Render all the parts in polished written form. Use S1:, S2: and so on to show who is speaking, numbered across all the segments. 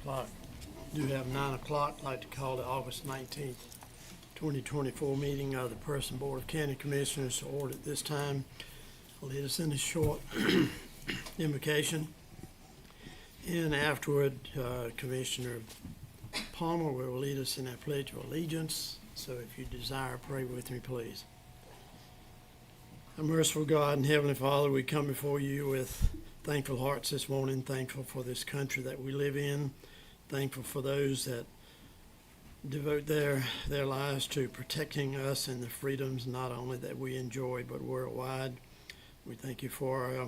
S1: o'clock. Do have 9 o'clock. I'd like to call the August 19th, 2024 meeting of the Person Board of County Commissioners to order at this time. I'll lead us in a short invocation. And afterward, Commissioner Palmer will lead us in our Pledge of Allegiance. So if you desire, pray with me, please. Our merciful God and Heavenly Father, we come before you with thankful hearts this morning, thankful for this country that we live in, thankful for those that devote their lives to protecting us and the freedoms not only that we enjoy but worldwide. We thank you for our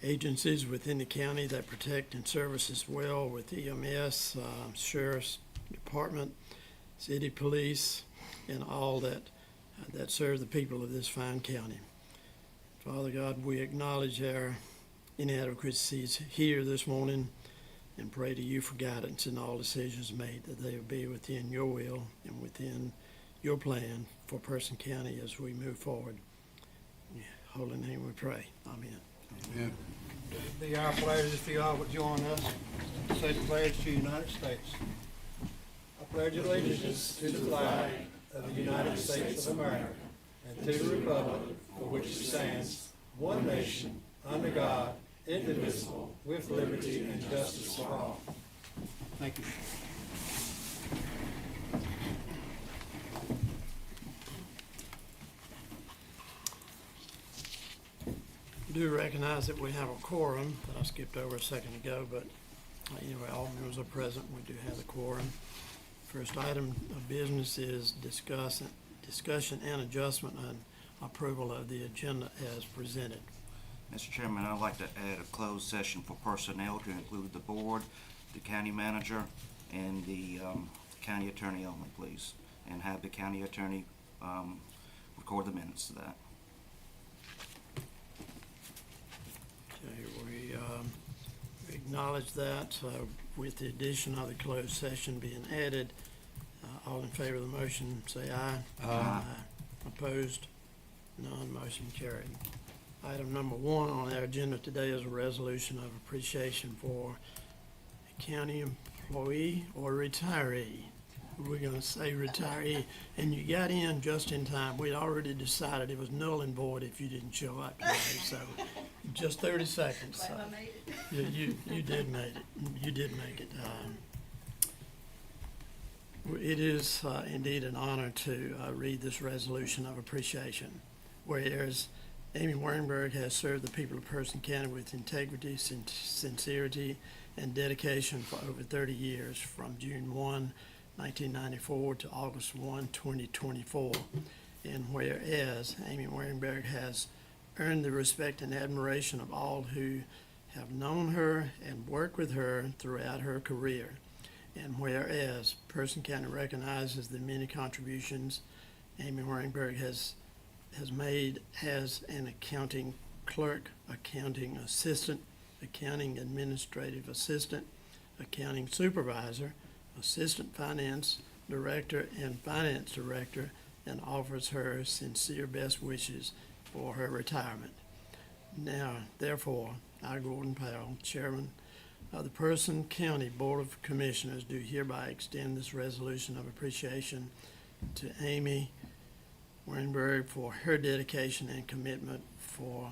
S1: agencies within the county that protect and service us well with EMS, Sheriff's Department, City Police, and all that serve the people of this fine county. Father God, we acknowledge our inadequacies here this morning and pray to you for guidance in all decisions made, that they will be within your will and within your plan for Person County as we move forward. In your holy name we pray. Amen.
S2: Amen.
S3: It'd be our pleasure if you all would join us to say the pledge to the United States. I pledge allegiance to the flag of the United States of America and to the republic for which it stands, one nation, under God, indivisible, with liberty and justice for all. Thank you.
S1: We do recognize that we have a quorum that I skipped over a second ago, but anyway, all members are present. We do have the quorum. First item of business is discussion and adjustment on approval of the agenda as presented.
S4: Mr. Chairman, I'd like to add a closed session for personnel to include the board, the county manager, and the county attorney only, please. And have the county attorney record the minutes to that.
S1: Okay, we acknowledge that with the addition of the closed session being added. All in favor of the motion, say aye.
S4: Aye.
S1: Opposed? None. Motion carried. Item number 1 on our agenda today is a resolution of appreciation for a county employee or retiree. We're going to say retiree, and you got in just in time. We'd already decided it was null and void if you didn't show up today, so just 30 seconds. So
S5: Glad I made it.
S1: you did make it. You did make it. It is indeed an honor to read this resolution of appreciation. Whereas Amy Wernberg has served the people of Person County with integrity, sincerity, and dedication for over 30 years, from June 1, 1994 to August 1, 2024. And whereas Amy Wernberg has earned the respect and admiration of all who have known her and worked with her throughout her career. And whereas Person County recognizes the many contributions Amy Wernberg has made as an accounting clerk, accounting assistant, accounting administrative assistant, accounting supervisor, assistant finance director, and finance director, and offers her sincere best wishes for her retirement. Now, therefore, I, Gordon Powell, Chairman of the Person County Board of Commissioners, do hereby extend this resolution of appreciation to Amy Wernberg for her dedication and commitment for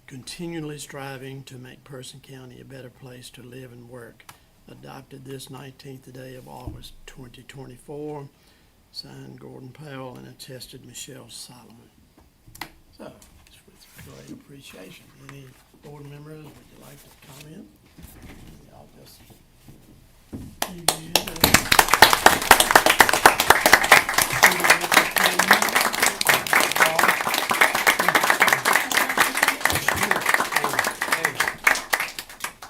S1: continually striving to make Person County a better place to live and work. Adopted this 19th day of August 2024, signed Gordon Powell and attested Michelle Solomon. So, it's with great appreciation. Any board members, would you like to comment? I'll just give you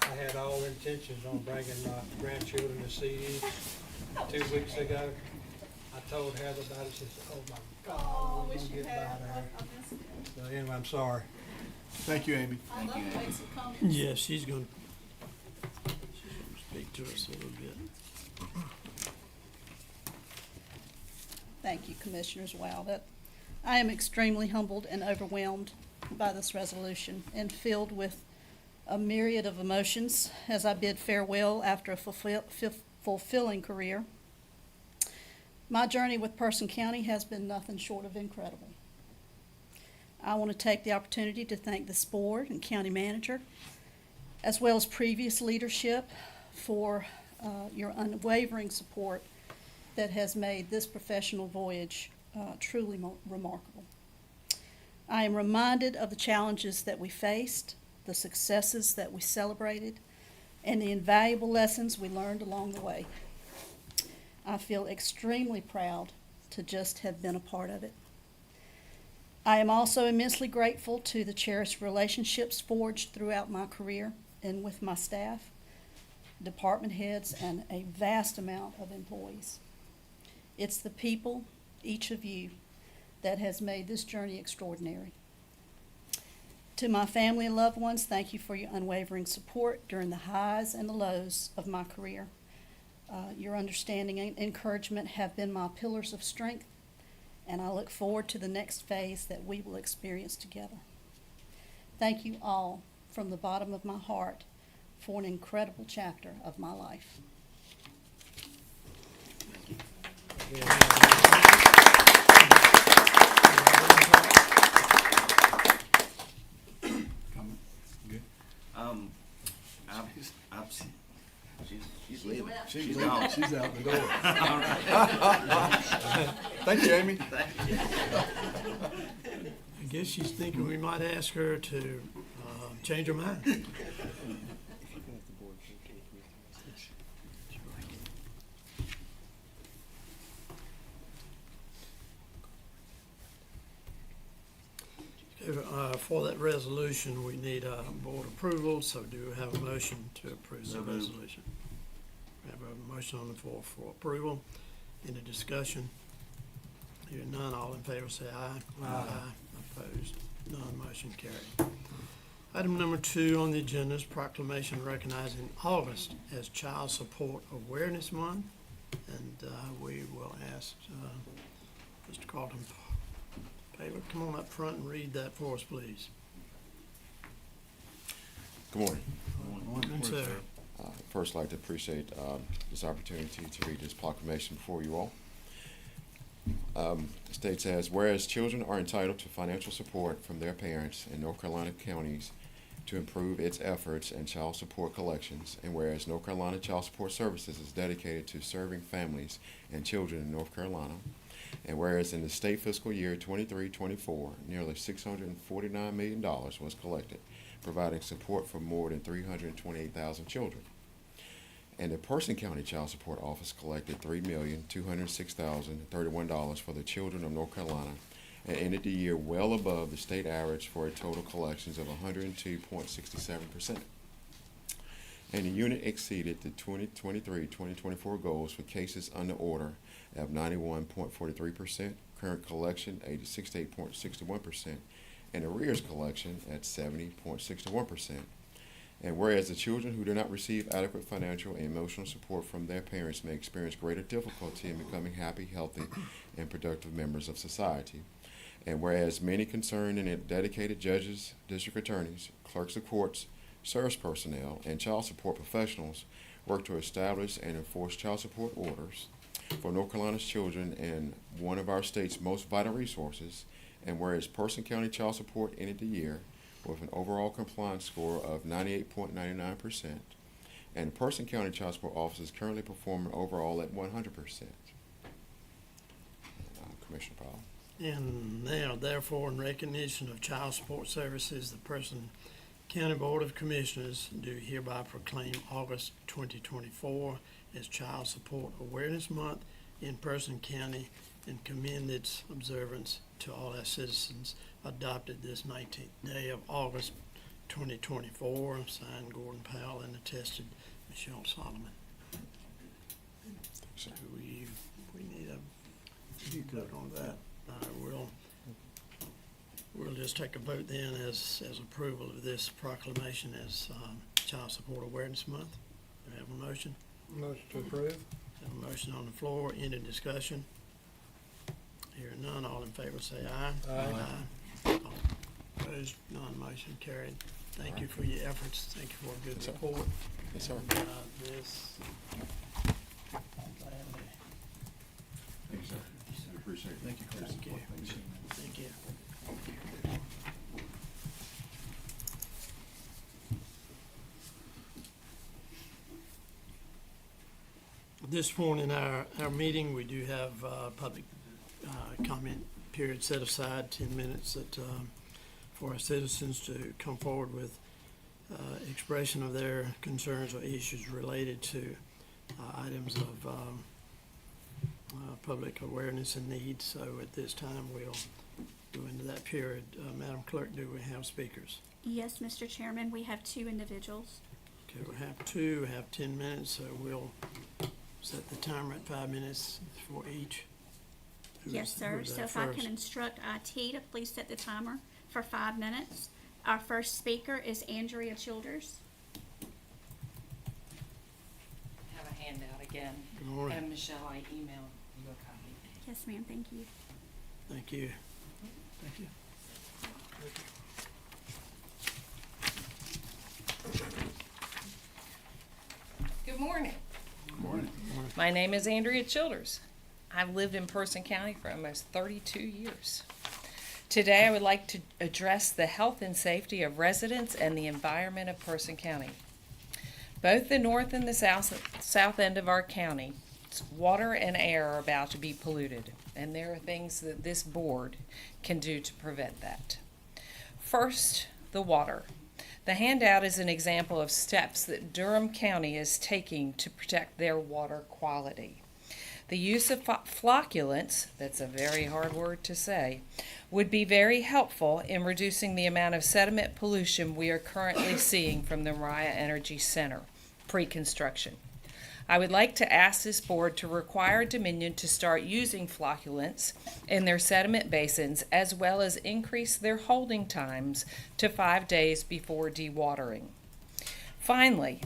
S3: I had all intentions on bringing my grandchildren to see you 2 weeks ago. I told Heather about it. She said, "Oh my God,
S5: Oh,
S3: I'm
S5: wish
S3: gonna
S5: you
S3: get
S5: had.
S3: by
S5: I
S3: there."
S5: missed it.
S3: So anyway, I'm sorry.
S2: Thank you, Amy.
S5: I'd love to make some comments.
S1: Yeah, she's going to speak to us a little bit.
S5: Thank you, Commissioners. Wow, I am extremely humbled and overwhelmed by this resolution and filled with a myriad of emotions as I bid farewell after a fulfilling career. My journey with Person County has been nothing short of incredible. I want to take the opportunity to thank this board and county manager, as well as previous leadership, for your unwavering support that has made this professional voyage truly remarkable. I am reminded of the challenges that we faced, the successes that we celebrated, and the invaluable lessons we learned along the way. I feel extremely proud to just have been a part of it. I am also immensely grateful to the cherished relationships forged throughout my career and with my staff, department heads, and a vast amount of employees. It's the people, each of you, that has made this journey extraordinary. To my family and loved ones, thank you for your unwavering support during the highs and the lows of my career. Your understanding and encouragement have been my pillars of strength, and I look forward to the next phase that we will experience together. Thank you all from the bottom of my heart for an incredible chapter of my life.
S4: She's leaving.
S2: She's
S4: gone.
S2: leaving. She's out the door.
S4: All right.
S2: Thank you, Amy.
S4: Thank you.
S1: I guess she's thinking we might ask her to change her mind. For that resolution, we need board approval, so do we have a motion to approve
S4: So
S1: the
S4: moved.
S1: resolution? We have a motion on the floor for approval. Any discussion? Hearing none, all in favor say aye. Aye. Opposed? None, motion carried. Item number 2 on the agenda is proclamation recognizing August as Child Support Awareness Month. And we will ask Mr. Carlton Taylor, come on up front and read that for us, please.
S6: Good morning.
S1: Good, sir.
S6: First, I'd like to appreciate this opportunity to read this proclamation before you all. The state says, whereas children are entitled to financial support from their parents in North Carolina counties to improve its efforts in child support collections, and whereas North Carolina Child Support Services is dedicated to serving families and children in North Carolina, and whereas in the state fiscal year 23-24, nearly $649 million was collected, providing support for more than 328,000 children. And the Person County Child Support Office collected $3,206,031 for the children of North Carolina, and ended the year well above the state average for a total collections of 102.67%. And the unit exceeded the 2023-2024 goals for cases under order of 91.43%, current collection 68.61%, and arrears collection at 70.61%. And whereas the children who do not receive adequate financial and emotional support from their parents may experience greater difficulty in becoming happy, healthy, and productive members of society. And whereas many concerned and dedicated judges, district attorneys, clerks of courts, service personnel, and child support professionals work to establish and enforce child support orders for North Carolina's children and one of our state's most vital resources, and whereas Person County Child Support ended the year with an overall compliance score of 98.99%, and Person County Child Support Office is currently performing overall at 100%. Commissioner Powell.
S1: And now, therefore, in recognition of child support services, the Person County Board of Commissioners do hereby proclaim August 2024 as Child Support Awareness Month in Person County and commend its observance to all our citizens adopted this 19th day of August 2024, signed Gordon Powell and attested Michelle Solomon. So we need a vote on that. We'll just take a vote then as approval of this proclamation as Child Support Awareness Month. Do we have a motion?
S3: Motion to approve.
S1: Have a motion on the floor. Any discussion? Hearing none, all in favor say aye.
S3: Aye.
S1: All opposed, none, motion carried. thank you for your efforts. Thank you for a good
S6: Yes, sir.
S1: report.
S6: Yes, sir.
S1: This.
S6: Thank you, sir. I appreciate it.
S1: Thank you. Thank you. At this point in our meeting, we do have public comment period set aside, 10 minutes for our citizens to come forward with expression of their concerns or issues related to items of public awareness and needs. So at this time, we'll go into that period. Madam Clerk, do we have speakers?
S7: Yes, Mr. Chairman, we have 2 individuals.
S1: Okay, we have 2, we have 10 minutes, so we'll set the timer at 5 minutes for each.
S7: Yes, sir. So if I can instruct IT to please set the timer for 5 minutes. Our first speaker is Andrea Childers.
S8: Have a handout again.
S1: Good morning.
S8: And Michelle, I emailed you a copy.
S7: Yes, ma'am, thank you.
S1: Thank you. Thank you.
S8: Good morning.
S2: Morning.
S8: My name is Andrea Childers. I've lived in Person County for almost 32 years. Today, I would like to address the health and safety of residents and the environment of Person County. Both the north and the south end of our county, water and air are about to be polluted, and there are things that this board can do to prevent that. First, the water. The handout is an example of steps that Durham County is taking to protect their water quality. The use of flocculants, that's a very hard word to say, would be very helpful in reducing the amount of sediment pollution we are currently seeing from the Mariah Energy Center pre-construction. I would like to ask this board to require Dominion to start using flocculants in their sediment basins, as well as increase their holding times to 5 days before dewatering. Finally,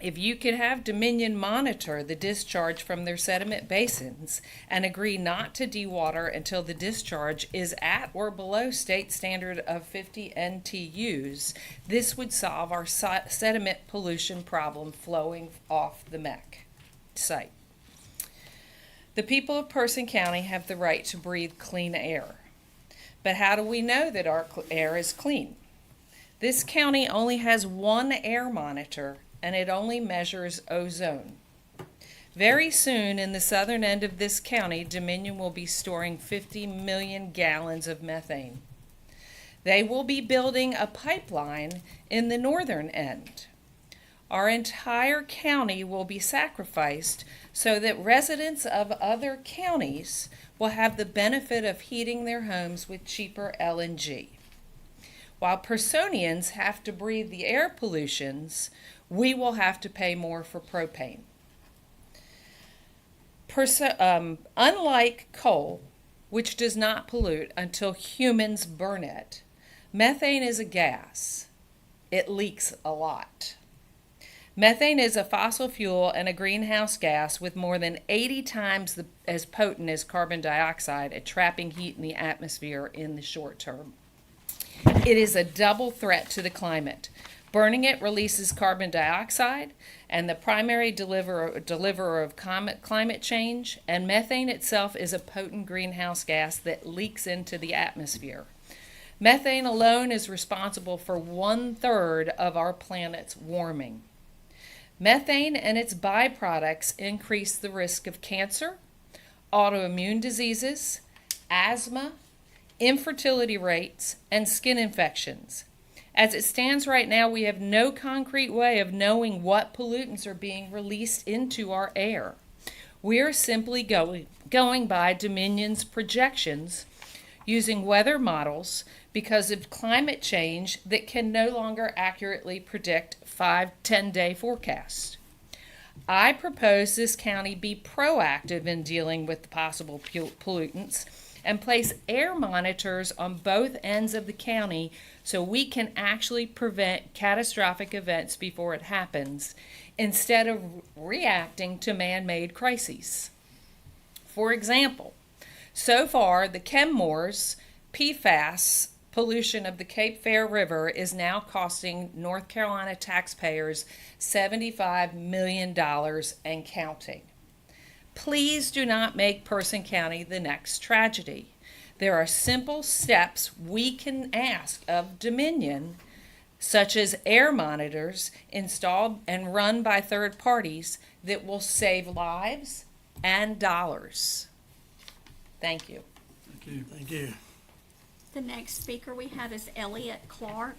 S8: if you could have Dominion monitor the discharge from their sediment basins and agree not to dewater until the discharge is at or below state standard of 50 NTUs, this would solve our sediment pollution problem flowing off the MEC site. The people of Person County have the right to breathe clean air. But how do we know that our air is clean? This county only has one air monitor, and it only measures ozone. Very soon, in the southern end of this county, Dominion will be storing 50 million gallons of methane. They will be building a pipeline in the northern end. Our entire county will be sacrificed so that residents of other counties will have the benefit of heating their homes with cheaper LNG. While Personians have to breathe the air pollutions, we will have to pay more for propane. Unlike coal, which does not pollute until humans burn it, methane is a gas. It leaks a lot. Methane is a fossil fuel and a greenhouse gas with more than 80 times as potent as carbon dioxide at trapping heat in the atmosphere in the short term. It is a double threat to the climate. Burning it releases carbon dioxide, and the primary deliverer of climate change, and methane itself is a potent greenhouse gas that leaks into the atmosphere. Methane alone is responsible for 1/3 of our planet's warming. Methane and its byproducts increase the risk of cancer, autoimmune diseases, asthma, infertility rates, and skin infections. As it stands right now, we have no concrete way of knowing what pollutants are being released into our air. We are simply going by Dominion's projections using weather models because of climate change that can no longer accurately predict 5-10-day forecasts. I propose this county be proactive in dealing with the possible pollutants and place air monitors on both ends of the county so we can actually prevent catastrophic events before it happens instead of reacting to man-made crises. For example, so far the Chemours PFAS pollution of the Cape Fear River is now costing North Carolina taxpayers $75 million and counting. Please do not make Person County the next tragedy. There are simple steps we can ask of Dominion, such as air monitors installed and run by third parties that will save lives and dollars. Thank you.
S1: Thank you. Thank you.
S7: The next speaker we have is Elliot Clark.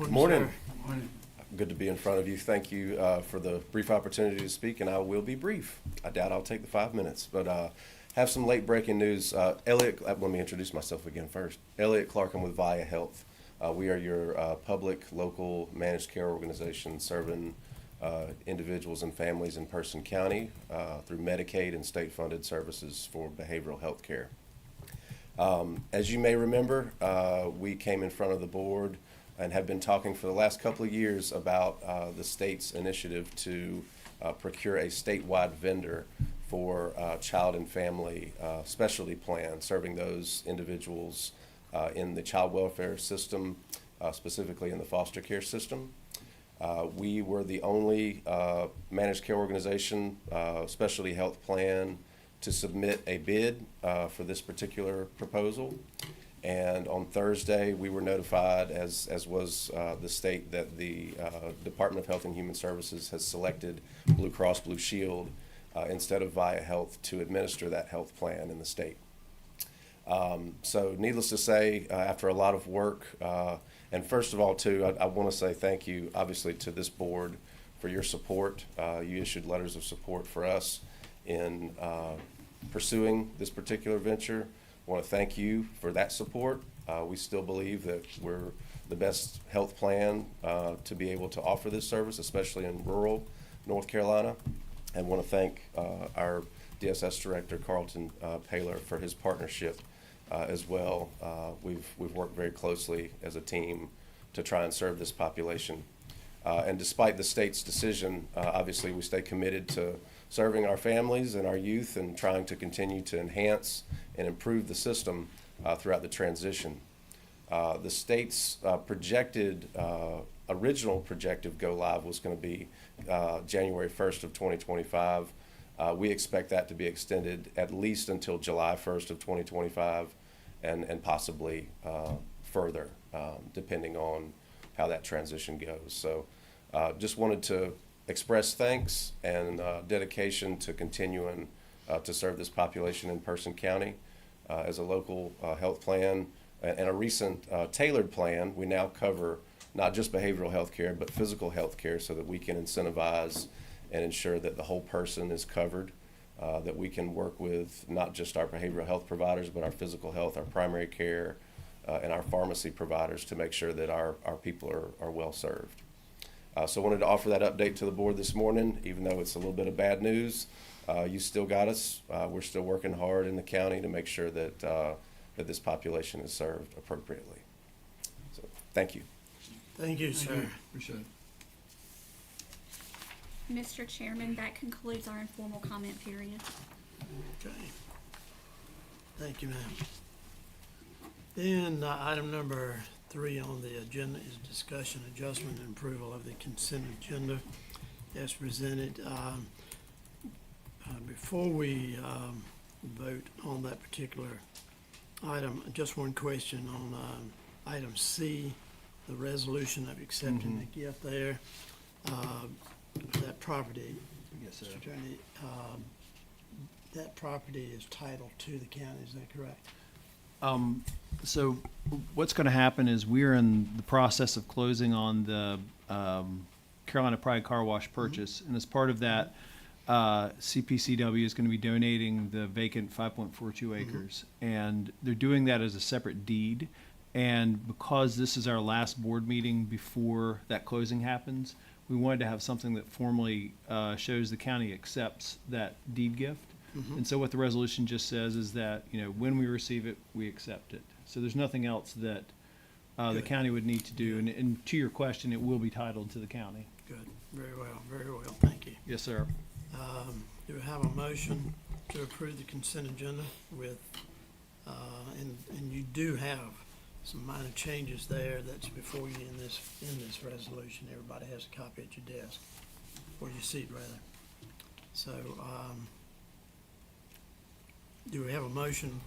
S9: Morning.
S1: Sir. Morning.
S9: Good to be in front of you. Thank you for the brief opportunity to speak, and I will be brief. I doubt I'll take the 5 minutes, but have some late breaking news. Elliot, let me introduce myself again first. Elliot Clark, I'm with Via Health. We are your public, local, managed care organization serving individuals and families in Person County through Medicaid and state-funded services for behavioral health care. As you may remember, we came in front of the board and have been talking for the last couple of years about the state's initiative to procure a statewide vendor for child and family specialty plan, serving those individuals in the child welfare system, specifically in the foster care system. We were the only managed care organization, specialty health plan, to submit a bid for this particular proposal. And on Thursday, we were notified, as was the state, that the Department of Health and Human Services has selected Blue Cross Blue Shield instead of Via Health to administer that health plan in the state. So needless to say, after a lot of work, and first of all, too, I want to say thank you, obviously, to this board for your support. You issued letters of support for us in pursuing this particular venture. I want to thank you for that support. We still believe that we're the best health plan to be able to offer this service, especially in rural North Carolina. And want to thank our DSS director, Carlton Paylor, for his partnership as well. We've worked very closely as a team to try and serve this population. And despite the state's decision, obviously we stay committed to serving our families and our youth and trying to continue to enhance and improve the system throughout the transition. The state's original projected go live was going to be January 1st of 2025. We expect that to be extended at least until July 1st of 2025 and possibly further, depending on how that transition goes. So just wanted to express thanks and dedication to continuing to serve this population in Person County as a local health plan. And a recent tailored plan, we now cover not just behavioral health care, but physical health care, so that we can incentivize and ensure that the whole person is covered, that we can work with not just our behavioral health providers, but our physical health, our primary care, and our pharmacy providers to make sure that our people are well served. So I wanted to offer that update to the board this morning, even though it's a little bit of bad news. You still got us. We're still working hard in the county to make sure that that this population is served appropriately. So thank you.
S1: Thank you, sir.
S2: Appreciate it.
S7: Mr. Chairman, that concludes our informal comment period.
S1: Okay. Thank you, ma'am. Then item number 3 on the agenda is discussion, adjustment, and approval of the consent agenda as presented. Before we vote on that particular item, just one question on item C, the resolution of accepting the gift there. That property,
S2: Yes, sir.
S1: Mr. Attorney, that property is titled to the county, is that correct?
S10: So what's going to happen is we're in the process of closing on the Carolina Pride Car Wash purchase, and as part of that, CPCW is going to be donating the vacant 5.42 acres, and they're doing that as a separate deed. And because this is our last board meeting before that closing happens, we wanted to have something that formally shows the county accepts that deed gift. And so what the resolution just says is that, when we receive it, we accept it. So there's nothing else that the
S1: Good.
S10: county would need to do. And to your question, it will be titled to the county.
S1: Good, very well, thank you.
S10: Yes, sir.
S1: Do we have a motion to approve the consent agenda with, and you do have some minor changes there that's before you in this resolution. Everybody has a copy at your desk, or your seat rather. So, do we have a motion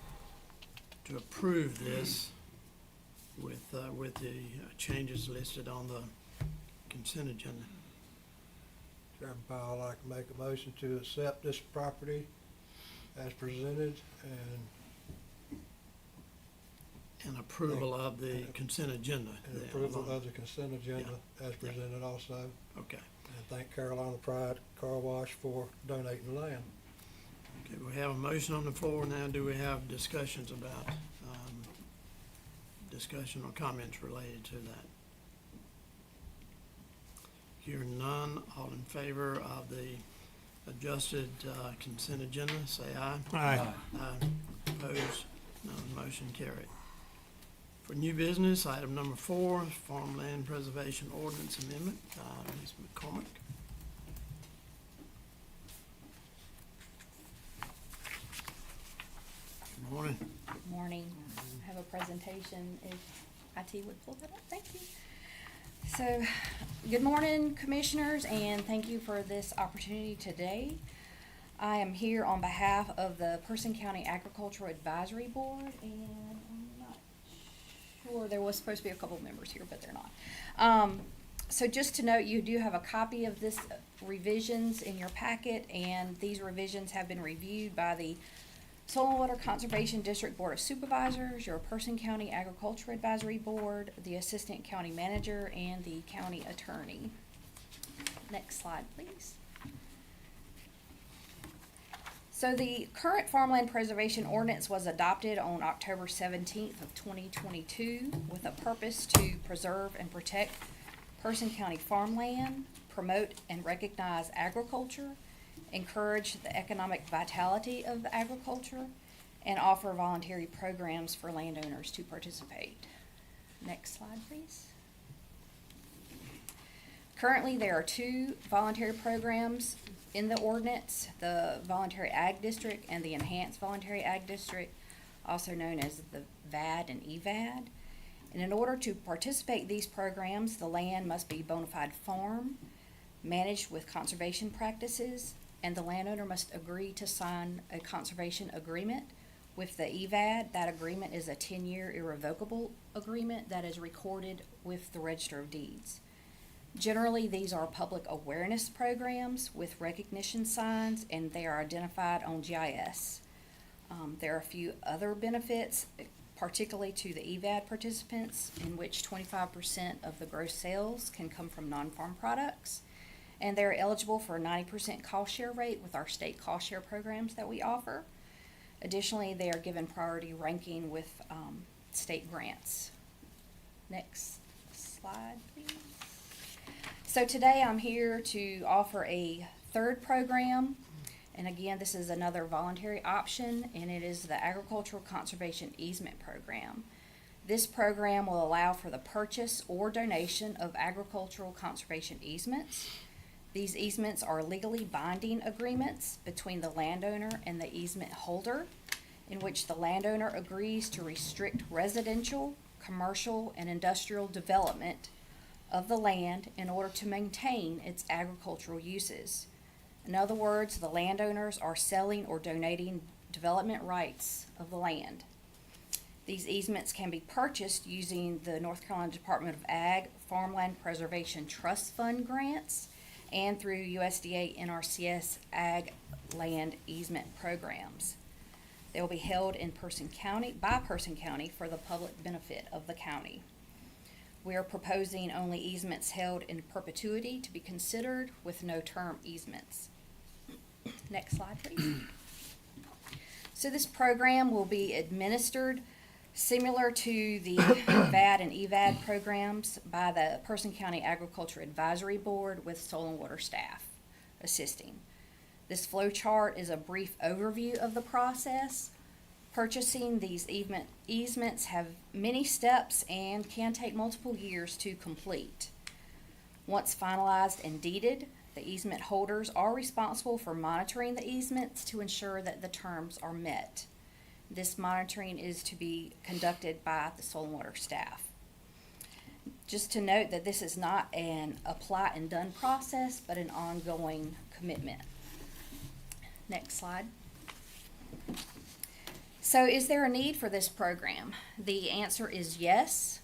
S1: to approve this with the changes listed on the consent agenda?
S3: Chairman Powell, I'd like to make a motion to accept this property as presented
S1: And approval of the consent agenda.
S3: and
S1: then.
S3: approval of the consent agenda as presented also.
S1: Okay.
S3: And thank Carolina Pride Car Wash for donating the land.
S1: Okay, we have a motion on the floor now. Do we have discussions about, discussion or comments related to that? Hearing none, all in favor of the adjusted consent agenda, say aye.
S2: Aye.
S1: Aye. Opposed? None. Motion carried. For new business, item number 4, Farmland Preservation Ordinance Amendment. Ms. McCormick. Good morning.
S11: Good morning. I have a presentation, if IT would pull that up, thank you. So, good morning, Commissioners, and thank you for this opportunity today. I am here on behalf of the Person County Agricultural Advisory Board, and I'm not sure, there was supposed to be a couple of members here, but they're not. So just to note, you do have a copy of this revisions in your packet, and these revisions have been reviewed by the Soil and Water Conservation District Board of Supervisors, your Person County Agriculture Advisory Board, the Assistant County Manager, and the County Attorney. Next slide, please. So the current Farmland Preservation Ordinance was adopted on October 17th of 2022 with a purpose to preserve and protect Person County farmland, promote and recognize agriculture, encourage the economic vitality of agriculture, and offer voluntary programs for landowners to participate. Next slide, please. Currently, there are 2 voluntary programs in the ordinance, the Voluntary Ag District and the Enhanced Voluntary Ag District, also known as the VAD and EVAD. And in order to participate in these programs, the land must be bona fide farm, managed with conservation practices, and the landowner must agree to sign a conservation agreement with the EVAD. That agreement is a 10-year irrevocable agreement that is recorded with the Register of Deeds. Generally, these are public awareness programs with recognition signs, and they are identified on GIS. There are a few other benefits, particularly to the EVAD participants, in which 25% of the gross sales can come from non-farm products. And they're eligible for a 90% cost share rate with our state cost share programs that we offer. Additionally, they are given priority ranking with state grants. Next slide, please. So today I'm here to offer a 3rd program. And again, this is another voluntary option, and it is the Agricultural Conservation Easement Program. This program will allow for the purchase or donation of agricultural conservation easements. These easements are legally binding agreements between the landowner and the easement holder, in which the landowner agrees to restrict residential, commercial, and industrial development of the land in order to maintain its agricultural uses. In other words, the landowners are selling or donating development rights of the land. These easements can be purchased using the North Carolina Department of Ag Farmland Preservation Trust Fund grants and through USDA NRCS Ag Land Easement programs. They will be held in by Person County for the public benefit of the county. We are proposing only easements held in perpetuity to be considered with no term easements. Next slide, please. So this program will be administered similar to the VAD and EVAD programs by the Person County Agriculture Advisory Board with soil and water staff assisting. This flow chart is a brief overview of the process. Purchasing these easements have many steps and can take multiple years to complete. Once finalized and deeded, The easement holders are responsible for monitoring the easements to ensure that the terms are met. This monitoring is to be conducted by the soil and water staff. Just to note that this is not an apply and done process, but an ongoing commitment. Next slide. So is there a need for this program? The answer is yes.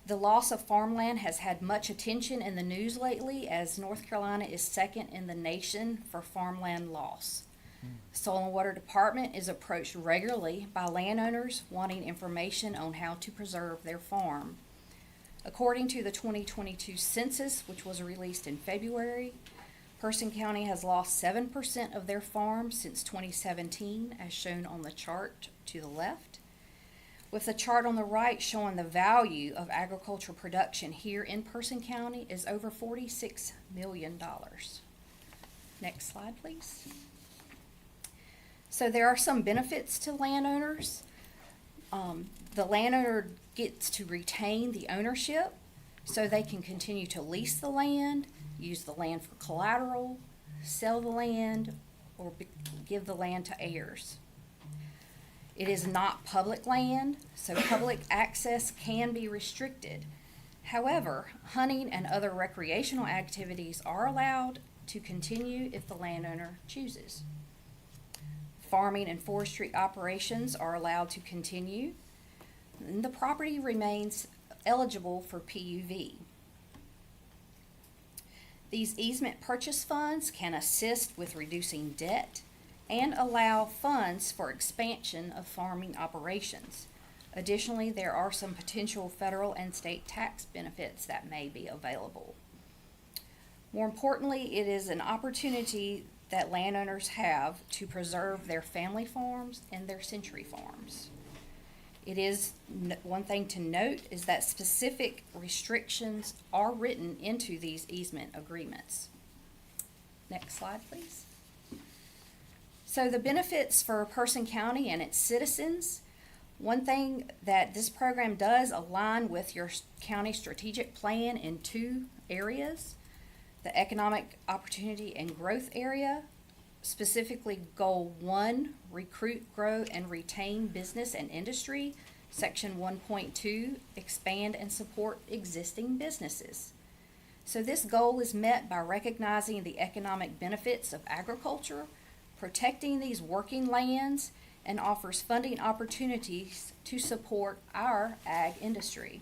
S11: The loss of farmland has had much attention in the news lately, as North Carolina is second in the nation for farmland loss. Soil and Water Department is approached regularly by landowners wanting information on how to preserve their farm. According to the 2022 census, which was released in February, Person County has lost 7% of their farms since 2017, as shown on the chart to the left, with the chart on the right showing the value of agricultural production here in Person County is over $46 million. Next slide, please. So there are some benefits to landowners. The landowner gets to retain the ownership so they can continue to lease the land, use the land for collateral, sell the land, or give the land to heirs. It is not public land, so public access can be restricted. However, hunting and other recreational activities are allowed to continue if the landowner chooses. Farming and forestry operations are allowed to continue, and the property remains eligible for PUV. These easement purchase funds can assist with reducing debt and allow funds for expansion of farming operations. Additionally, there are some potential federal and state tax benefits that may be available. More importantly, it is an opportunity that landowners have to preserve their family farms and their century farms. It is one thing to note is that specific restrictions are written into these easement agreements. Next slide, please. So the benefits for Person County and its citizens, one thing that this program does align with your county strategic plan in two areas. The economic opportunity and growth area, specifically Goal 1, recruit, grow, and retain business and industry. Section 1.2, expand and support existing businesses. So this goal is met by recognizing the economic benefits of agriculture, protecting these working lands, and offers funding opportunities to support our ag industry.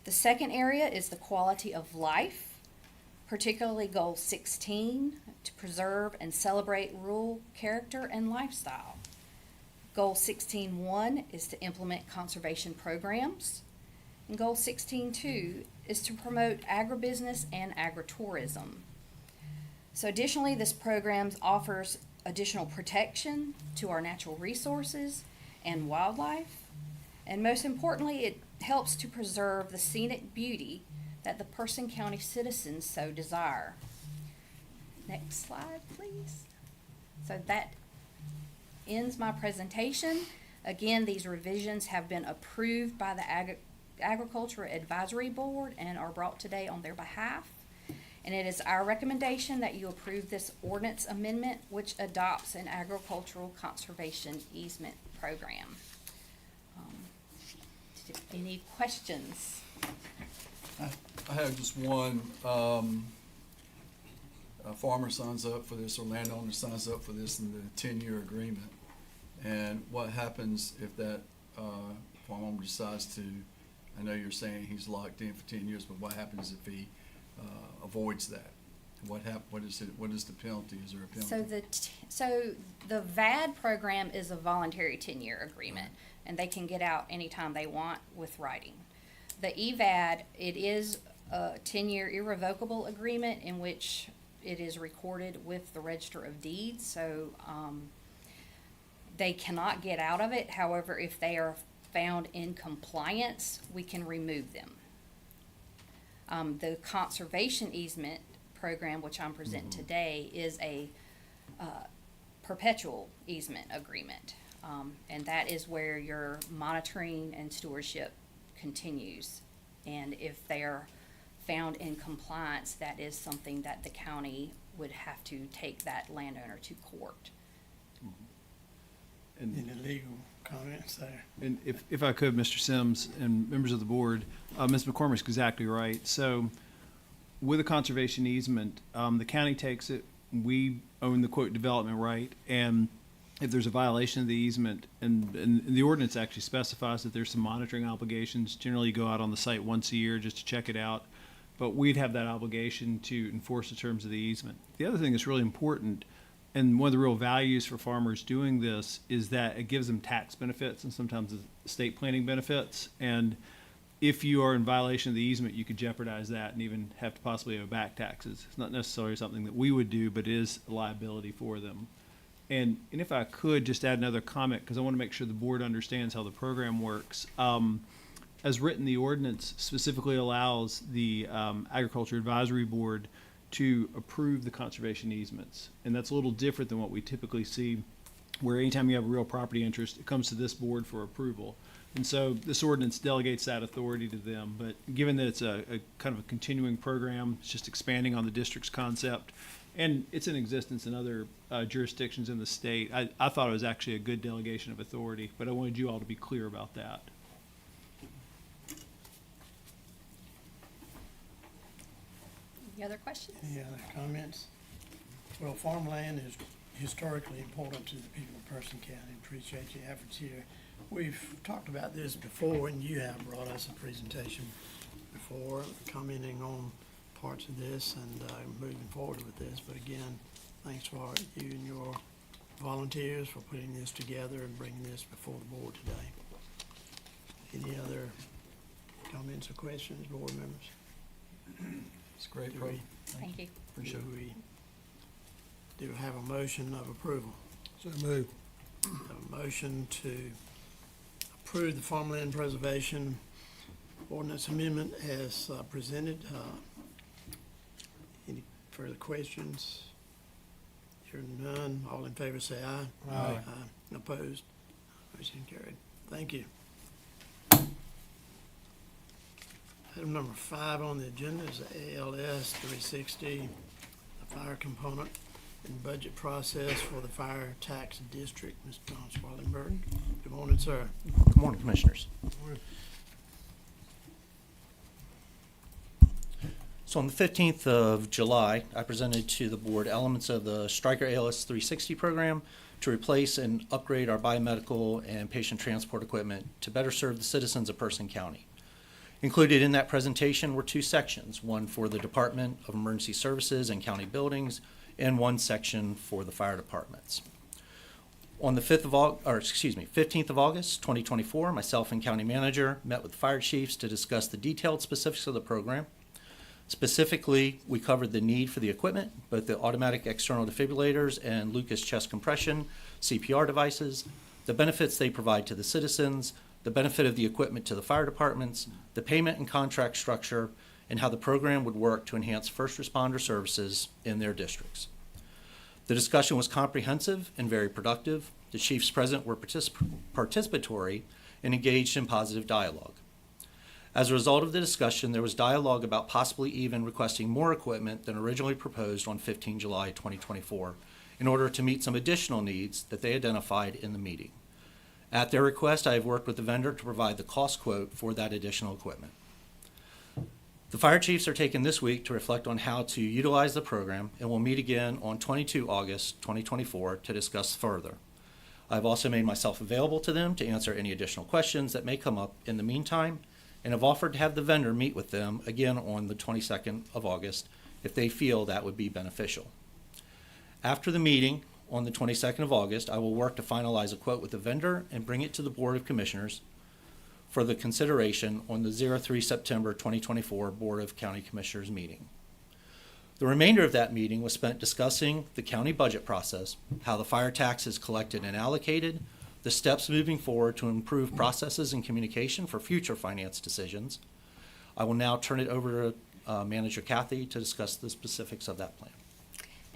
S11: The second area is the quality of life, particularly Goal 16, to preserve and celebrate rural character and lifestyle. Goal 16.1 is to implement conservation programs. And Goal 16.2 is to promote agribusiness and agritourism. So additionally, this program offers additional protection to our natural resources and wildlife. And most importantly, it helps to preserve the scenic beauty that the Person County citizens so desire. Next slide, please. So that ends my presentation. Again, these revisions have been approved by the Agriculture Advisory Board and are brought today on their behalf. And it is our recommendation that you approve this ordinance amendment, which adopts an agricultural conservation easement program. Any questions?
S2: I have just one. A farmer signs up for this, or landowner signs up for this in the 10-year agreement. And what happens if that farmer decides to, I know you're saying he's locked in for 10 years, but what happens if he avoids that? What is the penalty? Is there a penalty?
S11: So the VAD program is a voluntary 10-year agreement, and they can get out anytime they want with writing. The EVAD, it is a 10-year irrevocable agreement in which it is recorded with the Register of Deeds, so they cannot get out of it. However, if they are found in compliance, we can remove them. The conservation easement program, which I'm presenting today, is a perpetual easement agreement. And that is where your monitoring and stewardship continues. And if they are found in compliance, that is something that the county would have to take that landowner to court.
S10: And
S1: Any legal comments there?
S10: And if I could, Mr. Sims and members of the board, Ms. McCormick's exactly right. So with a conservation easement, the county takes it, we own the quote development right, and if there's a violation of the easement, and the ordinance actually specifies that there's some monitoring obligations, generally you go out on the site once a year just to check it out, but we'd have that obligation to enforce the terms of the easement. The other thing that's really important, and one of the real values for farmers doing this, is that it gives them tax benefits and sometimes estate planning benefits. And if you are in violation of the easement, you could jeopardize that and even have to possibly owe back taxes. It's not necessarily something that we would do, but it is a liability for them. And if I could just add another comment, because I want to make sure the board understands how the program works. As written, the ordinance specifically allows the Agriculture Advisory Board to approve the conservation easements. And that's a little different than what we typically see, where anytime you have a real property interest, it comes to this board for approval. And so this ordinance delegates that authority to them. But given that it's a kind of a continuing program, it's just expanding on the district's concept, and it's in existence in other jurisdictions in the state, I thought it was actually a good delegation of authority, but I wanted you all to be clear about that.
S11: Any other questions?
S1: Any other comments? Well, farmland is historically important to the people of Person County. Appreciate your efforts here. We've talked about this before, and you have brought us a presentation before, commenting on parts of this and moving forward with this. But again, thanks for you and your volunteers for putting this together and bringing this before the board today. Any other comments or questions, board members?
S2: It's a great
S1: Do
S2: program.
S11: Thank you.
S2: Appreciate it.
S1: Do we have a motion of approval?
S3: So moved.
S1: A motion to approve the farmland preservation ordinance amendment as presented. Any further questions? Hearing none, all in favor say aye.
S3: Aye.
S1: Opposed? Motion carried. Thank you. Item number 5 on the agenda is the ALS 360, the fire component and budget process for the fire tax district. Mr. Don Swallenberg. Good morning, sir.
S12: Good morning, Commissioners. So on the 15th of July, I presented to the board elements of the Stryker ALS 360 program to replace and upgrade our biomedical and patient transport equipment to better serve the citizens of Person County. Included in that presentation were 2 sections, one for the Department of Emergency Services and county buildings, and 1 section for the fire departments. On the 15th of August, 2024, myself and county manager met with fire chiefs to discuss the detailed specifics of the program. Specifically, we covered the need for the equipment, both the automatic external defibrillators and Lucas chest compression CPR devices, the benefits they provide to the citizens, the benefit of the equipment to the fire departments, the payment and contract structure, and how the program would work to enhance first responder services in their districts. The discussion was comprehensive and very productive. The chiefs present were participatory and engaged in positive dialogue. As a result of the discussion, there was dialogue about possibly even requesting more equipment than originally proposed on 15 July 2024 in order to meet some additional needs that they identified in the meeting. At their request, I have worked with the vendor to provide the cost quote for that additional equipment. The fire chiefs are taking this week to reflect on how to utilize the program and will meet again on 22 August 2024 to discuss further. I've also made myself available to them to answer any additional questions that may come up in the meantime, and have offered to have the vendor meet with them again on the 22nd of August if they feel that would be beneficial. After the meeting on the 22nd of August, I will work to finalize a quote with the vendor and bring it to the Board of Commissioners for the consideration on the 03 September 2024 Board of County Commissioners meeting. The remainder of that meeting was spent discussing the county budget process, how the fire tax is collected and allocated, the steps moving forward to improve processes and communication for future finance decisions. I will now turn it over to Manager Kathy to discuss the specifics of that plan.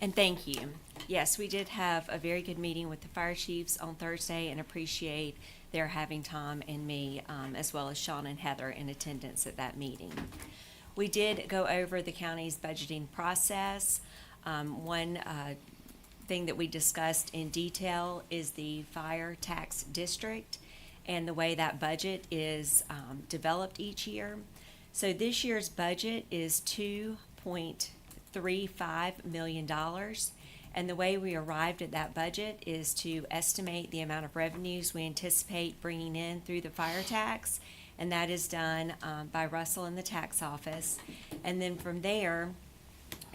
S13: And thank you. Yes, we did have a very good meeting with the fire chiefs on Thursday and appreciate their having Tom and me, as well as Sean and Heather in attendance at that meeting. We did go over the county's budgeting process. One thing that we discussed in detail is the fire tax district and the way that budget is developed each year. So this year's budget is $2.35 million. And the way we arrived at that budget is to estimate the amount of revenues we anticipate bringing in through the fire tax. And that is done by Russell in the tax office. And then from there,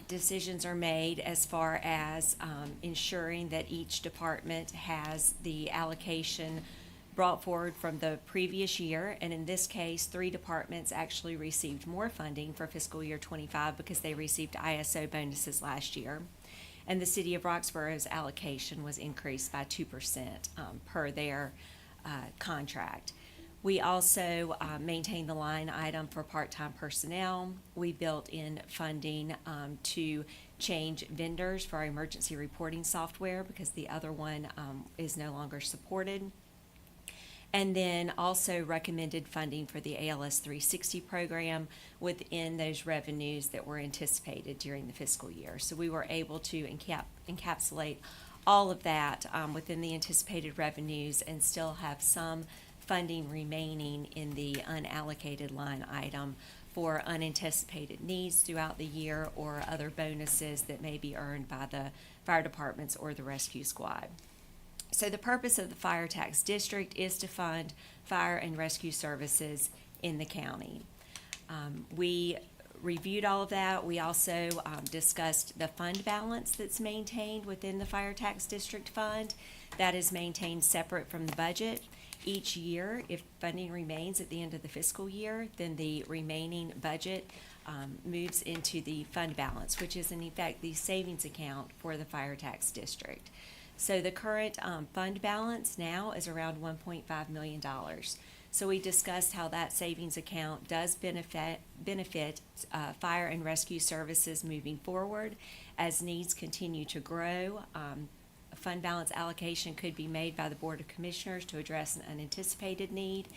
S13: decisions are made as far as ensuring that each department has the allocation brought forward from the previous year. And in this case, 3 departments actually received more funding for fiscal year 25 because they received ISO bonuses last year. And the city of Roxborough's allocation was increased by 2% per their contract. We also maintained the line item for part-time personnel. We built in funding to change vendors for our emergency reporting software because the other one is no longer supported. And then also recommended funding for the ALS 360 program within those revenues that were anticipated during the fiscal year. So we were able to encapsulate all of that within the anticipated revenues and still have some funding remaining in the unallocated line item for unanticipated needs throughout the year or other bonuses that may be earned by the fire departments or the rescue squad. So the purpose of the fire tax district is to fund fire and rescue services in the county. We reviewed all of that. We also discussed the fund balance that's maintained within the fire tax district fund. That is maintained separate from the budget. Each year, if funding remains at the end of the fiscal year, then the remaining budget moves into the fund balance, which is in effect the savings account for the fire tax district. So the current fund balance now is around $1.5 million. So we discussed how that savings account does benefit fire and rescue services moving forward as needs continue to grow. A fund balance allocation could be made by the Board of Commissioners to address an unanticipated need.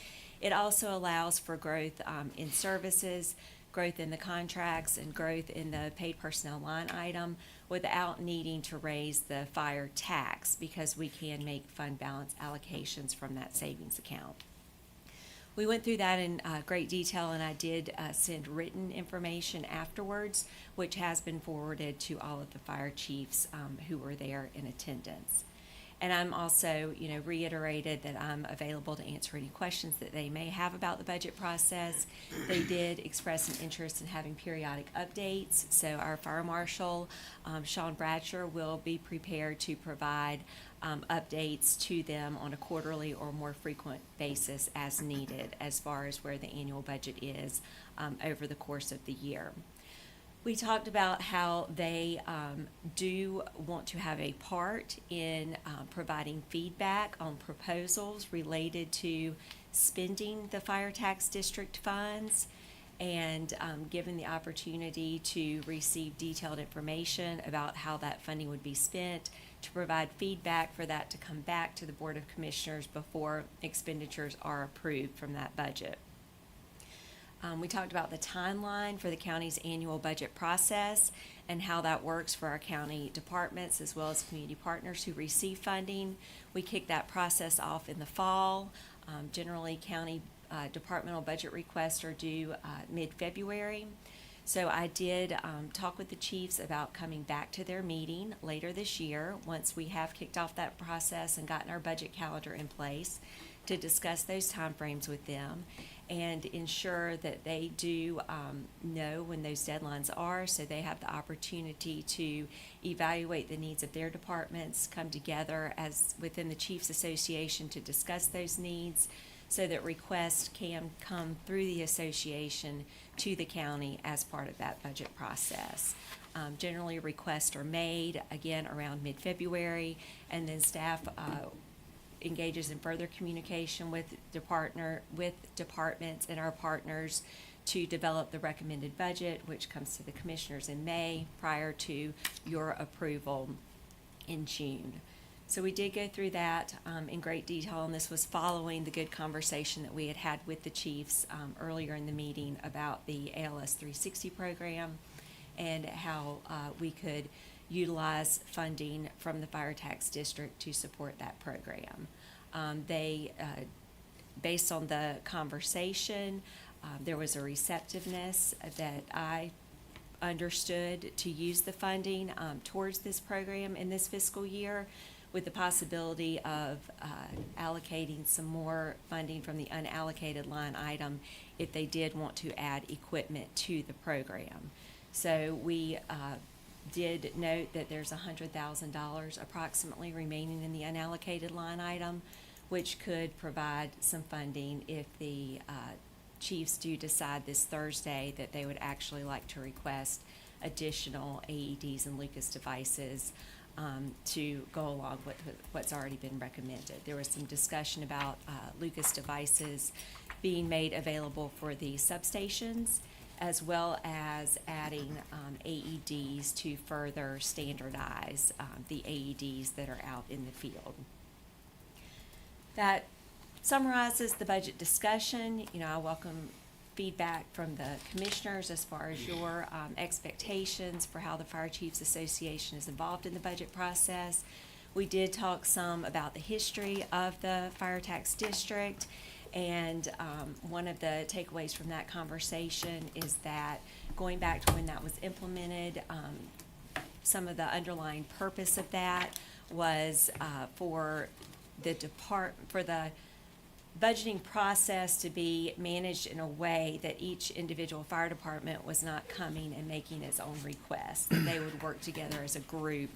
S13: It also allows for growth in services, growth in the contracts, and growth in the paid personnel line item without needing to raise the fire tax because we can make fund balance allocations from that savings account. We went through that in great detail, and I did send written information afterwards, which has been forwarded to all of the fire chiefs who were there in attendance. And I'm also, reiterated that I'm available to answer any questions that they may have about the budget process. They did express an interest in having periodic updates, so our fire marshal, Sean Bradsher, will be prepared to provide updates to them on a quarterly or more frequent basis as needed as far as where the annual budget is over the course of the year. We talked about how they do want to have a part in providing feedback on proposals related to spending the fire tax district funds and given the opportunity to receive detailed information about how that funding would be spent, to provide feedback for that to come back to the Board of Commissioners before expenditures are approved from that budget. We talked about the timeline for the county's annual budget process and how that works for our county departments as well as community partners who receive funding. We kicked that process off in the fall. Generally, county departmental budget requests are due mid-February. So I did talk with the chiefs about coming back to their meeting later this year once we have kicked off that process and gotten our budget calendar in place to discuss those timeframes with them and ensure that they do know when those deadlines are so they have the opportunity to evaluate the needs of their departments, come together as within the Chiefs Association to discuss those needs so that requests can come through the association to the county as part of that budget process. Generally, requests are made, again, around mid-February, and then staff engages in further communication with departments and our partners to develop the recommended budget, which comes to the commissioners in May prior to your approval in June. So we did go through that in great detail, and this was following the good conversation that we had had with the chiefs earlier in the meeting about the ALS 360 program and how we could utilize funding from the fire tax district to support that program. Based on the conversation, there was a receptiveness that I understood to use the funding towards this program in this fiscal year, with the possibility of allocating some more funding from the unallocated line item if they did want to add equipment to the program. So we did note that there's $100,000 approximately remaining in the unallocated line item, which could provide some funding if the chiefs do decide this Thursday that they would actually like to request additional AEDs and Lucas devices to go along with what's already been recommended. There was some discussion about Lucas devices being made available for the substations, as well as adding AEDs to further standardize the AEDs that are out in the field. That summarizes the budget discussion. You know, I welcome feedback from the commissioners as far as your expectations for how the Fire Chiefs Association is involved in the budget process. We did talk some about the history of the fire tax district, and one of the takeaways from that conversation is that going back to when that was implemented, some of the underlying purpose of that was for the budgeting process to be managed in a way that each individual fire department was not coming and making its own requests. That they would work together as a group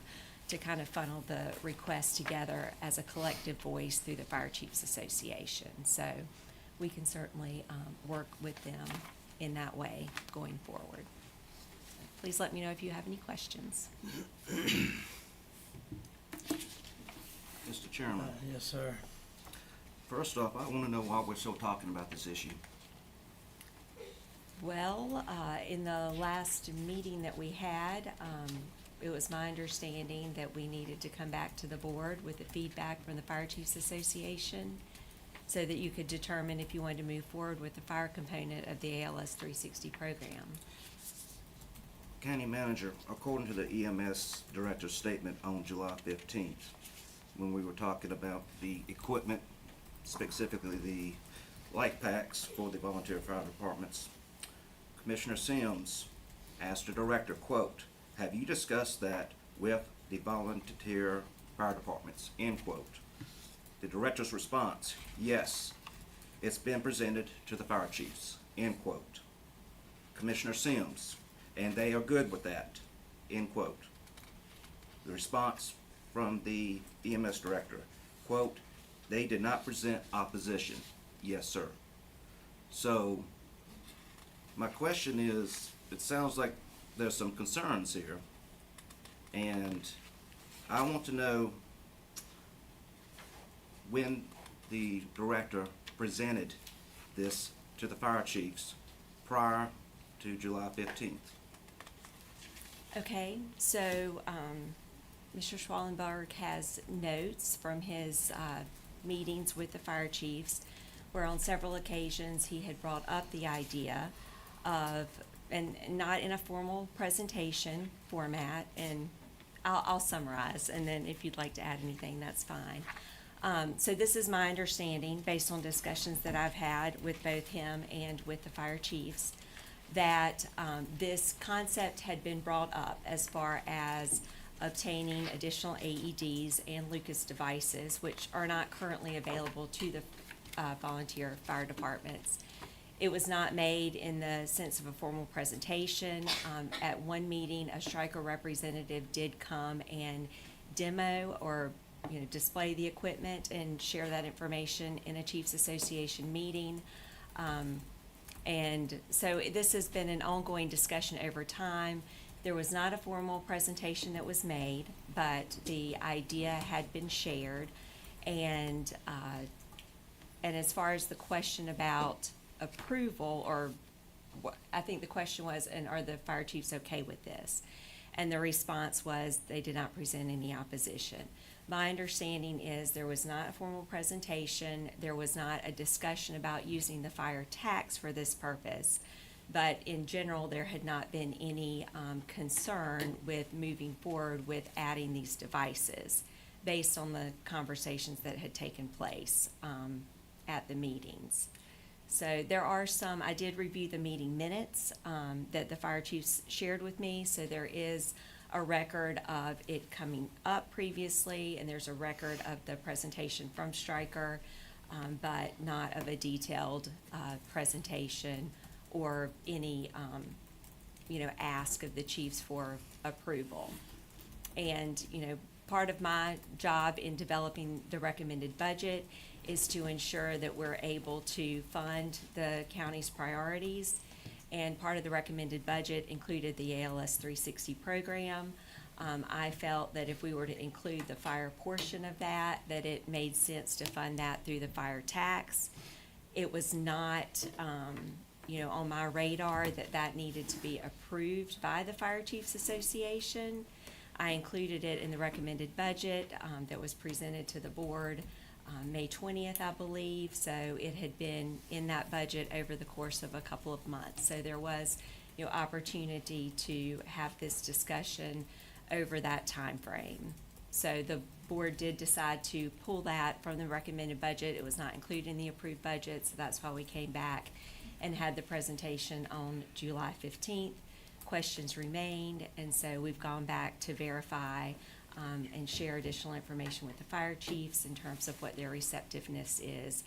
S13: to kind of funnel the requests together as a collective voice through the Fire Chiefs Association. So we can certainly work with them in that way going forward. Please let me know if you have any questions.
S4: Mr. Chairman,
S1: Yes, sir.
S4: first off, I want to know why we're still talking about this issue.
S13: Well, in the last meeting that we had, it was my understanding that we needed to come back to the board with the feedback from the Fire Chiefs Association so that you could determine if you wanted to move forward with the fire component of the ALS 360 program.
S4: County Manager, according to the EMS Director's statement on July 15th, when we were talking about the equipment, specifically the light packs for the volunteer fire departments, Commissioner Sims asked the director, quote, "Have you discussed that with the volunteer fire departments?" End quote. The director's response, "Yes, it's been presented to the fire chiefs." End quote. Commissioner Sims, "And they are good with that." End quote. The response from the EMS director, quote, "They did not present opposition." Yes, sir. So my question is, it sounds like there's some concerns here, and I want to know when the director presented this to the fire chiefs prior to July 15th.
S13: Okay, so Mr. Schwallenberg has notes from his meetings with the fire chiefs where on several occasions he had brought up the idea of, and not in a formal presentation format, and I'll summarize, and then if you'd like to add anything, that's fine. So this is my understanding, based on discussions that I've had with both him and with the fire chiefs, that this concept had been brought up as far as obtaining additional AEDs and Lucas devices, which are not currently available to the volunteer fire departments. It was not made in the sense of a formal presentation. At one meeting, a Stryker representative did come and demo or display the equipment and share that information in a Chiefs Association meeting. And so this has been an ongoing discussion over time. There was not a formal presentation that was made, but the idea had been shared. And as far as the question about approval, or I think the question was, and are the fire chiefs okay with this? and the response was they did not present any opposition. My understanding is there was not a formal presentation, there was not a discussion about using the fire tax for this purpose, but in general, there had not been any concern with moving forward with adding these devices based on the conversations that had taken place at the meetings. So there are some, I did review the meeting minutes that the fire chiefs shared with me, so there is a record of it coming up previously, and there's a record of the presentation from Stryker, but not of a detailed presentation or any, ask of the chiefs for approval. And, part of my job in developing the recommended budget is to ensure that we're able to fund the county's priorities. And part of the recommended budget included the ALS 360 program. I felt that if we were to include the fire portion of that it made sense to fund that through the fire tax. It was not, on my radar that needed to be approved by the Fire Chiefs Association. I included it in the recommended budget that was presented to the board May 20th, I believe. So it had been in that budget over the course of a couple of months. So there was, opportunity to have this discussion over that time frame. So the board did decide to pull that from the recommended budget. It was not included in the approved budget, so that's why we came back and had the presentation on July 15th. Questions remained, and so we've gone back to verify and share additional information with the fire chiefs in terms of what their receptiveness is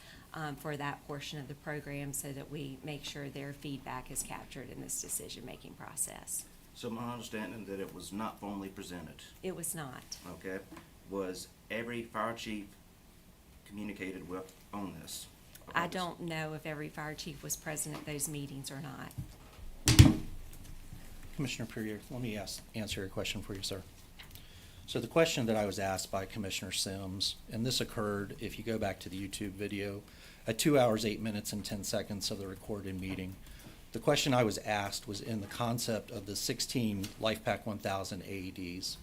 S13: for that portion of the program, so that we make sure their feedback is captured in this decision-making process.
S4: So my understanding that it was not formally presented,
S13: It was not.
S4: okay? Was every fire chief communicated with on this?
S13: I don't know if every fire chief was present at those meetings or not.
S12: Commissioner Perrier, let me answer your question for you, sir. So the question that I was asked by Commissioner Sims, and this occurred, if you go back to the YouTube video, at 2 hours, 8 minutes, and 10 seconds of the recorded meeting. The question I was asked was in the concept of the 16 LifePak 1000 AEDs.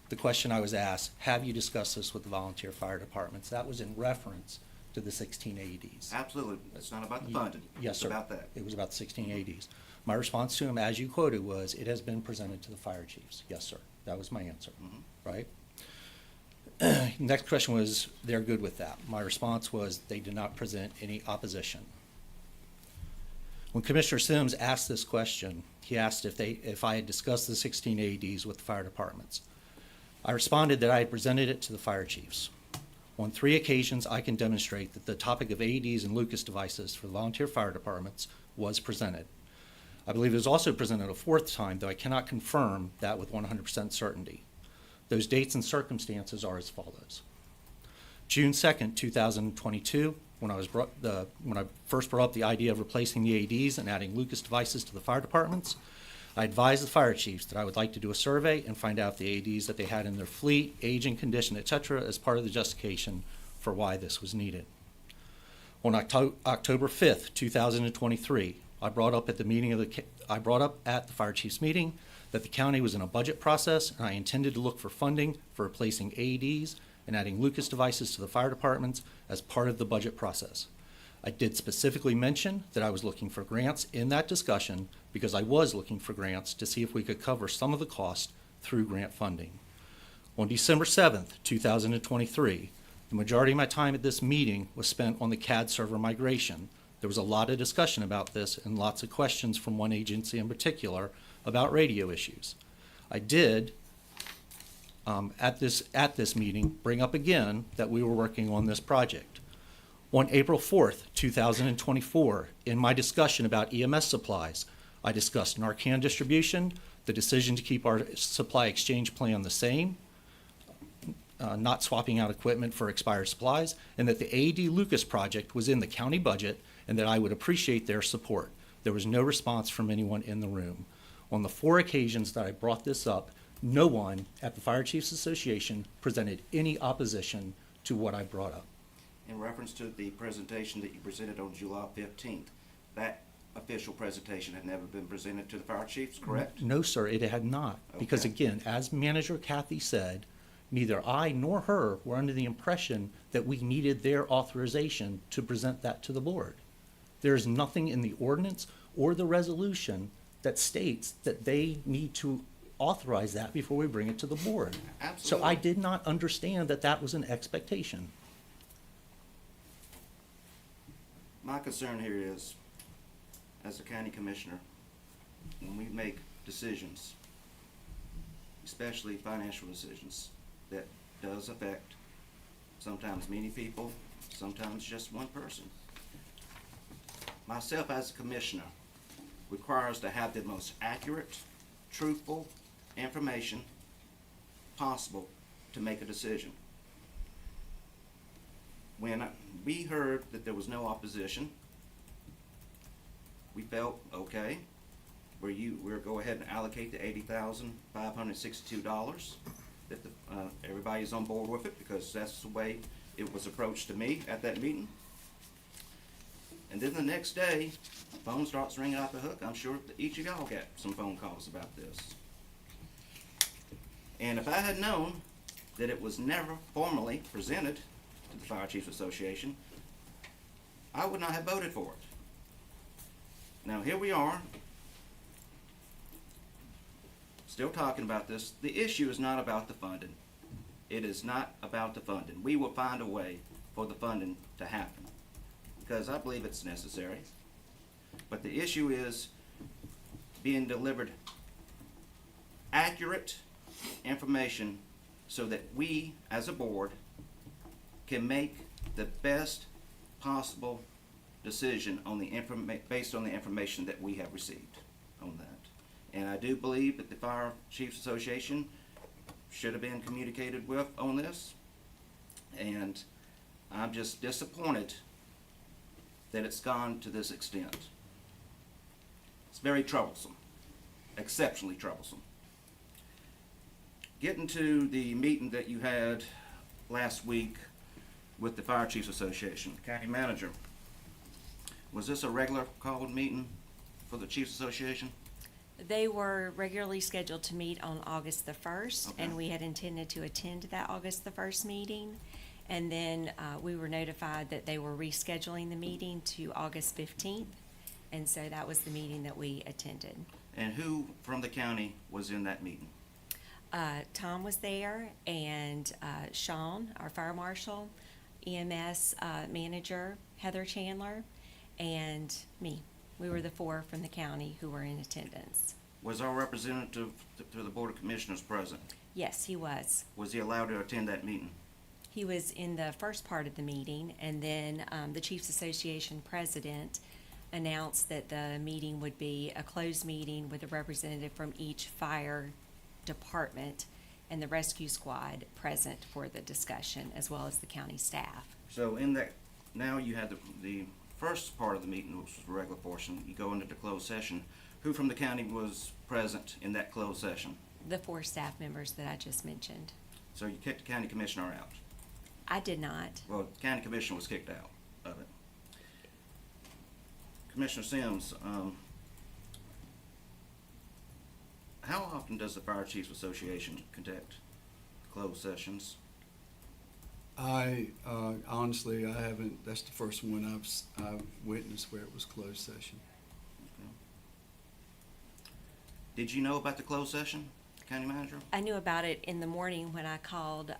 S12: The question I was asked, have you discussed this with the volunteer fire departments? That was in reference to the 16 AEDs.
S4: Absolutely. It's not about the funding.
S12: Yes, sir.
S4: It's about that.
S12: It was about 16 AEDs. My response to him, as you quoted, was, it has been presented to the fire chiefs. Yes, sir. That was my answer, right? Next question was, they're good with that. My response was, they did not present any opposition. When Commissioner Sims asked this question, he asked if I had discussed the 16 AEDs with the fire departments. I responded that I had presented it to the fire chiefs. On 3 occasions, I can demonstrate that the topic of AEDs and Lucas devices for the volunteer fire departments was presented. I believe it was also presented a 4th time, though I cannot confirm that with 100% certainty. Those dates and circumstances are as follows. June 2nd, 2022, when I first brought up the idea of replacing the AEDs and adding Lucas devices to the fire departments, I advised the fire chiefs that I would like to do a survey and find out the AEDs that they had in their fleet, age and condition, etc., as part of the justification for why this was needed. On October 5th, 2023, I brought up at the fire chiefs meeting that the county was in a budget process, and I intended to look for funding for replacing AEDs and adding Lucas devices to the fire departments as part of the budget process. I did specifically mention that I was looking for grants in that discussion because I was looking for grants to see if we could cover some of the cost through grant funding. On December 7th, 2023, the majority of my time at this meeting was spent on the CAD server migration. There was a lot of discussion about this and lots of questions from one agency in particular about radio issues. I did, at this meeting, bring up again that we were working on this project. On April 4th, 2024, in my discussion about EMS supplies, I discussed Narcan distribution, the decision to keep our supply exchange plan the same, not swapping out equipment for expired supplies, and that the AED Lucas project was in the county budget and that I would appreciate their support. There was no response from anyone in the room. On the 4 occasions that I brought this up, no one at the Fire Chiefs Association presented any opposition to what I brought up.
S4: In reference to the presentation that you presented on July 15th, that official presentation had never been presented to the fire chiefs, correct?
S12: No, sir, it had not. Because
S4: Okay.
S12: again, as Manager Kathy said, neither I nor her were under the impression that we needed their authorization to present that to the board. There's nothing in the ordinance or the resolution that states that they need to authorize that before we bring it to the board. So I
S4: Absolutely.
S12: did not understand that that was an expectation.
S4: My concern here is, as a county commissioner, when we make decisions, especially financial decisions, that does affect sometimes many people, sometimes just one person. Myself as a commissioner requires to have the most accurate, truthful information possible to make a decision. When we heard that there was no opposition, we felt, okay, we'll go ahead and allocate the $80,562. That everybody's on board with it, because that's the way it was approached to me at that meeting. And then the next day, phone starts ringing out the hook. I'm sure that each of y'all got some phone calls about this. And if I had known that it was never formally presented to the Fire Chiefs Association, I would not have voted for it. Now here we are, still talking about this. The issue is not about the funding. It is not about the funding. We will find a way for the funding to happen, because I believe it's necessary. But the issue is being delivered accurate information so that we, as a board, can make the best possible decision on the based on the information that we have received on that. And I do believe that the Fire Chiefs Association should have been communicated with on this. And I'm just disappointed that it's gone to this extent. It's very troublesome, exceptionally troublesome. Getting to the meeting that you had last week with the Fire Chiefs Association, County Manager, was this a regular called meeting for the Chiefs Association?
S13: They were regularly scheduled to meet on August the 1st,
S4: Okay.
S13: and we had intended to attend that August the 1st meeting. And then we were notified that they were rescheduling the meeting to August 15th, and so that was the meeting that we attended.
S4: And who from the county was in that meeting?
S13: Tom was there, and Sean, our fire marshal, EMS manager, Heather Chandler, and me. We were the four from the county who were in attendance.
S4: Was our representative to the Board of Commissioners present?
S13: Yes, he was.
S4: Was he allowed to attend that meeting?
S13: He was in the first part of the meeting, and then the Chiefs Association president announced that the meeting would be a closed meeting with a representative from each fire department and the rescue squad present for the discussion, as well as the county staff.
S4: So in that, now you had the first part of the meeting, which was the regular portion. You go into the closed session. Who from the county was present in that closed session?
S13: The four staff members that I just mentioned.
S4: So you kicked the county commissioner out.
S13: I did not.
S4: Well, the county commissioner was kicked out of it. Commissioner Sims, how often does the Fire Chiefs Association conduct closed sessions?
S2: Honestly, I haven't, that's the first one I've witnessed where it was closed session.
S4: Did you know about the closed session, County Manager?
S13: I knew about it in the morning when I called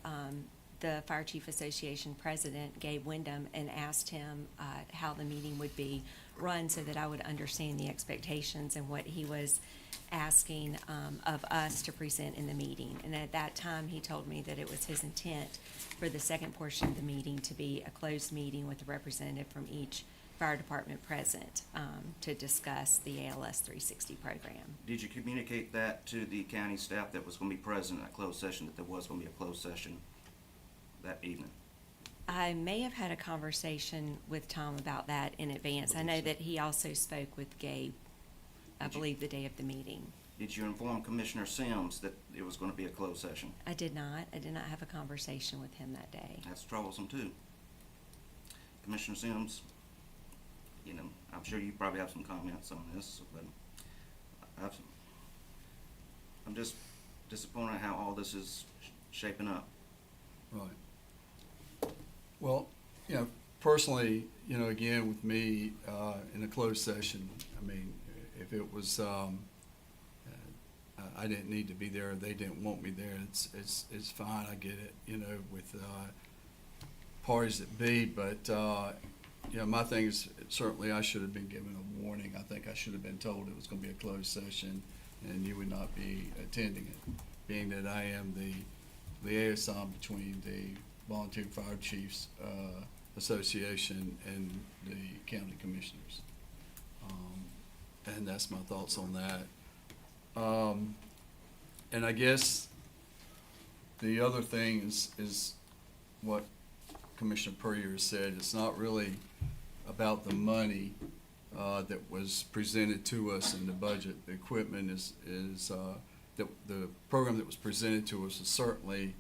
S13: the Fire Chief Association president, Gabe Wyndham, and asked him how the meeting would be run so that I would understand the expectations and what he was asking of us to present in the meeting. And at that time, he told me that it was his intent for the second portion of the meeting to be a closed meeting with a representative from each fire department present to discuss the ALS 360 program.
S4: Did you communicate that to the county staff that was going to be present in that closed session, that there was going to be a closed session that evening?
S13: I may have had a conversation with Tom about that in advance. I know that he also spoke with Gabe, I believe, the day of the meeting.
S4: Did you inform Commissioner Sims that it was going to be a closed session?
S13: I did not. I did not have a conversation with him that day.
S4: That's troublesome too. Commissioner Sims, you know, I'm sure you probably have some comments on this, but I'm just disappointed how all this is shaping up.
S2: Right. Well, you know, personally, you know, again, with me, in a closed session, I mean, if it was, I didn't need to be there, they didn't want me there, it's fine, I get it, you know, with, parties that be, but, you know, my thing is, certainly I should have been given a warning. I think I should have been told it was gonna be a closed session and you would not be attending it, being that I am the liaison between the Volunteer Fire Chiefs Association and the county commissioners. And that's my thoughts on that. And I guess the other thing is what Commissioner Puryear said. It's not really about the money that was presented to us in the budget. The equipment is the program that was presented to us is certainly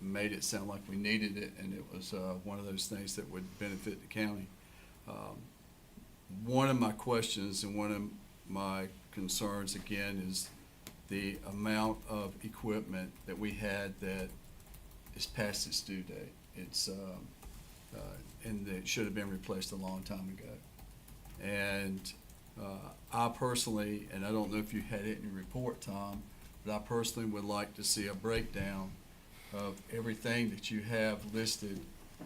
S2: made it sound like we needed it, and it was one of those things that would benefit the county. One of my questions and one of my concerns, again, is the amount of equipment that we had that is past its due date. It's and it should have been replaced a long time ago. And I personally, and I don't know if you had it in your report, Tom, but I personally would like to see a breakdown of everything that you have listed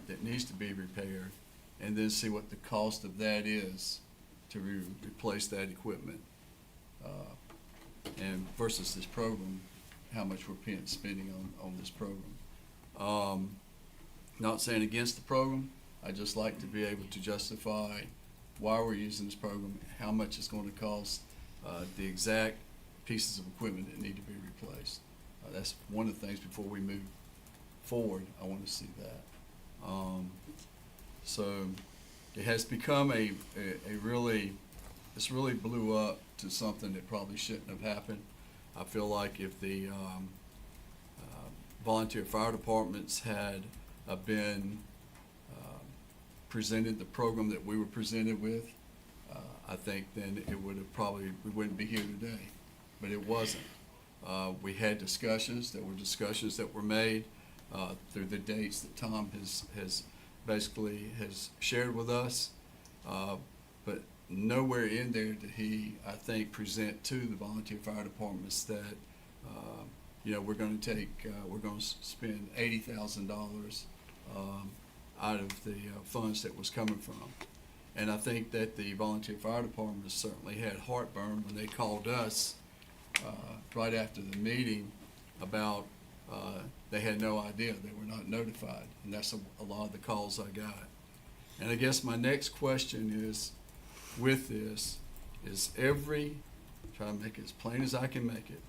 S2: that needs to be repaired, and then see what the cost of that is to replace that equipment. And versus this program, how much we're spending on this program. Not saying against the program, I just like to be able to justify why we're using this program, how much it's going to cost, the exact pieces of equipment that need to be replaced. That's one of the things before we move forward, I want to see that. So it has become a really, it's really blew up to something that probably shouldn't have happened. I feel like if the volunteer fire departments had been presented the program that we were presented with, I think then it would have probably, we wouldn't be here today, but it wasn't. We had discussions, there were discussions that were made through the dates that Tom has basically shared with us, but nowhere in there did he, I think, present to the volunteer fire departments that, you know, we're going to spend $80,000 out of the funds that was coming from. And I think that the volunteer fire departments certainly had heartburn when they called us right after the meeting about they had no idea, they were not notified, and that's a lot of the calls I got. And I guess my next question is, with this, is try to make it as plain as I can make it,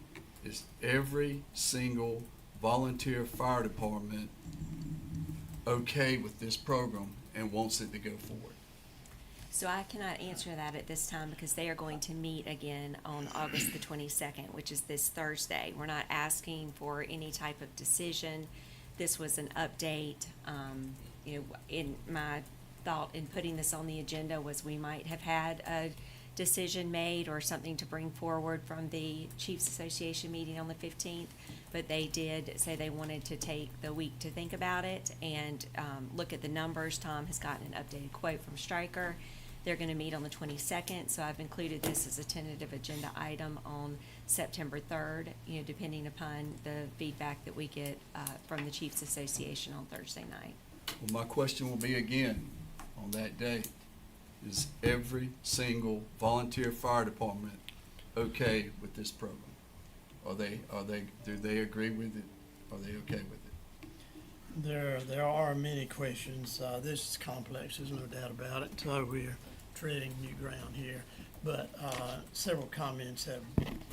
S2: is every single volunteer fire department okay with this program and wants it to go forward?
S13: So I cannot answer that at this time because they are going to meet again on August the 22nd, which is this Thursday. We're not asking for any type of decision. This was an update. You know, in my thought in putting this on the agenda was we might have had a decision made or something to bring forward from the Chiefs Association meeting on the 15th, but they did say they wanted to take the week to think about it and look at the numbers. Tom has gotten an updated quote from Stryker. They're going to meet on the 22nd, so I've included this as a tentative agenda item on September 3rd, you know, depending upon the feedback that we get from the Chiefs Association on Thursday night.
S2: Well, my question will be again, on that day, is every single volunteer fire department okay with this program? Do they agree with it? Are they okay with it?
S1: There are many questions. This is complex, there's no doubt about it, so we're treading new ground here. But several comments have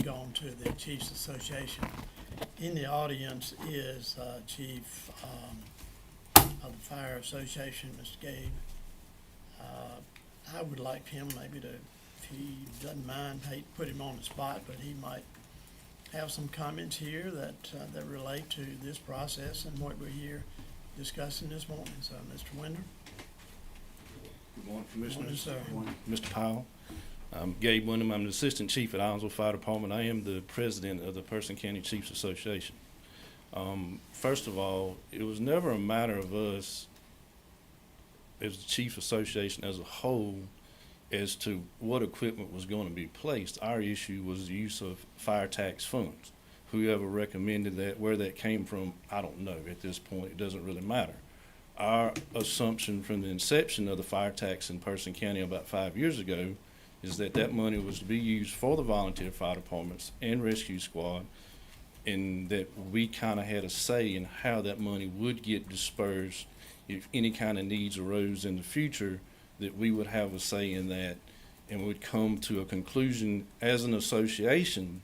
S1: gone to the Chiefs Association. In the audience is Chief of the Fire Association, Mr. Gabe. I would like him maybe to, if he doesn't mind, hate to put him on the spot, but he might have some comments here that relate to this process and what we're here discussing this morning. So, Mr. Winder.
S14: Good morning, Commissioners.
S1: Morning,
S14: Mr. Powell. I'm Gabe Wyndham. I'm the Assistant Chief at Islandsville Fire Department. I am the President of the Person County Chiefs Association. First of all, it was never a matter of us as the Chiefs Association as a whole as to what equipment was going to be placed. Our issue was the use of fire tax funds. Whoever recommended that, where that came from, I don't know at this point. It doesn't really matter. Our assumption from the inception of the fire tax in Person County about 5 years ago is that that money was to be used for the volunteer fire departments and rescue squad, and that we kind of had a say in how that money would get dispersed if any kind of needs arose in the future, that we would have a say in that and would come to a conclusion as an association,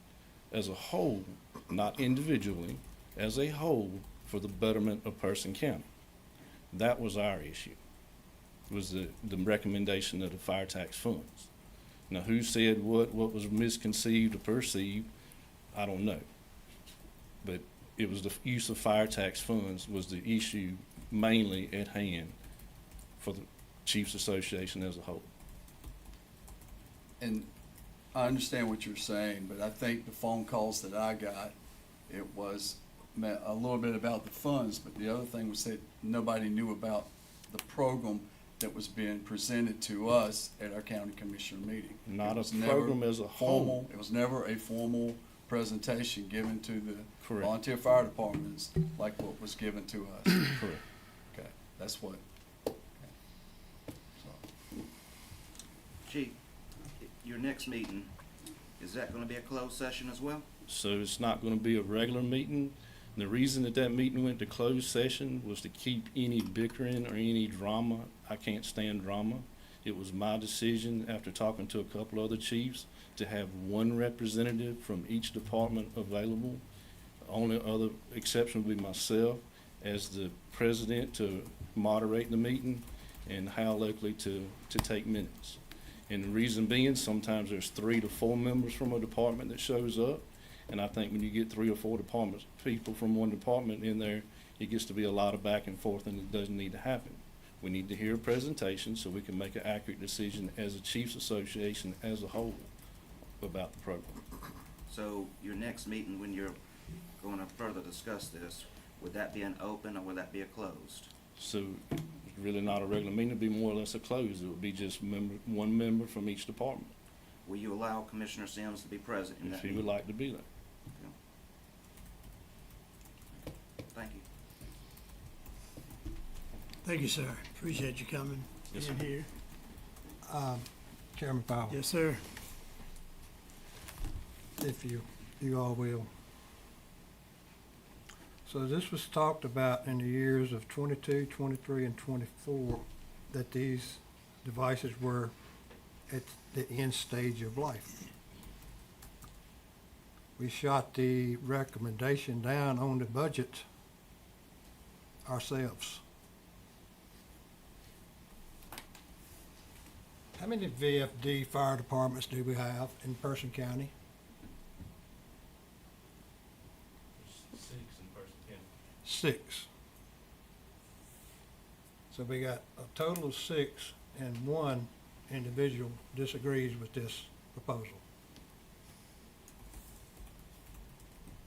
S14: as a whole, not individually, as a whole, for the betterment of Person County. That was our issue, was the recommendation of the fire tax funds. Now, who said what was misconceived or perceived, I don't know. But it was the use of fire tax funds was the issue mainly at hand for the Chiefs Association as a whole.
S2: And I understand what you're saying, but I think the phone calls that I got, it was a little bit about the funds, but the other thing was that nobody knew about the program that was being presented to us at our county commissioner meeting.
S14: Not
S2: It was
S14: a
S2: never
S14: program as a whole.
S2: It was never a formal presentation given to the
S14: Correct.
S2: volunteer fire departments like what was given to us.
S14: Correct.
S2: Okay, that's what. Okay. So,
S4: Chief, your next meeting, is that gonna be a closed session as well?
S14: So it's not gonna be a regular meeting. And the reason that meeting went to closed session was to keep any bickering or any drama. I can't stand drama. It was my decision, after talking to a couple other chiefs, to have one representative from each department available. Only other exception would be myself as the president to moderate the meeting and Hal Oakley to take minutes. And the reason being, sometimes there's 3 to 4 members from a department that shows up. And I think when you get 3 or 4 people from one department in there, it gets to be a lot of back and forth, and it doesn't need to happen. We need to hear a presentation so we can make an accurate decision as a Chiefs Association as a whole about the program.
S4: So your next meeting, when you're gonna further discuss this, would that be an open or would that be a closed?
S14: So it's really not a regular meeting, it'd be more or less a close. It would be just one member from each department,
S4: Will you allow Commissioner Sims to be present in
S14: if
S4: that
S14: he would
S4: meeting?
S14: like to be there.
S4: Thank you.
S1: Thank you, sir. Appreciate you coming
S14: Yes,
S1: in
S14: sir.
S1: here.
S3: Chairman Powell,
S1: Yes, sir.
S3: if you all will. So this was talked about in the years of 22, 23, and 24, that these devices were at the end stage of life. We shot the recommendation down on the budget ourselves. How many VFD fire departments do we have in Person County?
S14: 6 in Person County.
S3: 6. So we got a total of 6, and one individual disagrees with this proposal.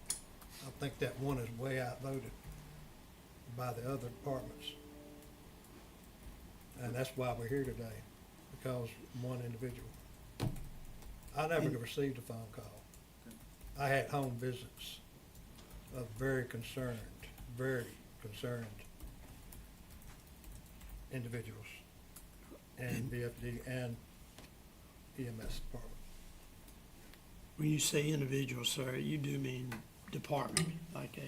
S3: I think that one is way outvoted by the other departments. And that's why we're here today, because one individual. I never received a phone call. I had home visits of very concerned individuals and VFD and EMS department.
S1: When you say individual, sir, you do mean department, like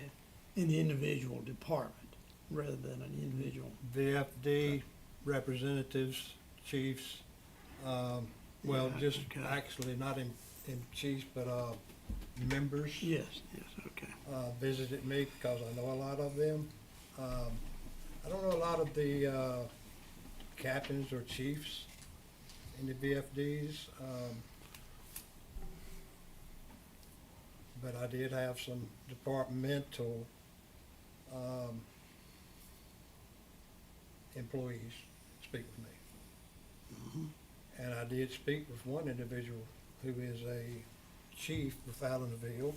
S1: in the individual department, rather than an individual.
S3: VFD representatives, chiefs, well,
S1: Yeah,
S3: just
S1: okay.
S3: actually not in chiefs, but, members.
S1: Yes, okay.
S3: Visited me because I know a lot of them. I don't know a lot of the, captains or chiefs in the VFDs. But I did have some departmental, employees speak with me. And I did speak with one individual who is a chief with Allenville.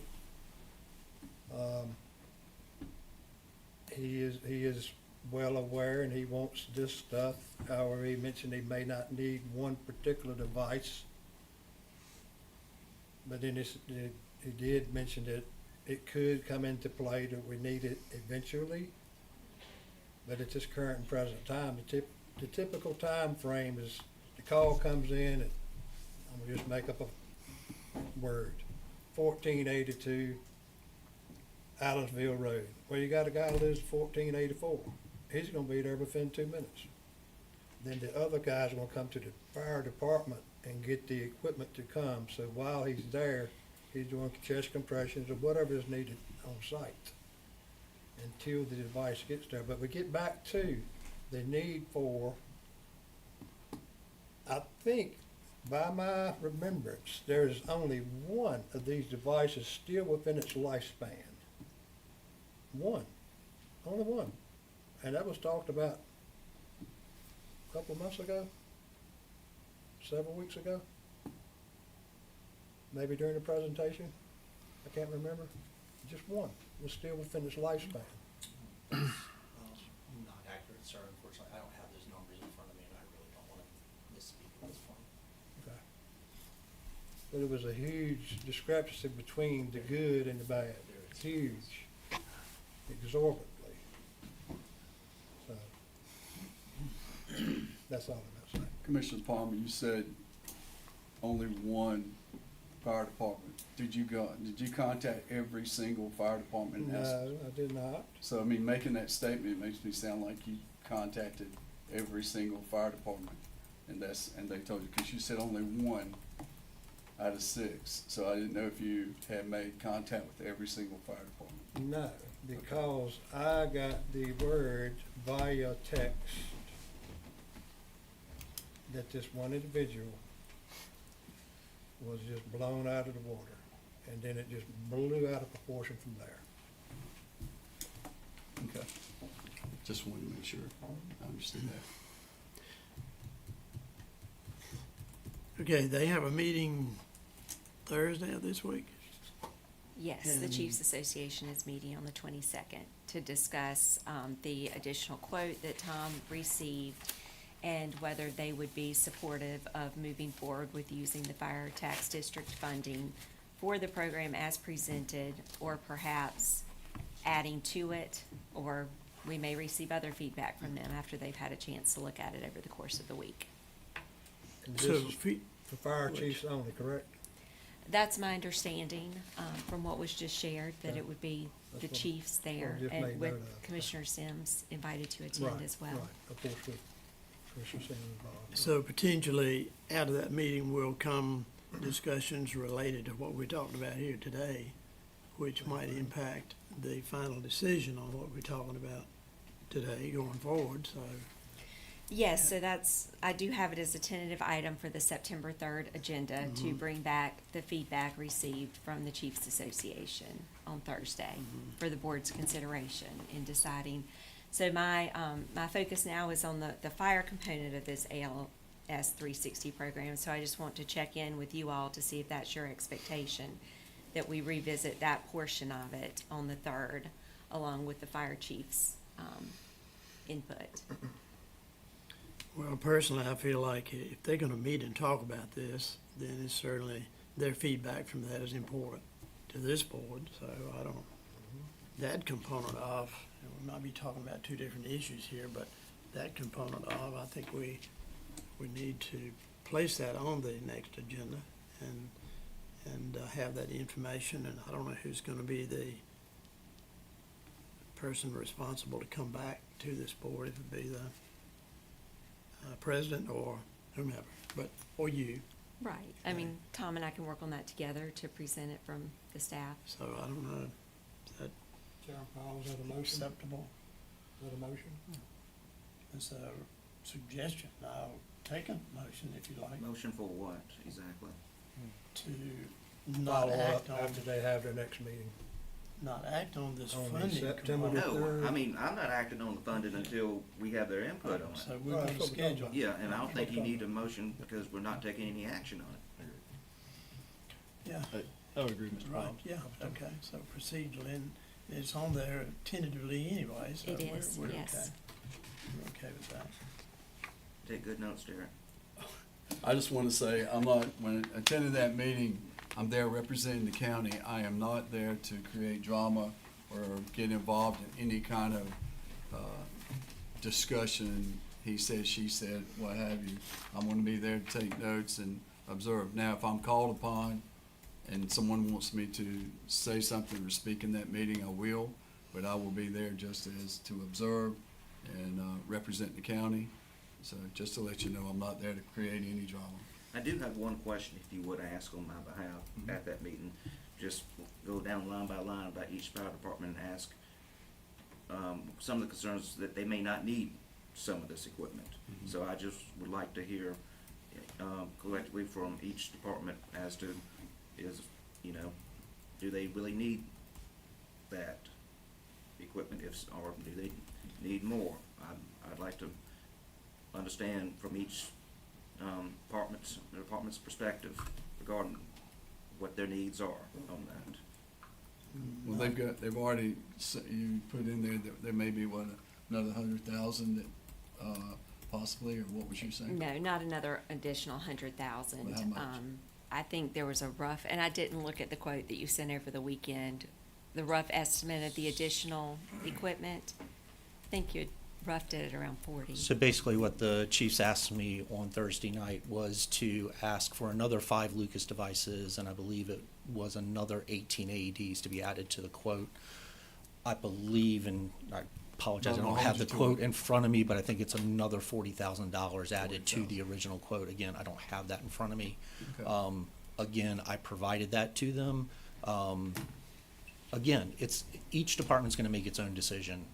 S3: He is well aware and he wants this stuff. However, he mentioned he may not need one particular device. But then he did mention that it could come into play that we need it eventually. But at this current and present time, the typical time frame is the call comes in and I'm gonna just make up a word, 1482 Allensville Road. Well, you got a guy who lives at 1484. He's gonna be there within 2 minutes. Then the other guy's gonna come to the fire department and get the equipment to come. So while he's there, he's doing chest compressions or whatever is needed on site until the device gets there. But we get back to the need for, I think, by my remembrance, there's only one of these devices still within its lifespan. One, only one. And that was talked about a couple of months ago, several weeks ago, maybe during the presentation. I can't remember. Just one was still within its lifespan.
S12: Not accurate, sir. Unfortunately, I don't have those numbers in front of me, and I really don't want to misspeak at this point.
S3: Okay. But it was a huge discrepancy between the good and the bad. Huge, exorbitantly. So, that's all I'm gonna say.
S2: Commissioner Palmer, you said only one fire department. Did you contact every single fire department and ask?
S3: No, I did not.
S2: So, I mean, making that statement makes me sound like you contacted every single fire department, and they told you, because you said only one out of 6. So I didn't know if you had made contact with every single fire department.
S3: No, because I got the word via text that this one individual was just blown out of the water, and then it just blew out of proportion from there.
S2: Okay. Just wanted to make sure I understood that.
S1: Okay, they have a meeting Thursday of this week?
S13: Yes, the
S1: And-
S13: Chiefs Association is meeting on the 22nd to discuss the additional quote that Tom received and whether they would be supportive of moving forward with using the fire tax district funding for the program as presented, or perhaps adding to it, or we may receive other feedback from them after they've had a chance to look at it over the course of the week.
S3: And
S1: So,
S3: this is for fire chiefs only, correct?
S13: That's my understanding, from what was just shared, that it would be the
S3: That's what-
S13: chiefs there,
S3: just made
S13: and with
S3: note of.
S13: Commissioner Sims invited to attend
S3: Right,
S13: as well.
S3: Right, of course, with Commissioner Sanders involved.
S1: So potentially, out of that meeting will come discussions related to what we're talking about here today, which might impact the final decision on what we're talking about today going forward, so.
S13: Yes, so I do have it as a tentative item for the September 3rd agenda to bring back the feedback received from the Chiefs Association on Thursday for the board's consideration in deciding. So my focus now is on the fire component of this ALS 360 program, so I just want to check in with you all to see if that's your expectation, that we revisit that portion of it on the 3rd, along with the fire chief's input.
S1: Well, personally, I feel like if they're gonna meet and talk about this, then it's certainly, their feedback from that is important to this board, so I don't, that component of, and we might be talking about two different issues here, but that component of, I think we need to place that on the next agenda and have that information, and I don't know who's gonna be the person responsible to come back to this board, if it be the president or whomever, or you.
S13: Right. I mean, Tom and I can work on that together to present it from the staff.
S1: So I don't know, is that
S3: Chairman Powell, is that a motion?
S1: acceptable?
S3: Is that a motion?
S1: It's a suggestion. I'll take a motion if you like
S4: Motion for what, exactly?
S1: to not
S3: Follow
S1: act
S3: up
S1: on.
S3: after they have their next meeting.
S1: not act on this
S3: On
S1: funding
S3: September
S1: component.
S3: the
S4: No, I mean, I'm not acting on the funding until we have their input on
S1: So
S4: it.
S1: we're
S3: Right,
S1: gonna
S3: that's what we're talking
S1: schedule.
S3: about.
S4: Yeah, and I don't think you need a motion because we're not taking any action on it.
S1: Yeah,
S10: I would agree, Mr.
S1: right,
S10: Powell.
S1: yeah, okay, so procedurally, and it's on there tentatively anyway, so
S13: It is,
S1: we're okay.
S13: yes.
S1: We're okay with that.
S4: Take good notes, Derek.
S2: I just want to say, when attending that meeting, I'm there representing the county. I am not there to create drama or get involved in any kind of discussion, he said, she said, what have you. I'm going to be there to take notes and observe. Now, if I'm called upon and someone wants me to say something or speak in that meeting, I will, but I will be there just as to observe and represent the county. So just to let you know, I'm not there to create any drama.
S4: I do have one question, if you would ask on my behalf at that meeting. Just go down line by line about each fire department and ask some of the concerns that they may not need some of this equipment. So I just would like to hear collectively from each department as to do they really need that equipment, or do they need more? I'd like to understand from each department's perspective regarding what their needs are on that.
S2: Well, they've already, you put in there that there may be, another 100,000 that, possibly, or what was you saying?
S13: No, not another additional 100,000.
S2: Well, how much?
S13: I think there was a rough, and I didn't look at the quote that you sent over the weekend, the rough estimate of the additional equipment. I think you roughed it at around 40.
S12: So basically what the chiefs asked me on Thursday night was to ask for another 5 Lucas devices, and I believe it was another 18 AEDs to be added to the quote. I believe, and I apologize, I
S2: No,
S12: don't
S2: no,
S12: have the
S2: hold you to
S12: quote
S2: it.
S12: in front of me, but I think it's another $40,000 added to the original quote. Again, I don't have that in front of me.
S2: Okay.
S12: Again, I provided that to them. Again, it's, each department's gonna make its own decision,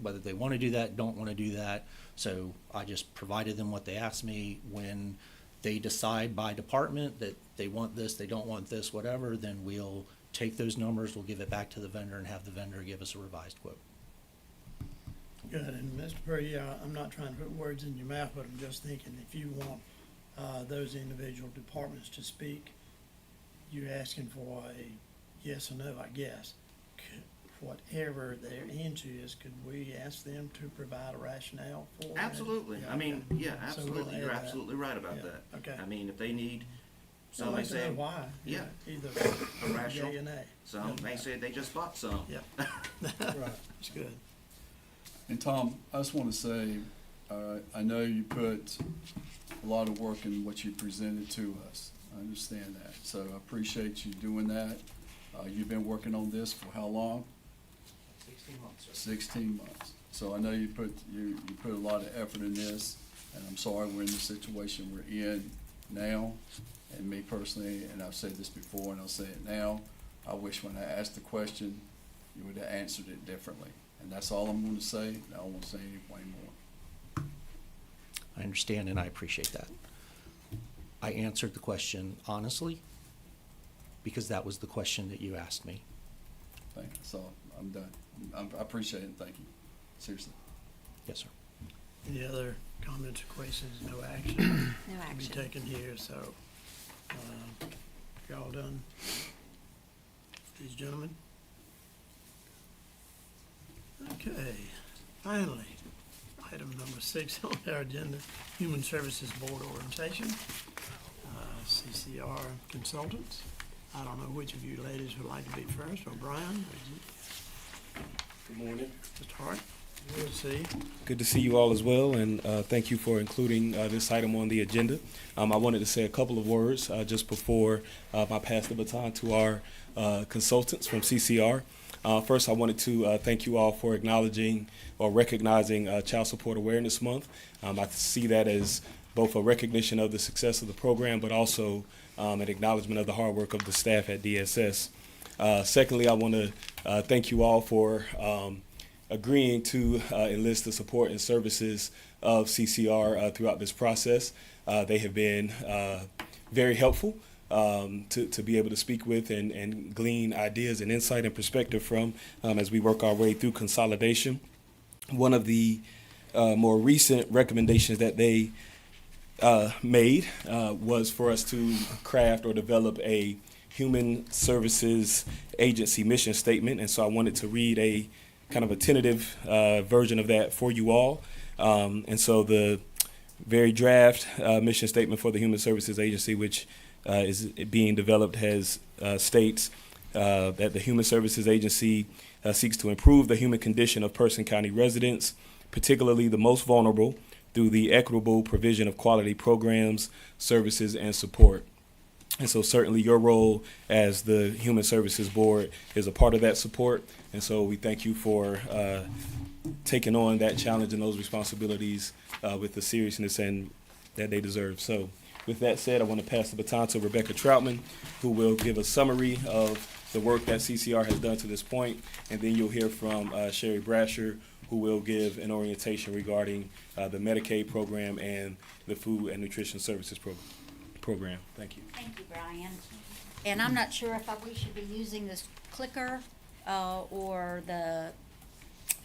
S12: whether they wanna do that, don't wanna do that. So I just provided them what they asked me. When they decide by department that they want this, they don't want this, whatever, then we'll take those numbers, we'll give it back to the vendor and have the vendor give us a revised quote.
S1: Good, and Mr. Perry, I'm not trying to put words in your mouth, but I'm just thinking, if you want those individual departments to speak, you're asking for a yes or no, I guess. Whatever their into is, could we ask them to provide a rationale for it?
S4: Absolutely.
S1: Yeah,
S4: I mean,
S1: okay.
S4: yeah,
S1: So we'll
S4: absolutely.
S1: add
S4: You're
S1: that.
S4: absolutely right about
S1: Yeah,
S4: that.
S1: okay.
S4: I mean, if they need,
S1: So
S4: some
S1: I'd
S4: may
S1: like to know
S4: say,
S1: why.
S4: yeah.
S1: Either
S4: a rational,
S1: yay or nay.
S4: some may say they just bought some.
S1: Yeah.
S3: Right.
S1: That's good.
S2: And Tom, I just want to say, I know you put a lot of work in what you presented to us. I understand that. So I appreciate you doing that. You've been working on this for how long?
S4: 16 months, sir.
S2: 16 months. So I know you put a lot of effort in this, and I'm sorry we're in the situation we're in now. And me personally, and I've said this before and I'll say it now, I wish when I asked the question, you would have answered it differently. And that's all I'm going to say, and I don't want to say anything more.
S12: I understand and I appreciate that. I answered the question honestly, because that was the question that you asked me.
S2: Thank you. So I'm done. I appreciate it, and thank you. Seriously.
S12: Yes, sir.
S1: Any other comments or questions? No action
S13: No
S1: to be
S13: action.
S1: taken here, so, y'all done? These gentlemen? Okay, finally, item number 6 on our agenda, Human Services Board Orientation, CCR Consultants. I don't know which of you ladies would like to be first, or Brian, or you?
S15: Good morning.
S1: Mr. Hart, good to see you.
S15: Good to see you all as well, and thank you for including this item on the agenda. I wanted to say a couple of words just before I pass the baton to our consultants from CCR. First, I wanted to thank you all for acknowledging or recognizing Child Support Awareness Month. I see that as both a recognition of the success of the program, but also an acknowledgement of the hard work of the staff at DSS. Secondly, I want to thank you all for agreeing to enlist the support and services of CCR throughout this process. They have been very helpful to be able to speak with and glean ideas and insight and perspective from as we work our way through consolidation. One of the more recent recommendations that they made was for us to craft or develop a human services agency mission statement. And so I wanted to read a kind of a tentative version of that for you all. And so the very draft mission statement for the Human Services Agency, which is being developed, has states that the Human Services Agency seeks to improve the human condition of Person County residents, particularly the most vulnerable, through the equitable provision of quality programs, services, and support. And so certainly your role as the Human Services Board is a part of that support. And so we thank you for taking on that challenge and those responsibilities with the seriousness and that they deserve. So with that said, I want to pass the baton to Rebecca Troutman, who will give a summary of the work that CCR has done to this point. And then you'll hear from Sherry Brasher, who will give an orientation regarding the Medicaid program and the Food and Nutrition Services program. Thank you.
S16: Thank you, Brian. And I'm not sure if we should be using this clicker or the,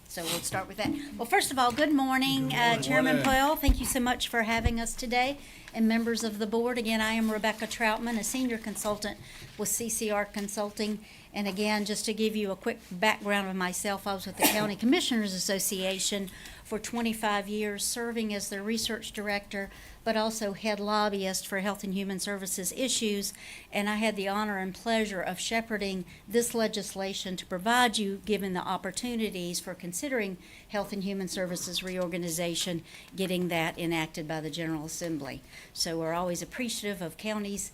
S16: so we'll start with that. Well, first of all, good morning, Chairman Powell. Thank you so much for having us today, and members of the board. Again, I am Rebecca Troutman, a senior consultant with CCR Consulting. And again, just to give you a quick background of myself, I was with the County Commissioners Association for 25 years, serving as their research director, but also head lobbyist for Health and Human Services issues. And I had the honor and pleasure of shepherding this legislation to provide you, given the opportunities for considering Health and Human Services reorganization, getting that enacted by the General Assembly. So we're always appreciative of counties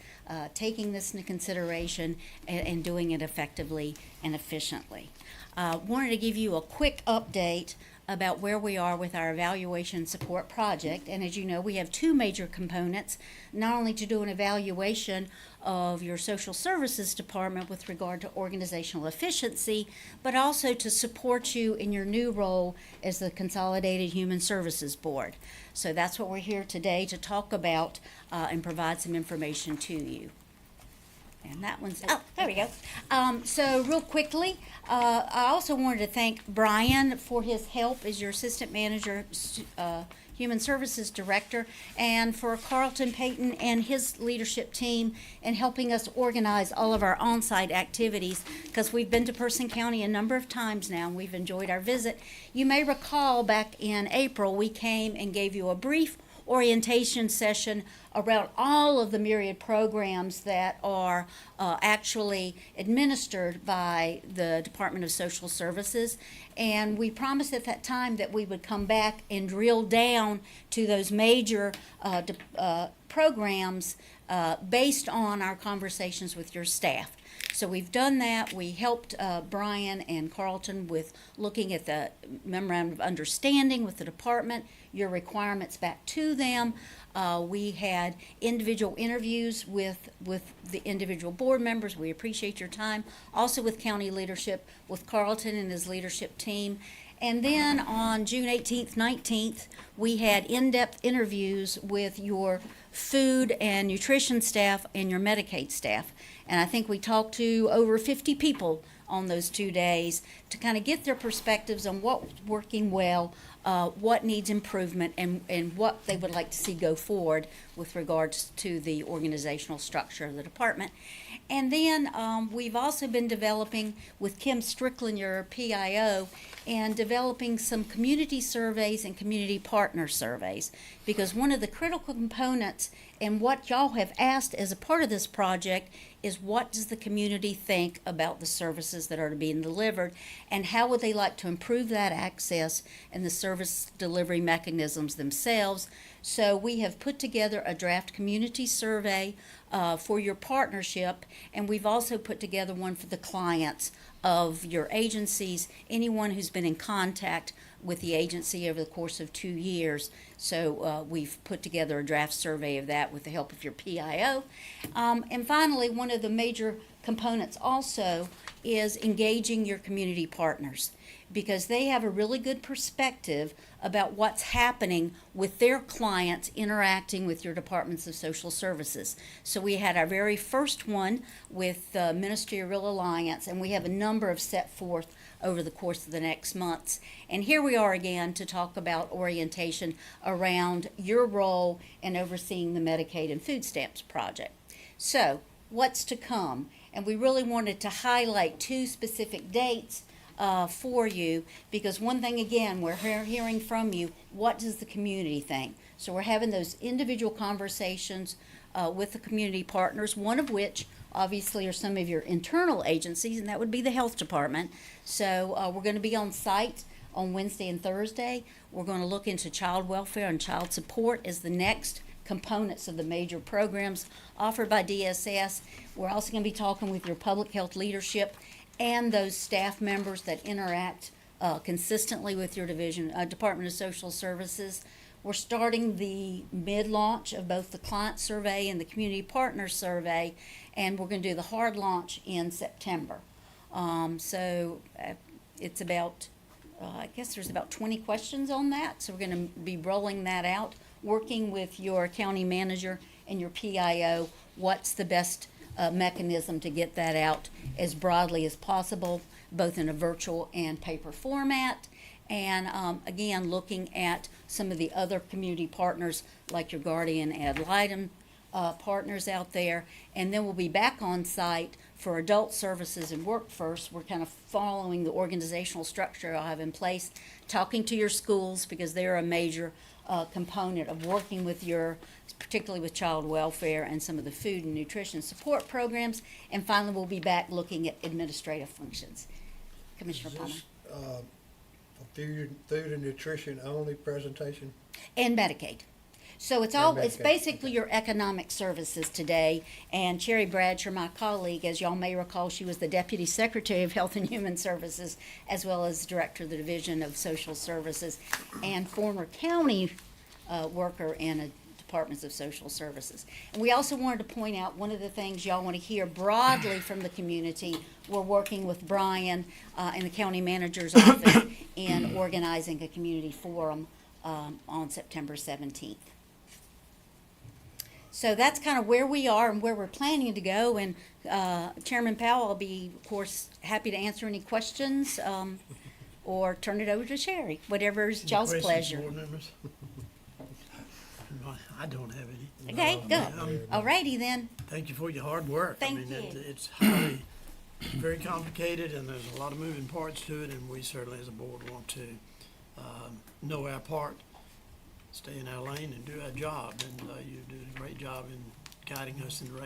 S16: taking this into consideration and doing it effectively and efficiently. Wanted to give you a quick update about where we are with our evaluation support project. And as you know, we have two major components, not only to do an evaluation of your social services department with regard to organizational efficiency, but also to support you in your new role as the Consolidated Human Services Board. So that's what we're here today to talk about and provide some information to you. And that one's, oh, there we go. So real quickly, I also wanted to thank Brian for his help as your Assistant Manager, Human Services Director, and for Carlton Payton and his leadership team in helping us organize all of our on-site activities, because we've been to Person County a number of times now, and we've enjoyed our visit. You may recall back in April, we came and gave you a brief orientation session around all of the myriad programs that are actually administered by the Department of Social Services. And we promised at that time that we would come back and drill down to those major programs based on our conversations with your staff. So we've done that. We helped Brian and Carlton with looking at the memorandum of understanding with the department, your requirements back to them. We had individual interviews with the individual board members. We appreciate your time. Also with county leadership, with Carlton and his leadership team. And then on June 18th, 19th, we had in-depth interviews with your food and nutrition staff and your Medicaid staff. And I think we talked to over 50 people on those 2 days to kind of get their perspectives on what's working well, what needs improvement, and what they would like to see go forward with regards to the organizational structure of the department. And then we've also been developing with Kim Strickland, your PIO, and developing some community surveys and community partner surveys, because one of the critical components and what y'all have asked as a part of this project is, what does the community think about the services that are being delivered, and how would they like to improve that access and the service delivery mechanisms themselves. So we have put together a draft community survey for your partnership, and we've also put together one for the clients of your agencies, anyone who's been in contact with the agency over the course of 2 years. So we've put together a draft survey of that with the help of your PIO. And finally, one of the major components also is engaging your community partners. because they have a really good perspective about what's happening with their clients interacting with your departments of social services. So we had our very first one with the Ministerial Alliance, and we have a number of set forth over the course of the next months. And here we are again to talk about orientation around your role in overseeing the Medicaid and food stamps project. So, what's to come? And we really wanted to highlight 2 specific dates for you, because one thing again, we're hearing from you, what does the community think? So we're having those individual conversations with the community partners, one of which obviously are some of your internal agencies, and that would be the health department. So we're going to be on site on Wednesday and Thursday. We're going to look into child welfare and child support as the next components of the major programs offered by DSS. We're also going to be talking with your public health leadership and those staff members that interact consistently with your Department of Social Services. We're starting the mid-launch of both the client survey and the community partner survey, and we're going to do the hard launch in September. It's about, I guess there's about 20 questions on that, so we're going to be rolling that out, working with your county manager and your PIO, what's the best mechanism to get that out as broadly as possible, both in a virtual and paper format. And again, looking at some of the other community partners like your guardian ad litem partners out there. And then we'll be back on site for adult services and work first. We're kind of following the organizational structure I'll have in place, talking to your schools because they're a major component of working with particularly with child welfare and some of the food and nutrition support programs. And finally, we'll be back looking at administrative functions. Commissioner Palmer.
S3: Food and nutrition only presentation?
S16: And Medicaid. So it's
S3: Medicaid,
S16: basically your economic services today. And Cherry Bradshaw, my colleague, as y'all may recall, she was the Deputy Secretary of Health and Human Services, as well as Director of the Division of Social Services, and former county worker in a Departments of Social Services. And we also wanted to point out one of the things y'all want to hear broadly from the community. We're working with Brian in the county manager's office in organizing a community forum on September 17th. So that's kind of where we are and where we're planning to go. And Chairman Powell will be, of course, happy to answer any questions or turn it over to Sherry, whatever is y'all's
S1: Questions,
S16: pleasure.
S1: board members? No, I don't have any.
S16: Okay, good. All righty then.
S1: Thank you for your hard work.
S16: Thank
S1: I mean,
S16: you.
S1: It's highly, very complicated, and there's a lot of moving parts to it, and we certainly as a board want to know our part, stay in our lane, and do our job. And you do a great job in guiding us in the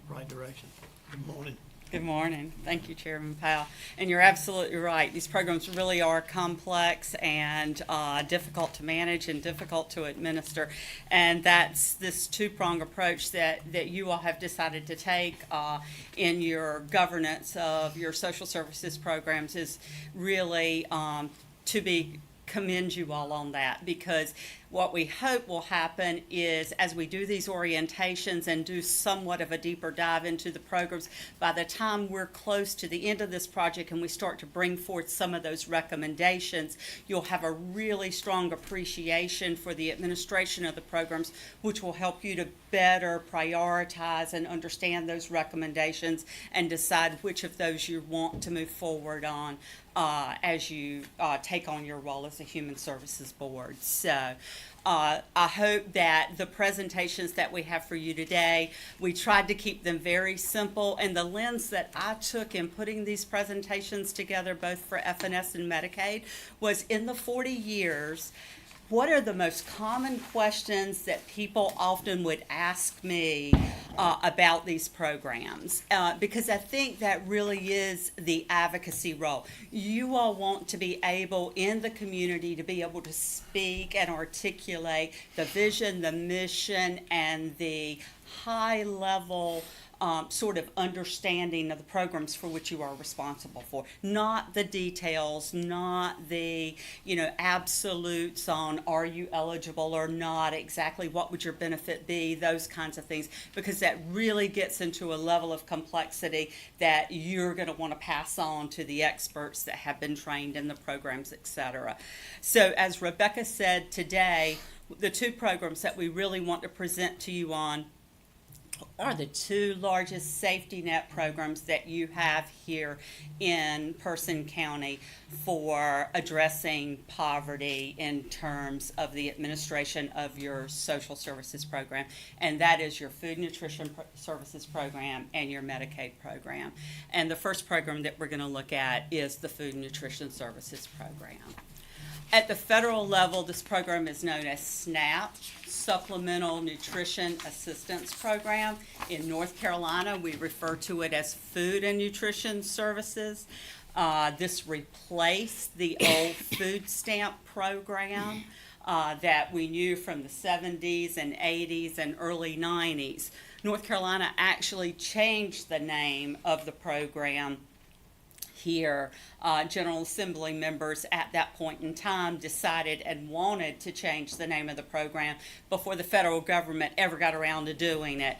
S1: right direction. Good morning.
S17: Good morning. Thank you, Chairman Powell. And you're absolutely right. These programs really are complex and difficult to manage and difficult to administer. And that's this two-pronged approach that you all have decided to take in your governance of your social services programs is really commend you all on that, because what we hope will happen is as we do these orientations and do somewhat of a deeper dive into the programs, by the time we're close to the end of this project and we start to bring forth some of those recommendations, you'll have a really strong appreciation for the administration of the programs, which will help you to better prioritize and understand those recommendations and decide which of those you want to move forward on as you take on your role as a Human Services Board. So I hope that the presentations that we have for you today, we tried to keep them very simple, and the lens that I took in putting these presentations together, both for FNS and Medicaid, was in the 40 years, what are the most common questions that people often would ask me about these programs? Because I think that really is the advocacy role. You all want to be able in the community to be able to speak and articulate the vision, the mission, and the high level sort of understanding of the programs for which you are responsible for. Not the details, not the, absolutes on are you eligible or not, exactly what would your benefit be, those kinds of things, because that really gets into a level of complexity that you're going to want to pass on to the experts that have been trained in the programs, etc. So as Rebecca said today, the two programs that we really want to present to you on are the two largest safety net programs that you have here in Person County for addressing poverty in terms of the administration of your social services program, and that is your food nutrition services program and your Medicaid program. And the first program that we're going to look at is the food nutrition services program. At the federal level, this program is known as SNAP, Supplemental Nutrition Assistance Program. In North Carolina, we refer to it as Food and Nutrition Services. This replaced the old food stamp program that we knew from the 70s and 80s and early 90s. North Carolina actually changed the name of the program here. General Assembly members at that point in time decided and wanted to change the name of the program before the federal government ever got around to doing it,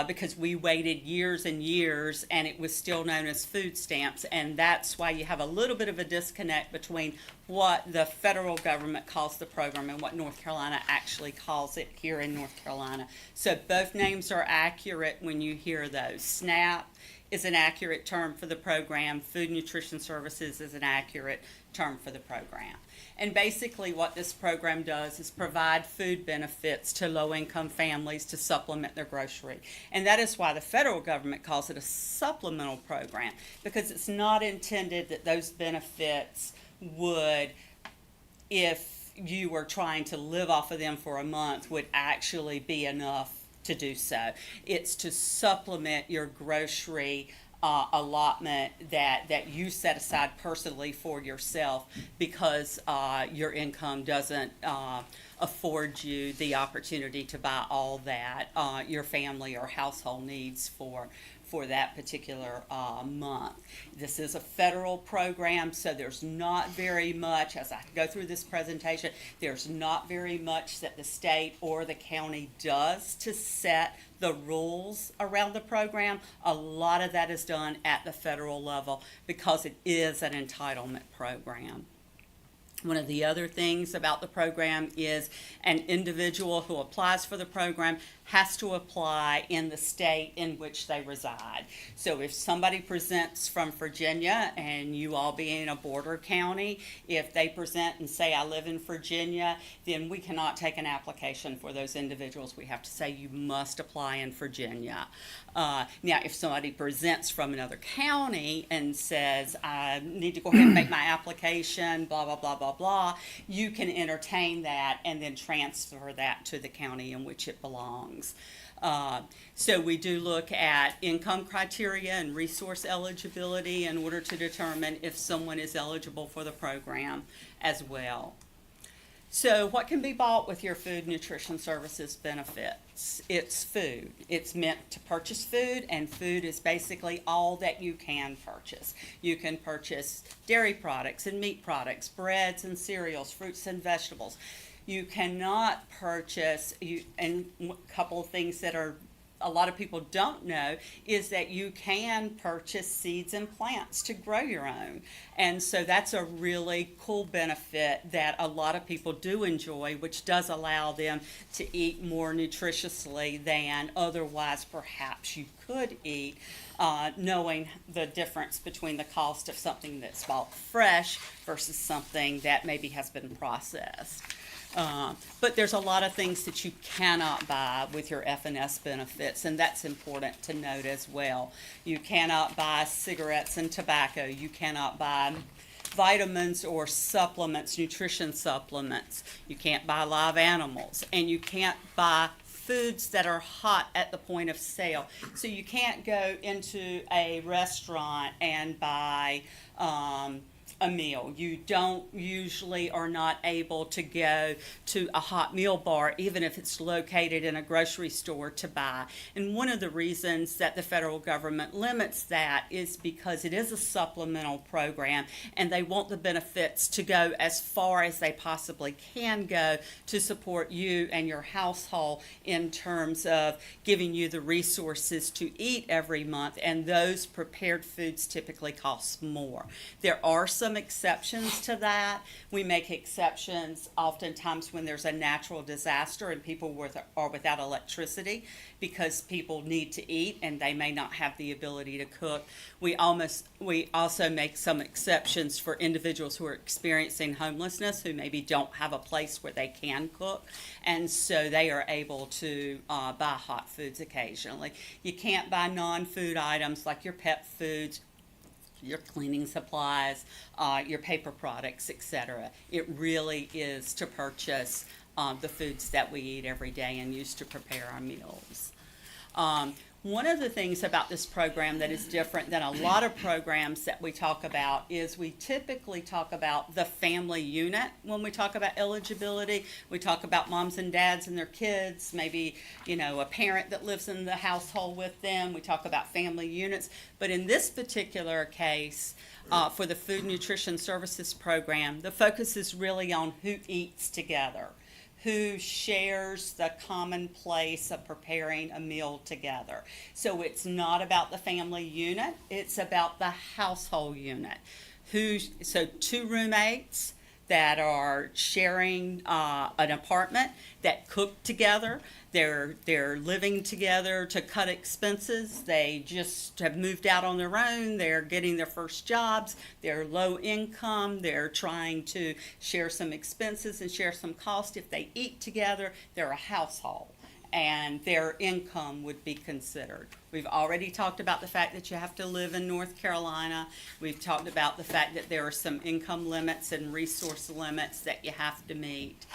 S17: because we waited years and years and it was still known as food stamps, and that's why you have a little bit of a disconnect between what the federal government calls the program and what North Carolina actually calls it here in North Carolina. So both names are accurate when you hear those. SNAP is an accurate term for the program. Food Nutrition Services is an accurate term for the program. And basically what this program does is provide food benefits to low-income families to supplement their grocery. And that is why the federal government calls it a supplemental program, because it's not intended that those benefits would, if you were trying to live off of them for a month, would actually be enough to do so. It's to supplement your grocery allotment that you set aside personally for yourself because your income doesn't afford you the opportunity to buy all that your family or household needs for that particular month. This is a federal program, so there's not very much, as I go through this presentation, there's not very much that the state or the county does to set the rules around the program. A lot of that is done at the federal level because it is an entitlement program. One of the other things about the program is an individual who applies for the program has to apply in the state in which they reside. So if somebody presents from Virginia, and you all being a border county, if they present and say, I live in Virginia, then we cannot take an application for those individuals. We have to say you must apply in Virginia. Now, if somebody presents from another county and says, I need to go ahead and make my application, blah, blah, blah, blah, blah, you can entertain that and then transfer that to the county in which it belongs. So we do look at income criteria and resource eligibility in order to determine if someone is eligible for the program as well. So what can be bought with your food nutrition services benefits? It's food. It's meant to purchase food, and food is basically all that you can purchase. You can purchase dairy products and meat products, breads and cereals, fruits and vegetables. You cannot purchase, and a couple of things that a lot of people don't know is that you can purchase seeds and plants to grow your own. And so that's a really cool benefit that a lot of people do enjoy, which does allow them to eat more nutritiously than otherwise perhaps you could eat, knowing the difference between the cost of something that's bought fresh versus something that maybe has been processed. But there's a lot of things that you cannot buy with your F&S benefits, and that's important to note as well. You cannot buy cigarettes and tobacco. You cannot buy vitamins or supplements, nutrition supplements. You can't buy live animals, and you can't buy foods that are hot at the point of sale. So you can't go into a restaurant and buy a meal. You don't usually are not able to go to a hot meal bar, even if it's located in a grocery store, to buy. And one of the reasons that the federal government limits that is because it is a supplemental program, and they want the benefits to go as far as they possibly can go to support you and your household in terms of giving you the resources to eat every month, and those prepared foods typically cost more. There are some exceptions to that. We make exceptions oftentimes when there's a natural disaster and people are without electricity because people need to eat and they may not have the ability to cook. We also make some exceptions for individuals who are experiencing homelessness, who maybe don't have a place where they can cook, and so they are able to buy hot foods occasionally. You can't buy non-food items like your pet foods, your cleaning supplies, your paper products, etc. It really is to purchase the foods that we eat every day and use to prepare our meals. One of the things about this program that is different than a lot of programs that we talk about is we typically talk about the family unit when we talk about eligibility. We talk about moms and dads and their kids, maybe, a parent that lives in the household with them. We talk about family units. But in this particular case, for the Food Nutrition Services Program, the focus is really on who eats together, who shares the common place of preparing a meal together. So it's not about the family unit, it's about the household unit. So 2 roommates that are sharing an apartment that cook together. They're living together to cut expenses. They just have moved out on their own. They're getting their first jobs. They're low income. They're trying to share some expenses and share some cost. If they eat together, they're a household, and their income would be considered. We've already talked about the fact that you have to live in North Carolina. We've talked about the fact that there are some income limits and resource limits that you have to meet.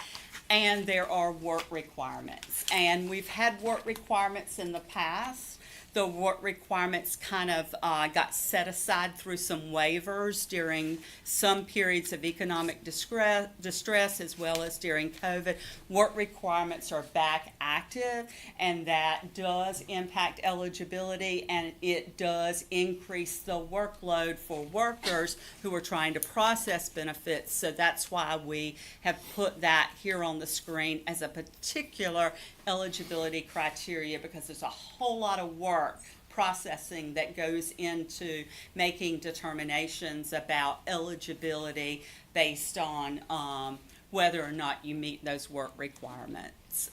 S17: And there are work requirements. And we've had work requirements in the past. The work requirements kind of got set aside through some waivers during some periods of economic distress as well as during COVID. Work requirements are back active, and that does impact eligibility, and it does increase the workload for workers who are trying to process benefits. So that's why we have put that here on the screen as a particular eligibility criteria, because there's a whole lot of work processing that goes into making determinations about eligibility based on whether or not you meet those work requirements.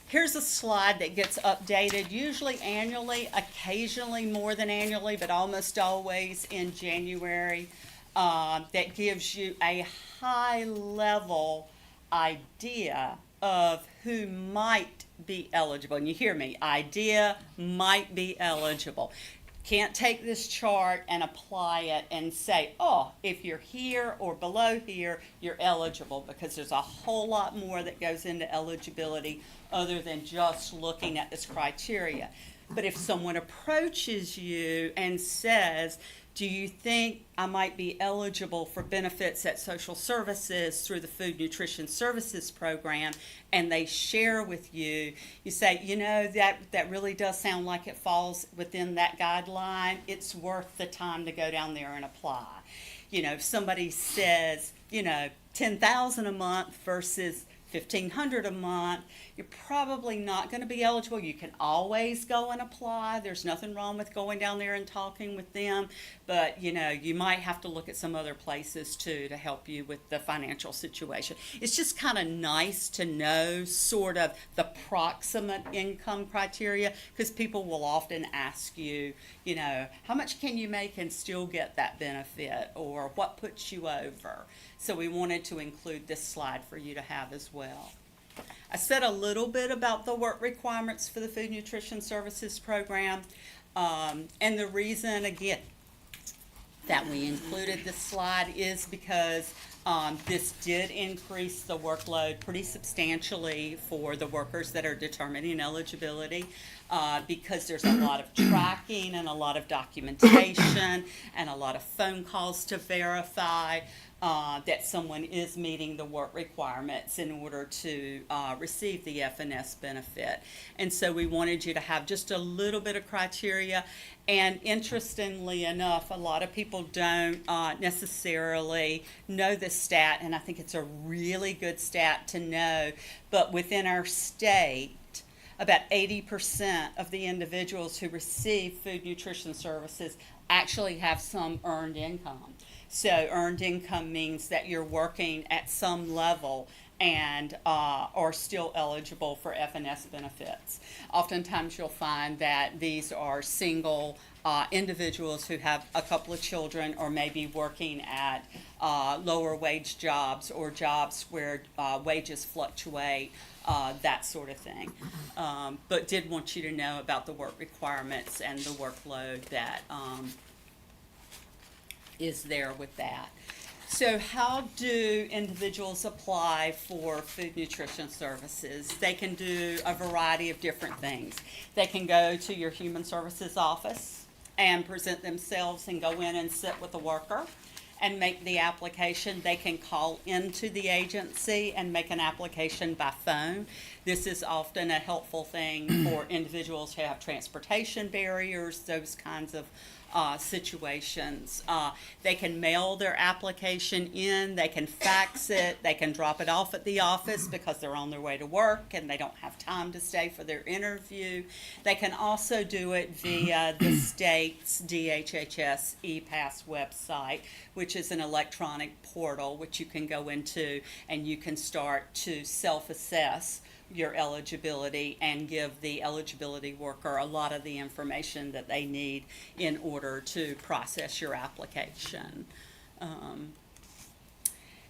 S17: Here's a slide that gets updated, usually annually, occasionally more than annually, but almost always in January, that gives you a high-level idea of who might be eligible. And you hear me, idea, might be eligible. Can't take this chart and apply it and say, oh, if you're here or below here, you're eligible, because there's a whole lot more that goes into eligibility other than just looking at this criteria. But if someone approaches you and says, do you think I might be eligible for benefits at social services through the Food Nutrition Services Program, and they share with you, you say, that really does sound like it falls within that guideline. It's worth the time to go down there and apply. If somebody says, $10,000 a month versus $1,500 a month, you're probably not going to be eligible. You can always go and apply. There's nothing wrong with going down there and talking with them, but you might have to look at some other places too to help you with the financial situation. It's just kind of nice to know sort of the proximate income criteria, because people will often ask you, how much can you make and still get that benefit, or what puts you over? So we wanted to include this slide for you to have as well. I said a little bit about the work requirements for the Food Nutrition Services Program, and the reason, again, that we included this slide is because This did increase the workload pretty substantially for the workers that are determining eligibility, because there's a lot of tracking and a lot of documentation and a lot of phone calls to verify that someone is meeting the work requirements in order to receive the FNS benefit. And so we wanted you to have just a little bit of criteria. And interestingly enough, a lot of people don't necessarily know this stat, and I think it's a really good stat to know. But within our state, about 80% of the individuals who receive food nutrition services actually have some earned income. So earned income means that you're working at some level and are still eligible for FNS benefits. Oftentimes you'll find that these are single individuals who have a couple of children, or maybe working at lower wage jobs or jobs where wages fluctuate, that sort of thing. But did want you to know about the work requirements and the workload that is there with that. So how do individuals apply for food nutrition services? They can do a variety of different things. They can go to your human services office and present themselves and go in and sit with a worker and make the application. They can call into the agency and make an application by phone. This is often a helpful thing for individuals who have transportation barriers, those kinds of situations. They can mail their application in, they can fax it, they can drop it off at the office because they're on their way to work and they don't have time to stay for their interview. They can also do it via the state's DHHS ePass website, which is an electronic portal which you can go into and you can start to self-assess your eligibility and give the eligibility worker a lot of the information that they need in order to process your application.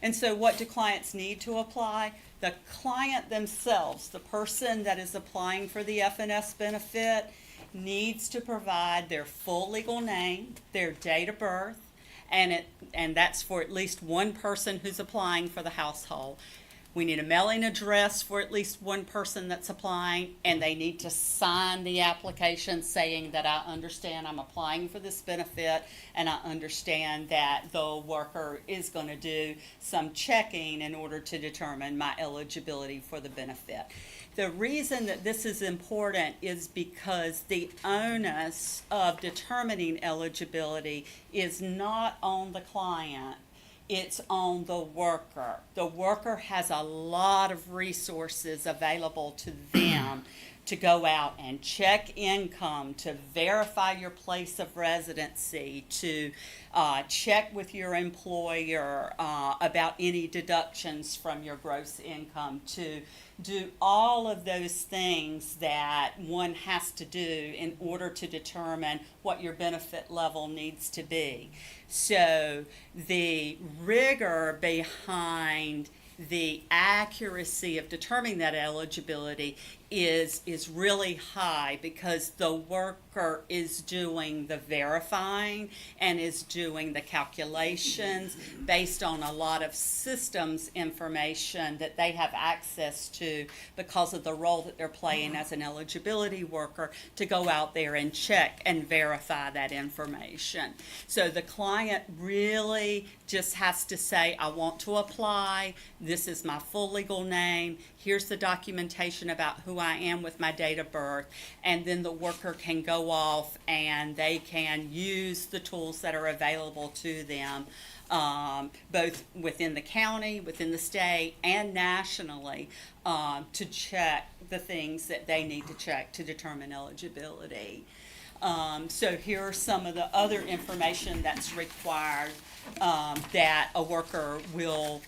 S17: And so what do clients need to apply? The client themselves, the person that is applying for the FNS benefit, needs to provide their full legal name, their date of birth, and that's for at least one person who's applying for the household. We need a mailing address for at least one person that's applying, and they need to sign the application saying that I understand I'm applying for this benefit, and I understand that the worker is going to do some checking in order to determine my eligibility for the benefit. The reason that this is important is because the onus of determining eligibility is not on the client. It's on the worker. The worker has a lot of resources available to them to go out and check income, to verify your place of residency, to check with your employer about any deductions from your gross income, to do all of those things that one has to do in order to determine what your benefit level needs to be. So the rigor behind the accuracy of determining that eligibility is really high because the worker is doing the verifying and is doing the calculations based on a lot of systems information that they have access to because of the role that they're playing as an eligibility worker to go out there and check and verify that information. So the client really just has to say, I want to apply, this is my full legal name, here's the documentation about who I am with my date of birth, and then the worker can go off and they can use the tools that are available to them, both within the county, within the state, and nationally, to check the things that they need to check to determine eligibility. So here are some of the other information that's required that a worker will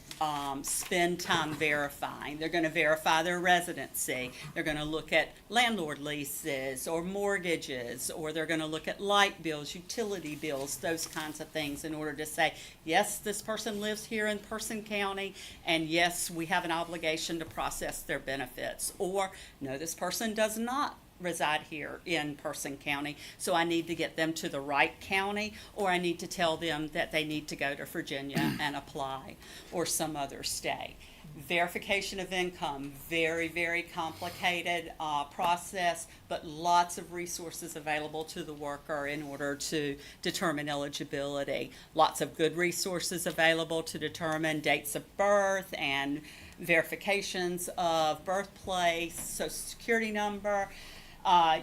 S17: spend time verifying. They're going to verify their residency. They're going to look at landlord leases or mortgages, or they're going to look at light bills, utility bills, those kinds of things in order to say, yes, this person lives here in Person County, and yes, we have an obligation to process their benefits. Or, no, this person does not reside here in Person County, so I need to get them to the right county, or I need to tell them that they need to go to Virginia and apply, or some other state. Verification of income, very, very complicated process, but lots of resources available to the worker in order to determine eligibility. Lots of good resources available to determine dates of birth and verifications of birthplace, social security number.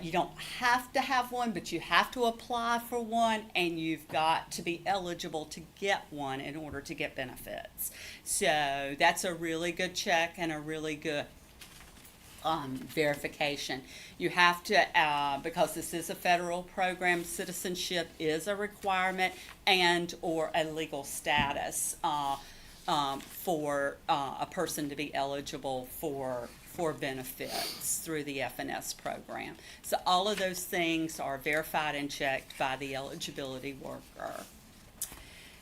S17: You don't have to have one, but you have to apply for one, and you've got to be eligible to get one in order to get benefits. So that's a really good check and a really good verification. You have to, because this is a federal program, citizenship is a requirement, and or a legal status for a person to be eligible for benefits through the FNS program. So all of those things are verified and checked by the eligibility worker.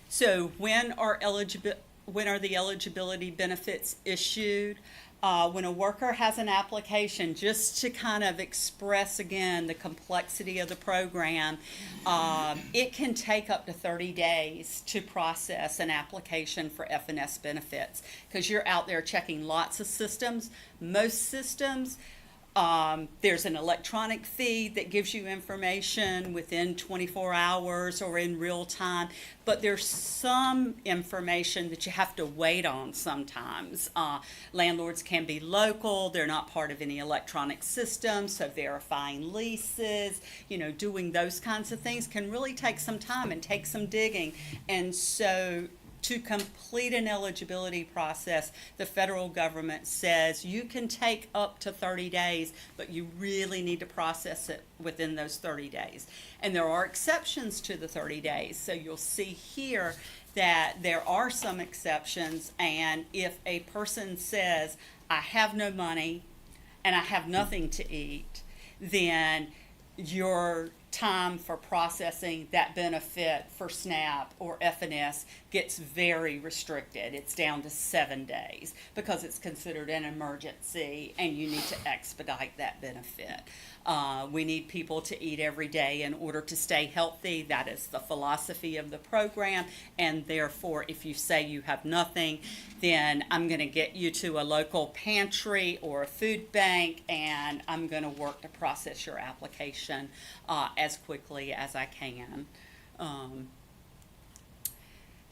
S17: So when are the eligibility benefits issued? When a worker has an application, just to kind of express again the complexity of the program, it can take up to 30 days to process an application for FNS benefits, because you're out there checking lots of systems. Most systems, there's an electronic feed that gives you information within 24 hours or in real time, but there's some information that you have to wait on sometimes. Landlords can be local, they're not part of any electronic system, so verifying leases, doing those kinds of things can really take some time and take some digging. And so to complete an eligibility process, the federal government says you can take up to 30 days, but you really need to process it within those 30 days. And there are exceptions to the 30 days. So you'll see here that there are some exceptions, and if a person says, I have no money and I have nothing to eat, then your time for processing that benefit for SNAP or FNS gets very restricted. It's down to 7 days because it's considered an emergency and you need to expedite that benefit. We need people to eat every day in order to stay healthy. That is the philosophy of the program, and therefore if you say you have nothing, then I'm going to get you to a local pantry or a food bank, and I'm going to work to process your application as quickly as I can.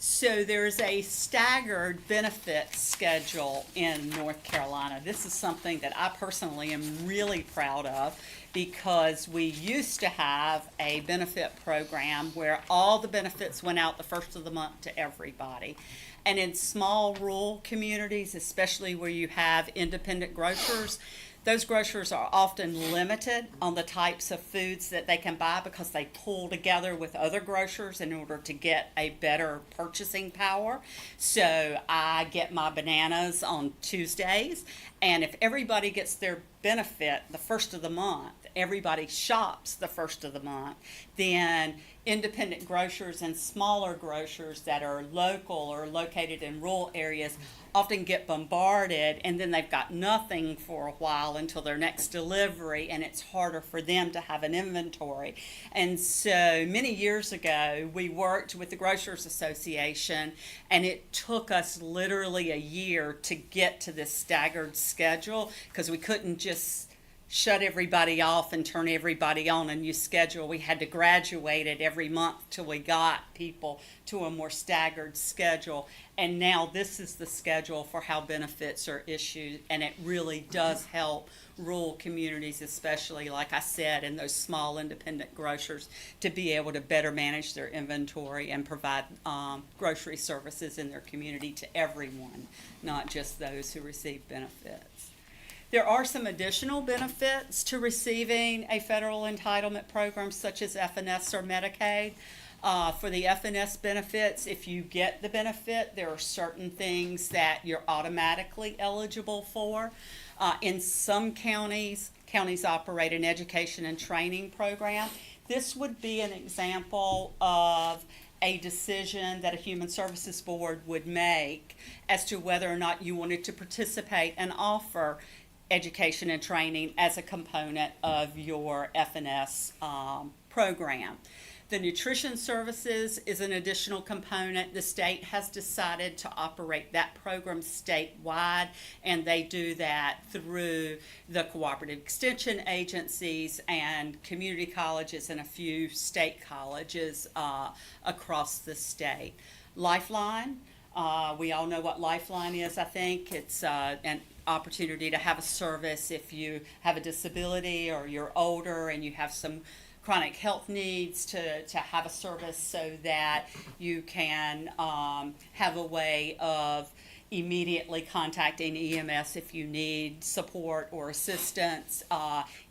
S17: So there's a staggered benefit schedule in North Carolina. This is something that I personally am really proud of, because we used to have a benefit program where all the benefits went out the first of the month to everybody. And in small rural communities, especially where you have independent grocers, those grocers are often limited on the types of foods that they can buy because they pull together with other grocers in order to get a better purchasing power. So I get my bananas on Tuesdays, and if everybody gets their benefit the first of the month, everybody shops the first of the month, then independent grocers and smaller grocers that are local or located in rural areas often get bombarded, and then they've got nothing for a while until their next delivery, and it's harder for them to have an inventory. And so many years ago, we worked with the Grocers Association, and it took us literally a year to get to this staggered schedule, because we couldn't just shut everybody off and turn everybody on a new schedule. We had to graduate it every month till we got people to a more staggered schedule. And now this is the schedule for how benefits are issued, and it really does help rural communities, especially, like I said, in those small independent grocers, to be able to better manage their inventory and provide grocery services in their community to everyone, not just those who receive benefits. There are some additional benefits to receiving a federal entitlement program such as FNS or Medicaid. For the FNS benefits, if you get the benefit, there are certain things that you're automatically eligible for. In some counties operate an education and training program. This would be an example of a decision that a Human Services Board would make as to whether or not you wanted to participate and offer education and training as a component of your FNS program. The nutrition services is an additional component. The state has decided to operate that program statewide, and they do that through the cooperative extension agencies and community colleges and a few state colleges across the state. Lifeline, we all know what Lifeline is, I think. It's an opportunity to have a service if you have a disability or you're older and you have some chronic health needs, to have a service so that you can have a way of immediately contacting EMS if you need support or assistance.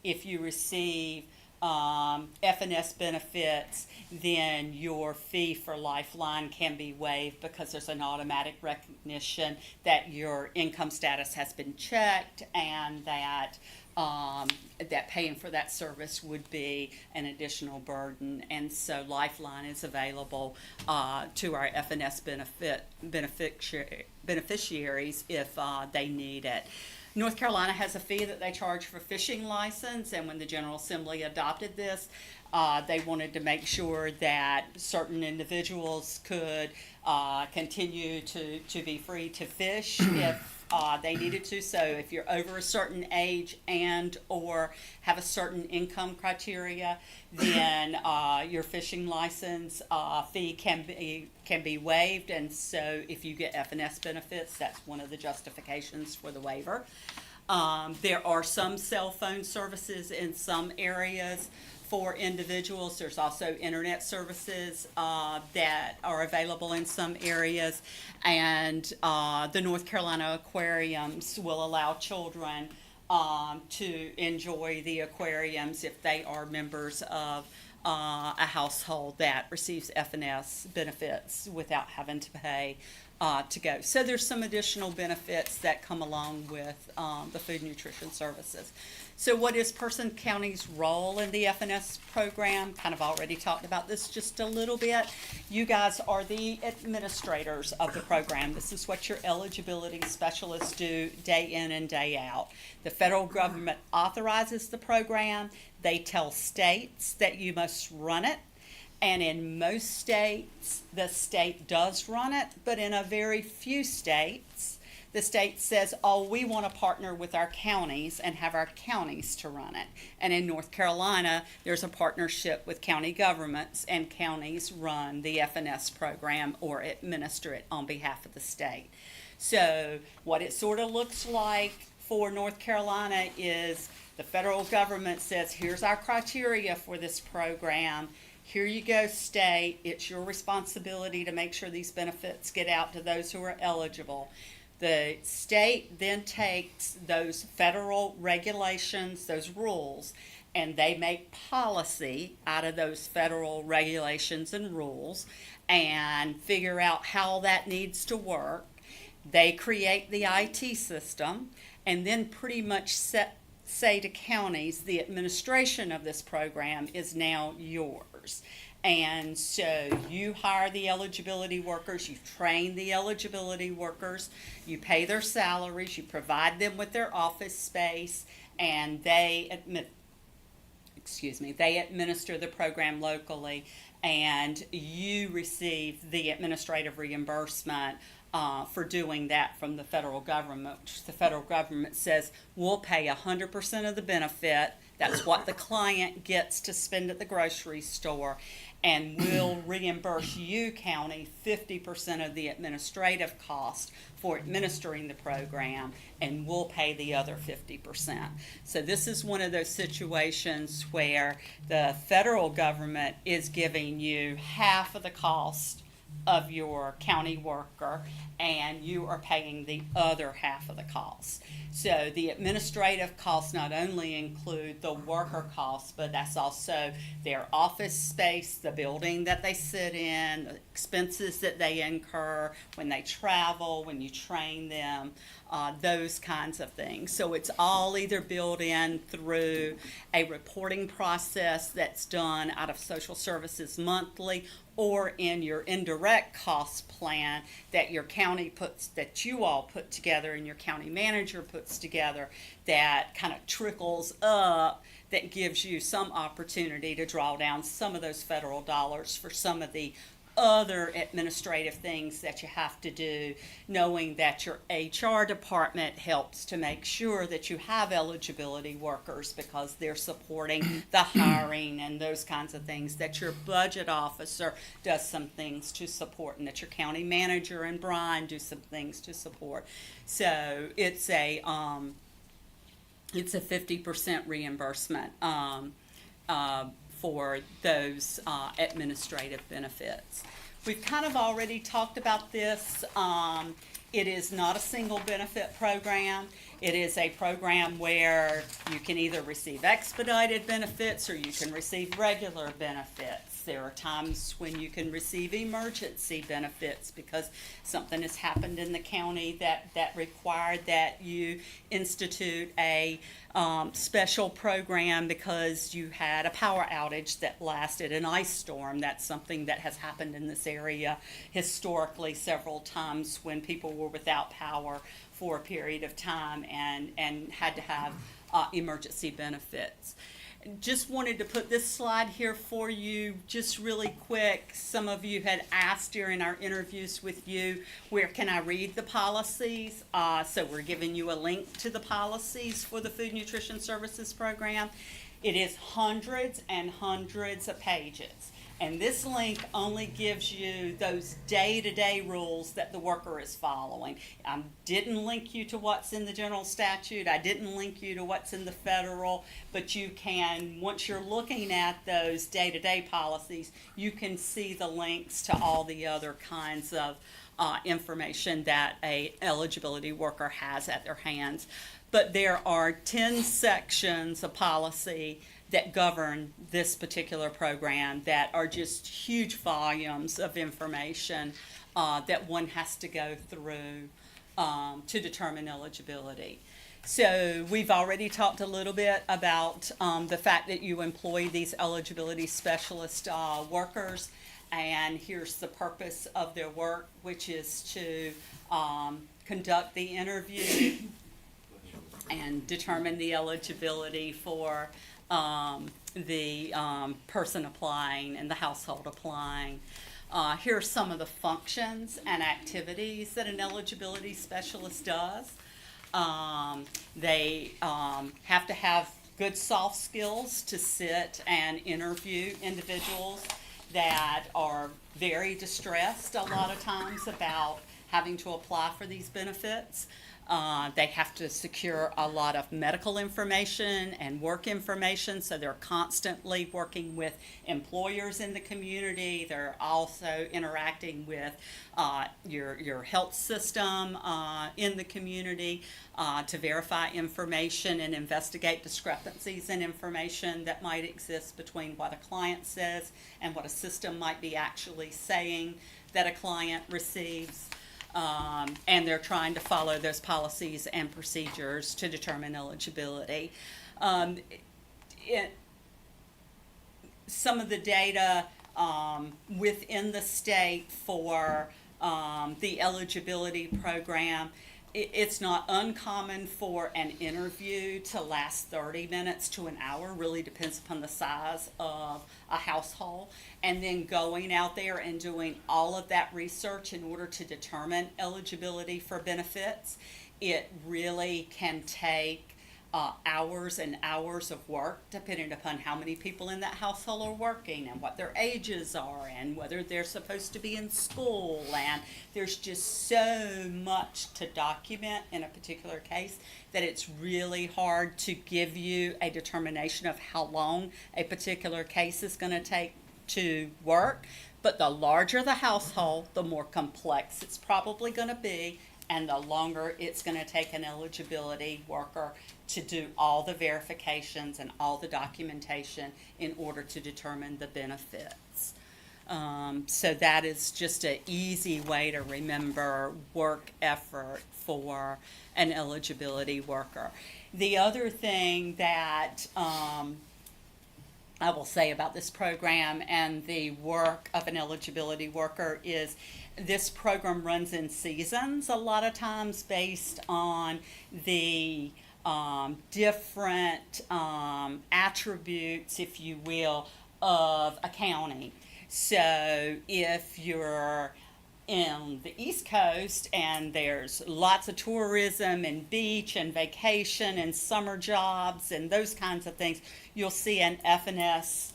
S17: If you receive FNS benefits, then your fee for Lifeline can be waived because there's an automatic recognition that your income status has been checked and that that paying for that service would be an additional burden. And so Lifeline is available to our FNS beneficiaries if they need it. North Carolina has a fee that they charge for fishing license, and when the General Assembly adopted this, they wanted to make sure that certain individuals could continue to be free to fish if they needed to. So if you're over a certain age and or have a certain income criteria, then your fishing license fee can be waived. And so if you get FNS benefits, that's one of the justifications for the waiver. There are some cell phone services in some areas for individuals. There's also internet services that are available in some areas, and the North Carolina aquariums will allow children to enjoy the aquariums if they are members of a household that receives FNS benefits without having to pay to go. So there's some additional benefits that come along with the food nutrition services. So what is Person County's role in the FNS program? Kind of already talked about this just a little bit. You guys are the administrators of the program. This is what your eligibility specialists do day in and day out. The federal government authorizes the program. They tell states that you must run it. And in most states, the state does run it, but in a very few states, the state says, oh, we want to partner with our counties and have our counties to run it. And in North Carolina, there's a partnership with county governments, and counties run the FNS program or administer it on behalf of the state. So what it sort of looks like for North Carolina is the federal government says, here's our criteria for this program. Here you go, state. It's your responsibility to make sure these benefits get out to those who are eligible. The state then takes those federal regulations, those rules, and they make policy out of those federal regulations and rules and figure out how that needs to work. They create the IT system and then pretty much say to counties, the administration of this program is now yours. And so you hire the eligibility workers, you train the eligibility workers, you pay their salaries, you provide them with their office space, and they administer the program locally, and you receive the administrative reimbursement for doing that from the federal government, which the federal government says we'll pay 100% of the benefit. That's what the client gets to spend at the grocery store, and we'll reimburse you, county, 50% of the administrative cost for administering the program, and we'll pay the other 50%. So this is one of those situations where the federal government is giving you half of the cost of your county worker, and you are paying the other half of the cost. So the administrative costs not only include the worker costs, but that's also their office space, the building that they sit in, the expenses that they incur when they travel, when you train them, those kinds of things. So it's all either built in through a reporting process that's done out of social services monthly, or in your indirect cost plan that your county puts, that you all put together and your county manager puts together, that kind of trickles up, that gives you some opportunity to draw down some of those federal dollars for some of the other administrative things that you have to do, knowing that your HR department helps to make sure that you have eligibility workers because they're supporting the hiring and those kinds of things, that your budget officer does some things to support, and that your county manager and Brian do some things to support. So it's a 50% reimbursement for those administrative benefits. We've kind of already talked about this. It is not a single benefit program. It is a program where you can either receive expedited benefits or you can receive regular benefits. There are times when you can receive emergency benefits because something has happened in the county that required that you institute a special program because you had a power outage that lasted, an ice storm. That's something that has happened in this area historically several times when people were without power for a period of time and had to have emergency benefits. Just wanted to put this slide here for you just really quick. Some of you had asked during our interviews with you, where can I read the policies? So we're giving you a link to the policies for the Food Nutrition Services Program. It is hundreds and hundreds of pages. And this link only gives you those day-to-day rules that the worker is following. I didn't link you to what's in the general statute. I didn't link you to what's in the federal. But you can, once you're looking at those day-to-day policies, you can see the links to all the other kinds of information that a eligibility worker has at their hands. But there are 10 sections of policy that govern this particular program that are just huge volumes of information that one has to go through to determine eligibility. So we've already talked a little bit about the fact that you employ these eligibility specialist workers, and here's the purpose of their work, which is to conduct the interview and determine the eligibility for the person applying and the household applying. Here are some of the functions and activities that an eligibility specialist does. They have to have good soft skills to sit and interview individuals that are very distressed a lot of times about having to apply for these benefits. They have to secure a lot of medical information and work information, so they're constantly working with employers in the community. They're also interacting with your health system in the community to verify information and investigate discrepancies in information that might exist between what a client says and what a system might be actually saying that a client receives. And they're trying to follow those policies and procedures to determine eligibility. Some of the data within the state for the eligibility program, it's not uncommon for an interview to last 30 minutes to an hour, really depends upon the size of a household, and then going out there and doing all of that research in order to determine eligibility for benefits. It really can take hours and hours of work depending upon how many people in that household are working and what their ages are and whether they're supposed to be in school, and there's just so much to document in a particular case that it's really hard to give you a determination of how long a particular case is going to take to work. But the larger the household, the more complex it's probably going to be, and the longer it's going to take an eligibility worker to do all the verifications and all the documentation in order to determine the benefits. So that is just an easy way to remember work effort for an eligibility worker. The other thing that I will say about this program and the work of an eligibility worker is this program runs in seasons, a lot of times based on the different attributes, if you will, of a county. So if you're in the East Coast and there's lots of tourism and beach and vacation and summer jobs and those kinds of things, you'll see an F&S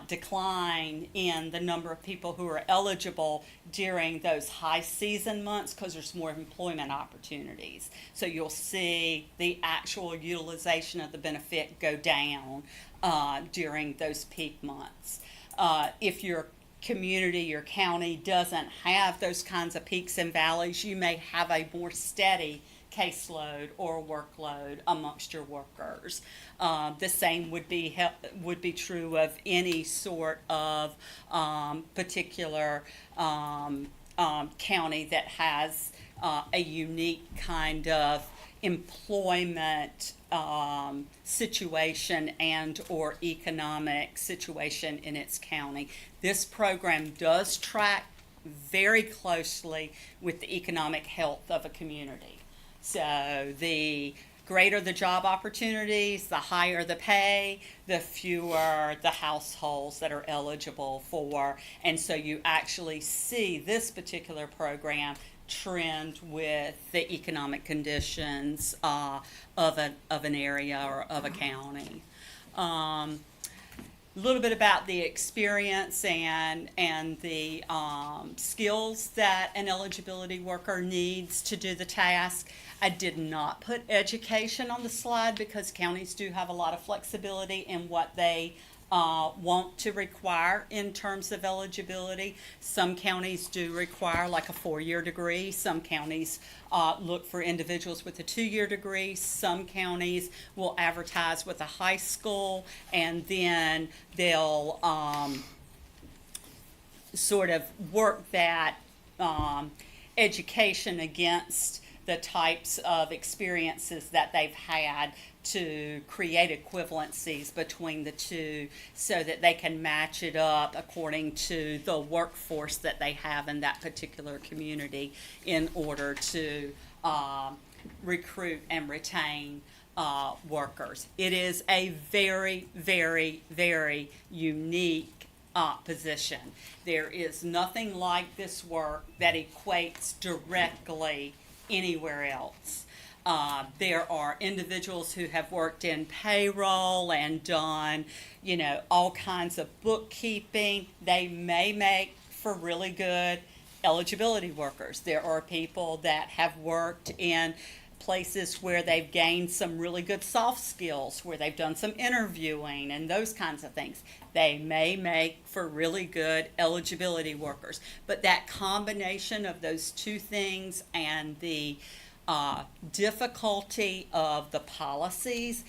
S17: decline in the number of people who are eligible during those high season months because there's more employment opportunities. So you'll see the actual utilization of the benefit go down during those peak months. If your community, your county doesn't have those kinds of peaks and valleys, you may have a more steady caseload or workload amongst your workers. The same would be true of any sort of particular county that has a unique kind of employment situation and or economic situation in its county. This program does track very closely with the economic health of a community. So the greater the job opportunities, the higher the pay, the fewer the households that are eligible for. And so you actually see this particular program trend with the economic conditions of an area or of a county. A little bit about the experience and the skills that an eligibility worker needs to do the task. I did not put education on the slide because counties do have a lot of flexibility in what they want to require in terms of eligibility. Some counties do require like a 4-year degree. Some counties look for individuals with a 2-year degree. Some counties will advertise with a high school, and then they'll sort of work that education against the types of experiences that they've had to create equivalencies between the two so that they can match it up according to the workforce that they have in that particular community in order to recruit and retain workers. It is a very, very, very unique position. There is nothing like this work that equates directly anywhere else. There are individuals who have worked in payroll and done, all kinds of bookkeeping. They may make for really good eligibility workers. There are people that have worked in places where they've gained some really good soft skills, where they've done some interviewing and those kinds of things. They may make for really good eligibility workers. But that combination of those two things and the difficulty of the policies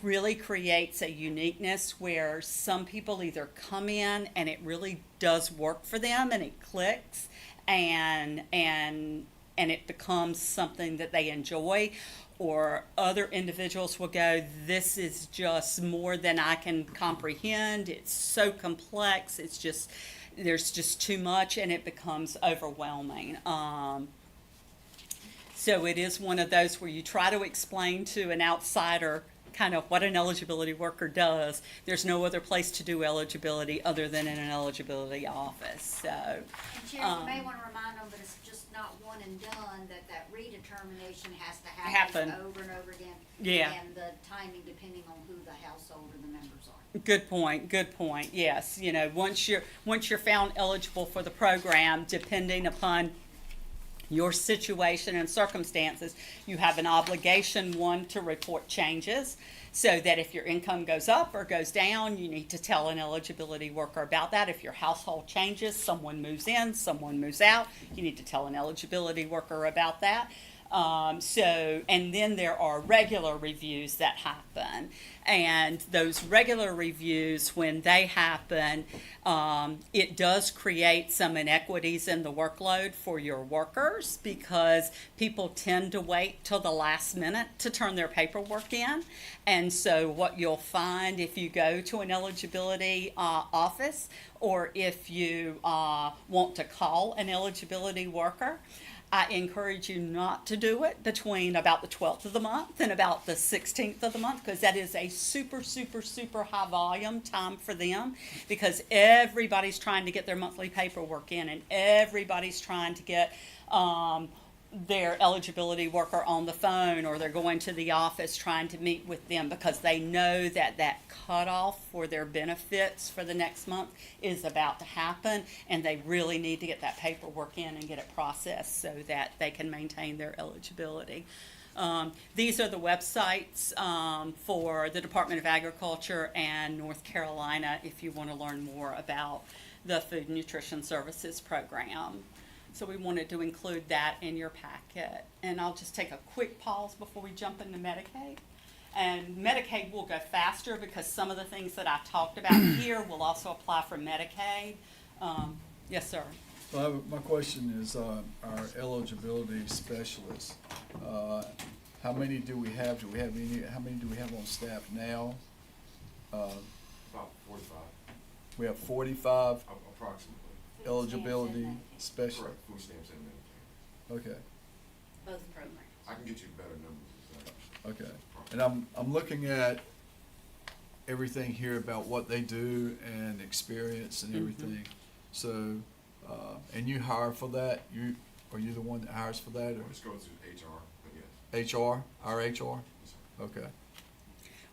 S17: really creates a uniqueness where some people either come in and it really does work for them and it clicks and it becomes something that they enjoy, or other individuals will go, this is just more than I can comprehend. It's so complex. There's just too much and it becomes overwhelming. So it is one of those where you try to explain to an outsider kind of what an eligibility worker does. There's no other place to do eligibility other than in an eligibility office. So,
S16: And Chair, you may want to remind them that it's just not one and done, that redetermination has to happen over and over again.
S17: Yeah.
S16: And the timing depending on who the household or the members are.
S17: Good point. Yes, once you're found eligible for the program, depending upon your situation and circumstances, you have an obligation, one, to report changes, so that if your income goes up or goes down, you need to tell an eligibility worker about that. If your household changes, someone moves in, someone moves out, you need to tell an eligibility worker about that. And then there are regular reviews that happen. And those regular reviews, when they happen, it does create some inequities in the workload for your workers because people tend to wait till the last minute to turn their paperwork in. And so what you'll find if you go to an eligibility office, or if you want to call an eligibility worker, I encourage you not to do it between about the 12th of the month and about the 16th of the month, because that is a super, super, super high volume time for them, because everybody's trying to get their monthly paperwork in, and everybody's trying to get their eligibility worker on the phone, or they're going to the office trying to meet with them, because they know that that cutoff for their benefits for the next month is about to happen, and they really need to get that paperwork in and get it processed so that they can maintain their eligibility. These are the websites for the Department of Agriculture and North Carolina if you want to learn more about the Food and Nutrition Services Program. So we wanted to include that in your packet. And I'll just take a quick pause before we jump into Medicaid. And Medicaid will go faster because some of the things that I talked about here will also apply for Medicaid. Yes, sir.
S2: So my question is, our eligibility specialists, how many do we have? How many do we have on staff now?
S6: About 45.
S2: We have 45
S6: Approximately.
S2: eligibility specialists.
S6: Correct, food stamps and Medicaid.
S2: Okay,
S16: Both programs.
S6: I can get you better numbers.
S2: okay. And I'm looking at everything here about what they do and experience and everything. So, and you hire for that? Are you the one that hires for that, or
S6: This goes through HR, but yes.
S2: HR, our HR?
S6: Yes, sir.
S2: Okay.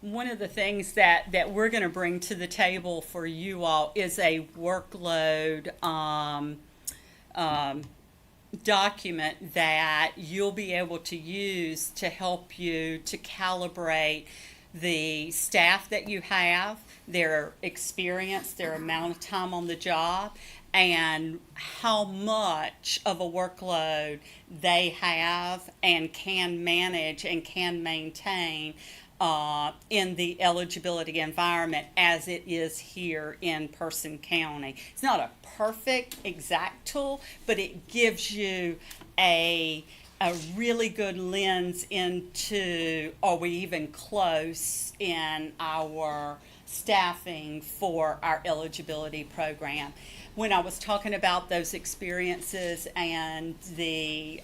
S17: One of the things that we're going to bring to the table for you all is a workload document that you'll be able to use to help you to calibrate the staff that you have, their experience, their amount of time on the job, and how much of a workload they have and can manage and can maintain in the eligibility environment as it is here in Person County. It's not a perfect exact tool, but it gives you a really good lens into, are we even close in our staffing for our eligibility program. When I was talking about those experiences and the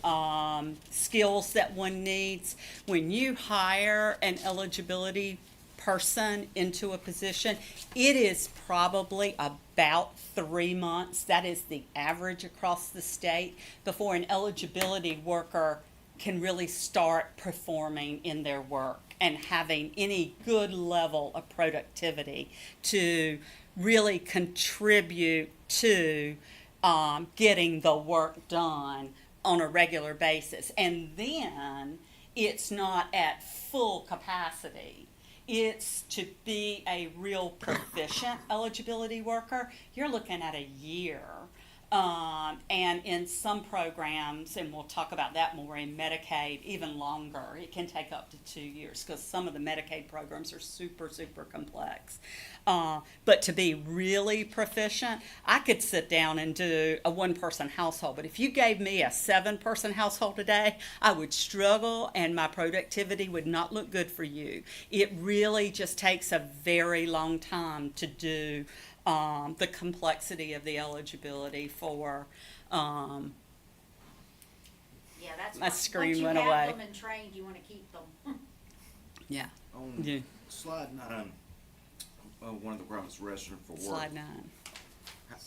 S17: skills that one needs, when you hire an eligibility person into a position, it is probably about 3 months, that is the average across the state, before an eligibility worker can really start performing in their work and having any good level of productivity to really contribute to getting the work done on a regular basis. And then it's not at full capacity. It's to be a real proficient eligibility worker, you're looking at a year. And in some programs, and we'll talk about that more in Medicaid, even longer. It can take up to 2 years because some of the Medicaid programs are super, super complex. But to be really proficient, I could sit down and do a one-person household. But if you gave me a 7-person household today, I would struggle and my productivity would not look good for you. It really just takes a very long time to do the complexity of the eligibility for,
S16: Yeah, that's
S17: My
S16: why-
S17: screen
S16: once you
S17: went
S16: have
S17: away.
S16: them and trained, you want to keep them.
S17: yeah,
S4: On
S17: Yeah.
S4: slide 9, one of the requirements registered for work.
S17: slide 9.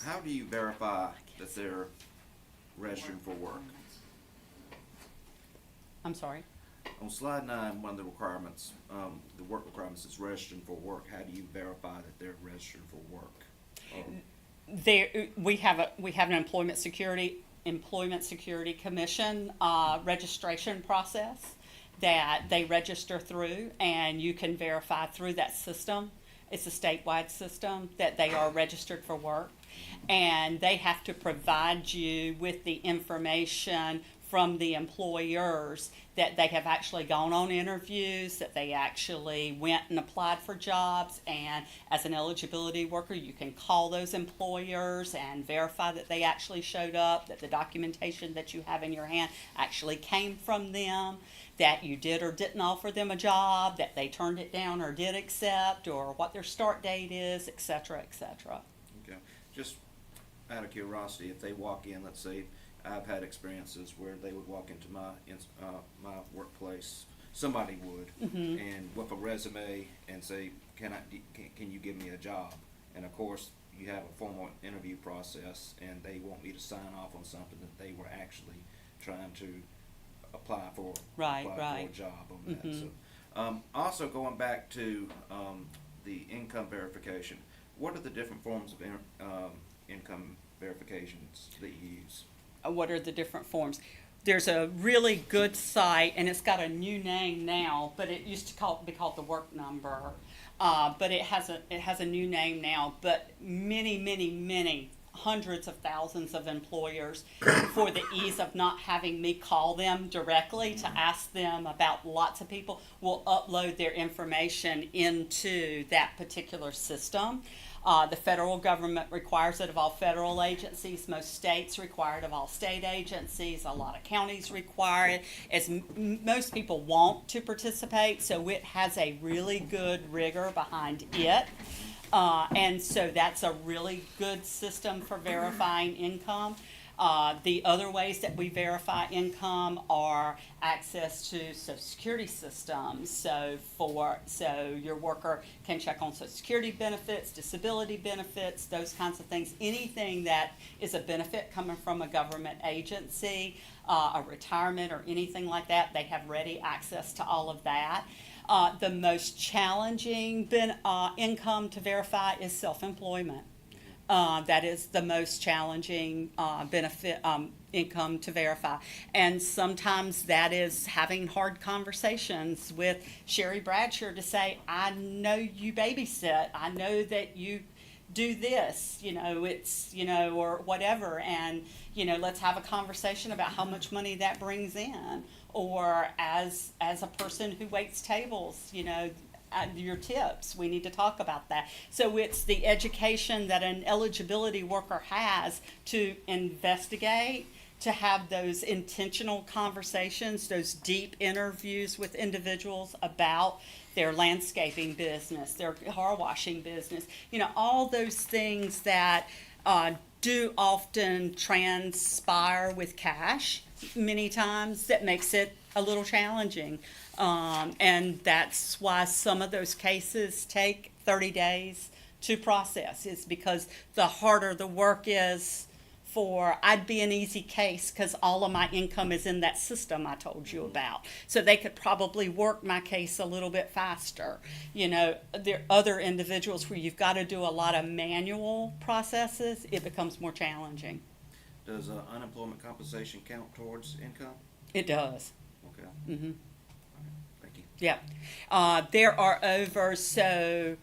S4: How do you verify that they're registered for work?
S17: I'm sorry.
S4: On slide 9, one of the requirements, the work requirements is registered for work. How do you verify that they're registered for work?
S17: We have an employment security commission registration process that they register through, and you can verify through that system. It's a statewide system that they are registered for work, and they have to provide you with the information from the employers that they have actually gone on interviews, that they actually went and applied for jobs, and as an eligibility worker, you can call those employers and verify that they actually showed up, that the documentation that you have in your hand actually came from them, that you did or didn't offer them a job, that they turned it down or did accept, or what their start date is, et cetera, et cetera.
S4: Okay, just out of curiosity, if they walk in, let's say, I've had experiences where they would walk into my workplace, somebody would, and with a resume and say, can you give me a job? And of course, you have a formal interview process, and they want me to sign off on something that they were actually trying to apply for a job on that. So, also going back to the income verification, what are the different forms of income verifications that you use?
S17: What are the different forms? There's a really good site, and it's got a new name now, but it used to be called the Work Number. But it has a new name now. But many hundreds of thousands of employers, for the ease of not having me call them directly to ask them about lots of people, will upload their information into that particular system. The federal government requires it of all federal agencies. Most states require it of all state agencies. A lot of counties require it. As most people want to participate, so it has a really good rigor behind it. And so that's a really good system for verifying income. The other ways that we verify income are access to Social Security systems. So your worker can check on Social Security benefits, disability benefits, those kinds of things. Anything that is a benefit coming from a government agency, a retirement or anything like that, they have ready access to all of that. The most challenging income to verify is self-employment. That is the most challenging income to verify. And sometimes that is having hard conversations with Sherry Bradshaw to say, I know you babysit, I know that you do this, or whatever, and, let's have a conversation about how much money that brings in. Or as a person who waits tables, your tips, we need to talk about that. So it's the education that an eligibility worker has to investigate, to have those intentional conversations, those deep interviews with individuals about their landscaping business, their car washing business, all those things that do often transpire with cash many times, that makes it a little challenging. And that's why some of those cases take 30 days to process, is because the harder the work is I'd be an easy case because all of my income is in that system I told you about. So they could probably work my case a little bit faster. There are other individuals where you've got to do a lot of manual processes. It becomes more challenging.
S4: Does unemployment compensation count towards income?
S17: It does.
S4: Okay.
S17: Mm-hmm.
S4: Thank you.
S17: Yeah. There are so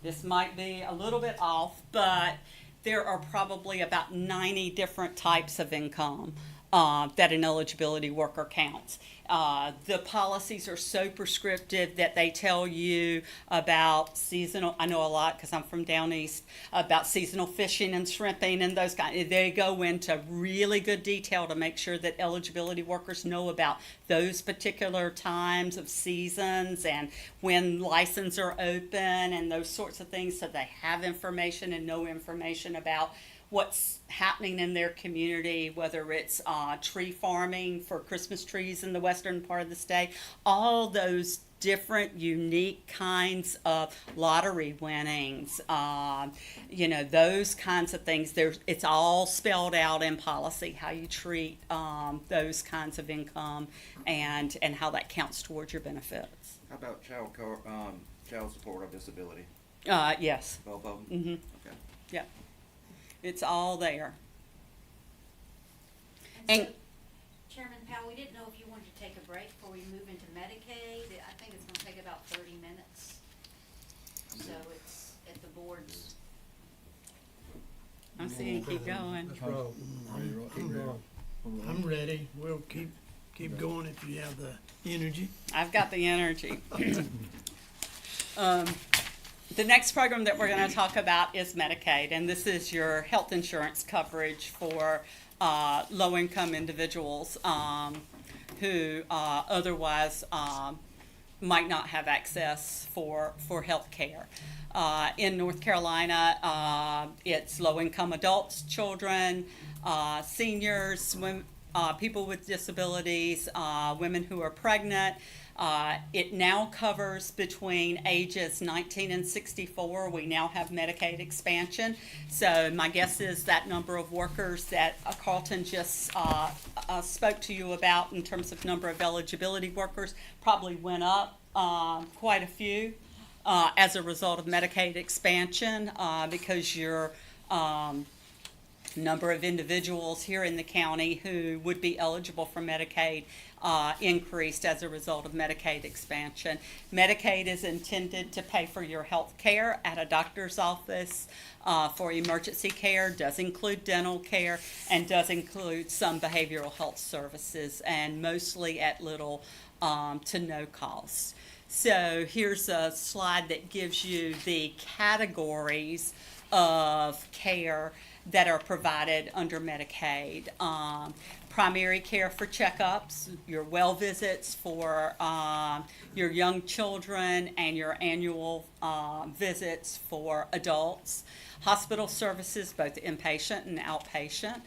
S17: this might be a little bit off, but there are probably about 90 different types of income that an eligibility worker counts. The policies are so prescriptive that they tell you about seasonal, I know a lot because I'm from down east, about seasonal fishing and shrimping and those kinds. They go into really good detail to make sure that eligibility workers know about those particular times of seasons and when licenses are open and those sorts of things, so they have information and know information about what's happening in their community, whether it's tree farming for Christmas trees in the western part of the state, all those different unique kinds of lottery winnings, those kinds of things. It's all spelled out in policy, how you treat those kinds of income and how that counts towards your benefits.
S4: How about child support or disability?
S17: Yes.
S4: Both of them?
S17: Mm-hmm.
S4: Okay.
S17: Yeah. It's all there.
S16: And so, Chairman Powell, we didn't know if you wanted to take a break before we move into Medicaid. I think it's gonna take about 30 minutes. So it's at the board's.
S17: I'm seeing you keep going.
S3: Let's roll. Keep going.
S1: I'm ready. We'll keep going if you have the energy.
S17: I've got the energy. The next program that we're going to talk about is Medicaid, and this is your health insurance coverage for low-income individuals who otherwise might not have access for health care. In North Carolina, it's low-income adults, children, seniors, people with disabilities, women who are pregnant. It now covers between ages 19 and 64. We now have Medicaid expansion. So my guess is that number of workers that Carlton just spoke to you about in terms of number of eligibility workers probably went up quite a few as a result of Medicaid expansion because your number of individuals here in the county who would be eligible for Medicaid increased as a result of Medicaid expansion. Medicaid is intended to pay for your health care at a doctor's office for emergency care, does include dental care, and does include some behavioral health services, and mostly at little to no cost. So here's a slide that gives you the categories of care that are provided under Medicaid. Primary care for checkups, your well visits for your young children, and your annual visits for adults. Hospital services, both inpatient and outpatient.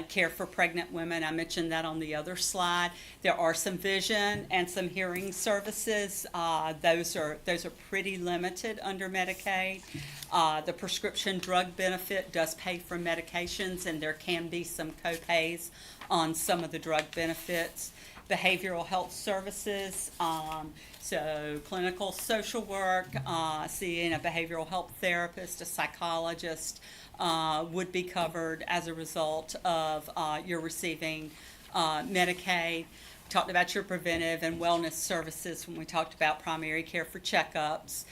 S17: Care for pregnant women, I mentioned that on the other slide. There are some vision and some hearing services. Those are pretty limited under Medicaid. The prescription drug benefit does pay for medications, and there can be some co-pays on some of the drug benefits. Behavioral health services, so clinical social work, seeing a behavioral health therapist, a psychologist, would be covered as a result of your receiving Medicaid. Talked about your preventive and wellness services when we talked about primary care for checkups.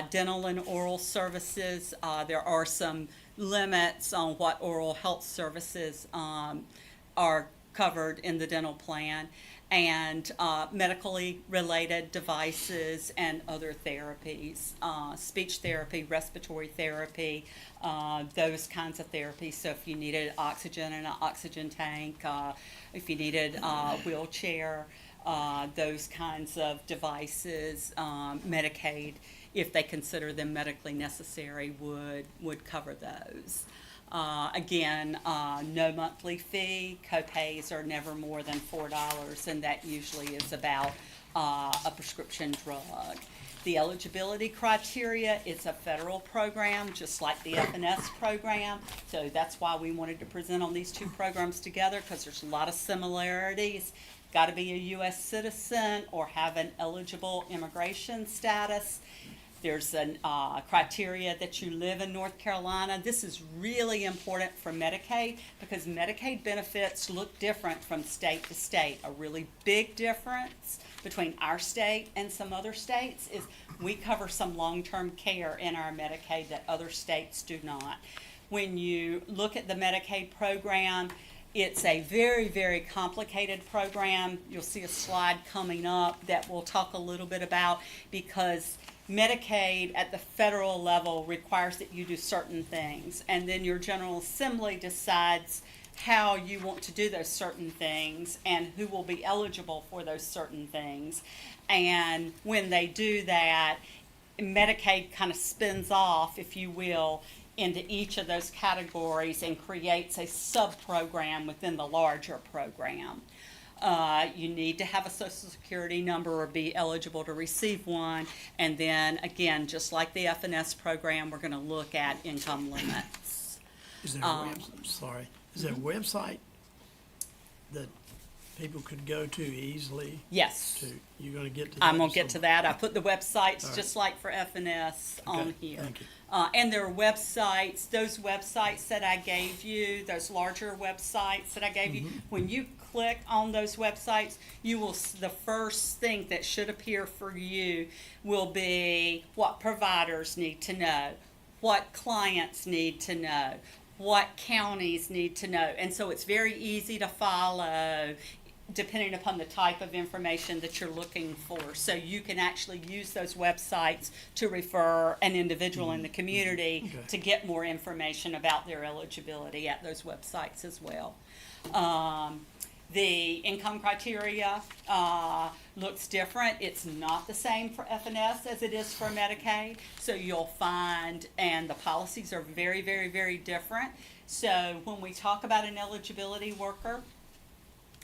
S17: Dental and oral services, there are some limits on what oral health services are covered in the dental plan, and medically related devices and other therapies, speech therapy, respiratory therapy, those kinds of therapies. So if you needed oxygen and an oxygen tank, if you needed a wheelchair, those kinds of devices, Medicaid, if they consider them medically necessary, would cover those. Again, no monthly fee. Co-pays are never more than $4, and that usually is about a prescription drug. The eligibility criteria, it's a federal program, just like the FNS program. So that's why we wanted to present on these two programs together, because there's a lot of similarities. Got to be a U.S. citizen or have an eligible immigration status. There's a criteria that you live in North Carolina. This is really important for Medicaid because Medicaid benefits look different from state to state. A really big difference between our state and some other states is we cover some long-term care in our Medicaid that other states do not. When you look at the Medicaid program, it's a very, very complicated program. You'll see a slide coming up that we'll talk a little bit about, because Medicaid at the federal level requires that you do certain things, and then your General Assembly decides how you want to do those certain things and who will be eligible for those certain things. And when they do that, Medicaid kind of spins off, if you will, into each of those categories and creates a sub-program within the larger program. You need to have a Social Security number or be eligible to receive one. And then, again, just like the FNS program, we're going to look at income limits.
S1: Is there a is there a website that people could go to easily?
S17: Yes.
S1: You're going to get to that?
S17: I'm going to get to that. I put the websites, just like for FNS, on here.
S1: Thank you.
S17: And there are websites, those websites that I gave you, those larger websites that I gave you, when you click on those websites, you will, the first thing that should appear for you will be what providers need to know, what clients need to know, what counties need to know. And so it's very easy to follow depending upon the type of information that you're looking for. So you can actually use those websites to refer an individual in the community
S1: Okay.
S17: to get more information about their eligibility at those websites as well. The income criteria looks different. It's not the same for FNS as it is for Medicaid. So you'll find, and the policies are very, very, very different. So when we talk about an eligibility worker,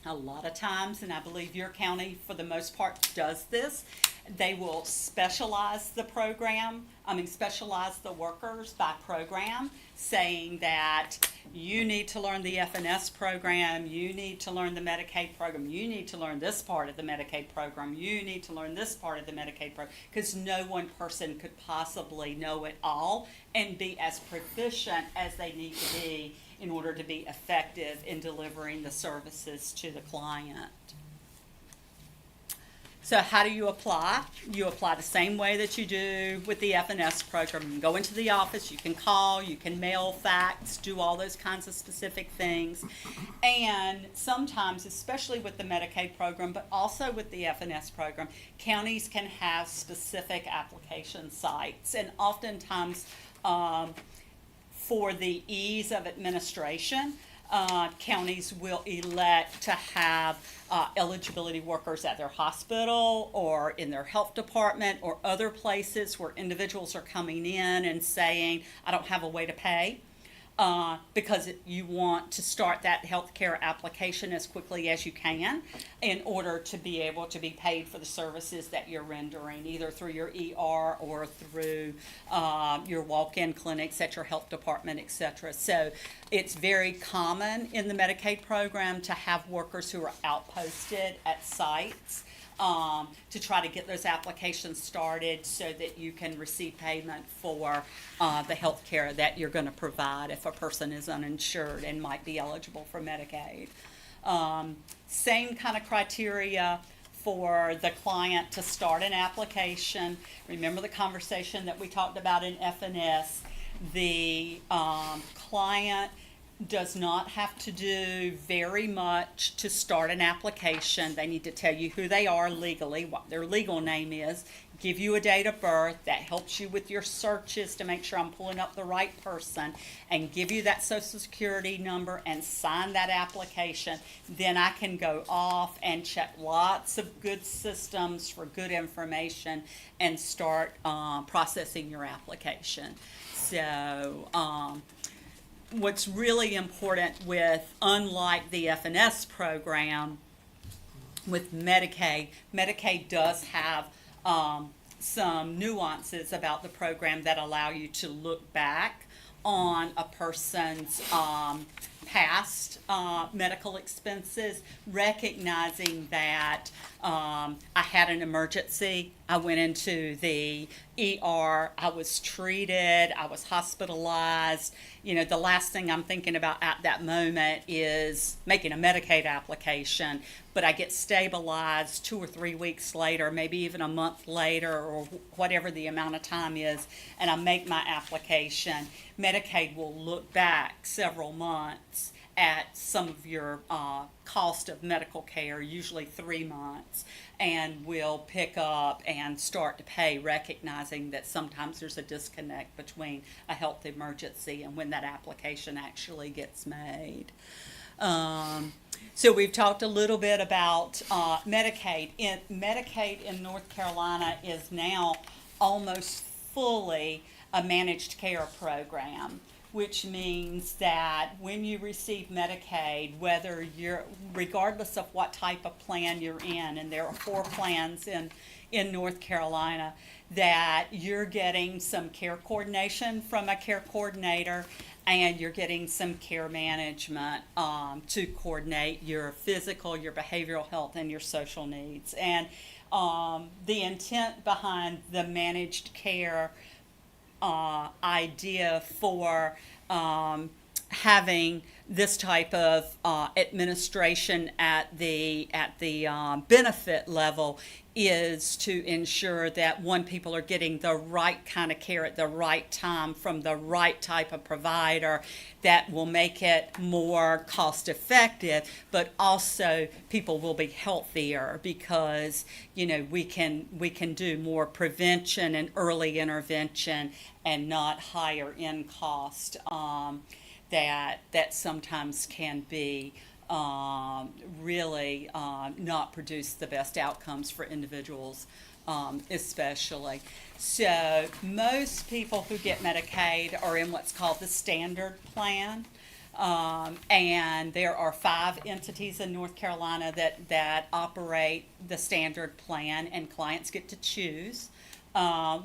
S17: a lot of times, and I believe your county for the most part does this, they will specialize the specialize the workers by program, saying that you need to learn the FNS program, you need to learn the Medicaid program, you need to learn this part of the Medicaid program, you need to learn this part of the Medicaid program, because no one person could possibly know it all and be as proficient as they need to be in order to be effective in delivering the services to the client. So how do you apply? You apply the same way that you do with the FNS program. You can go into the office, you can call, you can mail fax, do all those kinds of specific things. And sometimes, especially with the Medicaid program, but also with the FNS program, counties can have specific application sites. And oftentimes, for the ease of administration, counties will elect to have eligibility workers at their hospital or in their health department or other places where individuals are coming in and saying, I don't have a way to pay. Because you want to start that healthcare application as quickly as you can in order to be able to be paid for the services that you're rendering, either through your ER or through your walk-in clinics at your health department, et cetera. So it's very common in the Medicaid program to have workers who are outposted at sites to try to get those applications started so that you can receive payment for the health care that you're going to provide if a person is uninsured and might be eligible for Medicaid. Same kind of criteria for the client to start an application. Remember the conversation that we talked about in FNS. The client does not have to do very much to start an application. They need to tell you who they are legally, what their legal name is, give you a date of birth. That helps you with your searches to make sure I'm pulling up the right person, and give you that Social Security number and sign that application. Then I can go off and check lots of good systems for good information and start processing your application. So what's really important with, unlike the FNS program, with Medicaid, Medicaid does have some nuances about the program that allow you to look back on a person's past medical expenses, recognizing that I had an emergency, I went into the ER, I was treated, I was hospitalized. You know, the last thing I'm thinking about at that moment is making a Medicaid application, but I get stabilized 2 or 3 weeks later, maybe even a month later, or whatever the amount of time is, and I make my application. Medicaid will look back several months at some of your cost of medical care, usually 3 months, and will pick up and start to pay, recognizing that sometimes there's a disconnect between a health emergency and when that application actually gets made. So we've talked a little bit about Medicaid. Medicaid in North Carolina is now almost fully a managed care program, which means that when you receive Medicaid, whether you're, regardless of what type of plan you're in, and there are 4 plans in North Carolina, that you're getting some care coordination from a care coordinator, and you're getting some care management to coordinate your physical, your behavioral health, and your social needs. And the intent behind the managed care idea for having this type of administration at the benefit level is to ensure that, one, people are getting the right kind of care at the right time from the right type of provider that will make it more cost effective, but also people will be healthier because, you know, we can do more prevention and early intervention and not higher in cost that sometimes can be really not produce the best outcomes for individuals, especially. So most people who get Medicaid are in what's called the standard plan. And there are 5 entities in North Carolina that operate the standard plan, and clients get to choose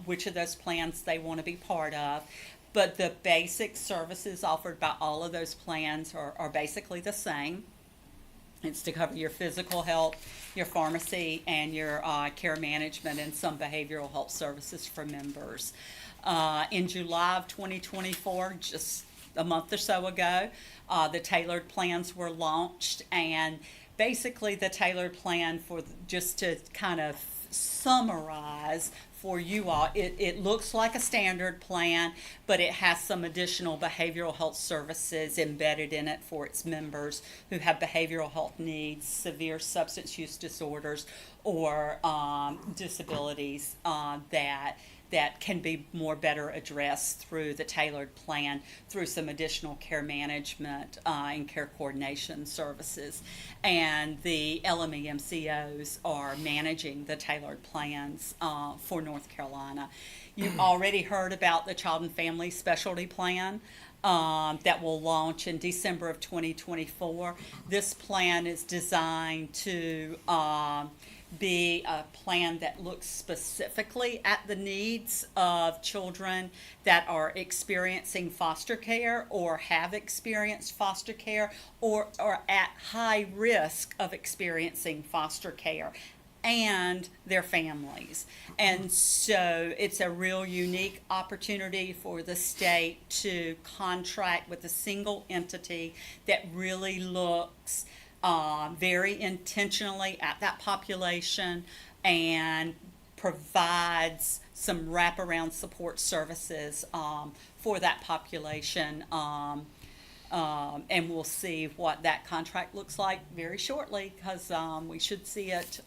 S17: which of those plans they want to be part of. But the basic services offered by all of those plans are basically the same. It's to cover your physical health, your pharmacy, and your care management and some behavioral health services for members. In July of 2024, just a month or so ago, the tailored plans were launched, and basically the tailored plan, for just to kind of summarize for you all, it looks like a standard plan, but it has some additional behavioral health services embedded in it for its members who have behavioral health needs, severe substance use disorders, or disabilities that can be more better addressed through the tailored plan, through some additional care management and care coordination services. And the LME MCOs are managing the tailored plans for North Carolina. You've already heard about the Child and Family Specialty Plan that will launch in December of 2024. This plan is designed to be a plan that looks specifically at the needs of children that are experiencing foster care or have experienced foster care or are at high risk of experiencing foster care, and their families. And so it's a real unique opportunity for the state to contract with a single entity that really looks very intentionally at that population and provides some wraparound support services for that population. And we'll see what that contract looks like very shortly, because we should see it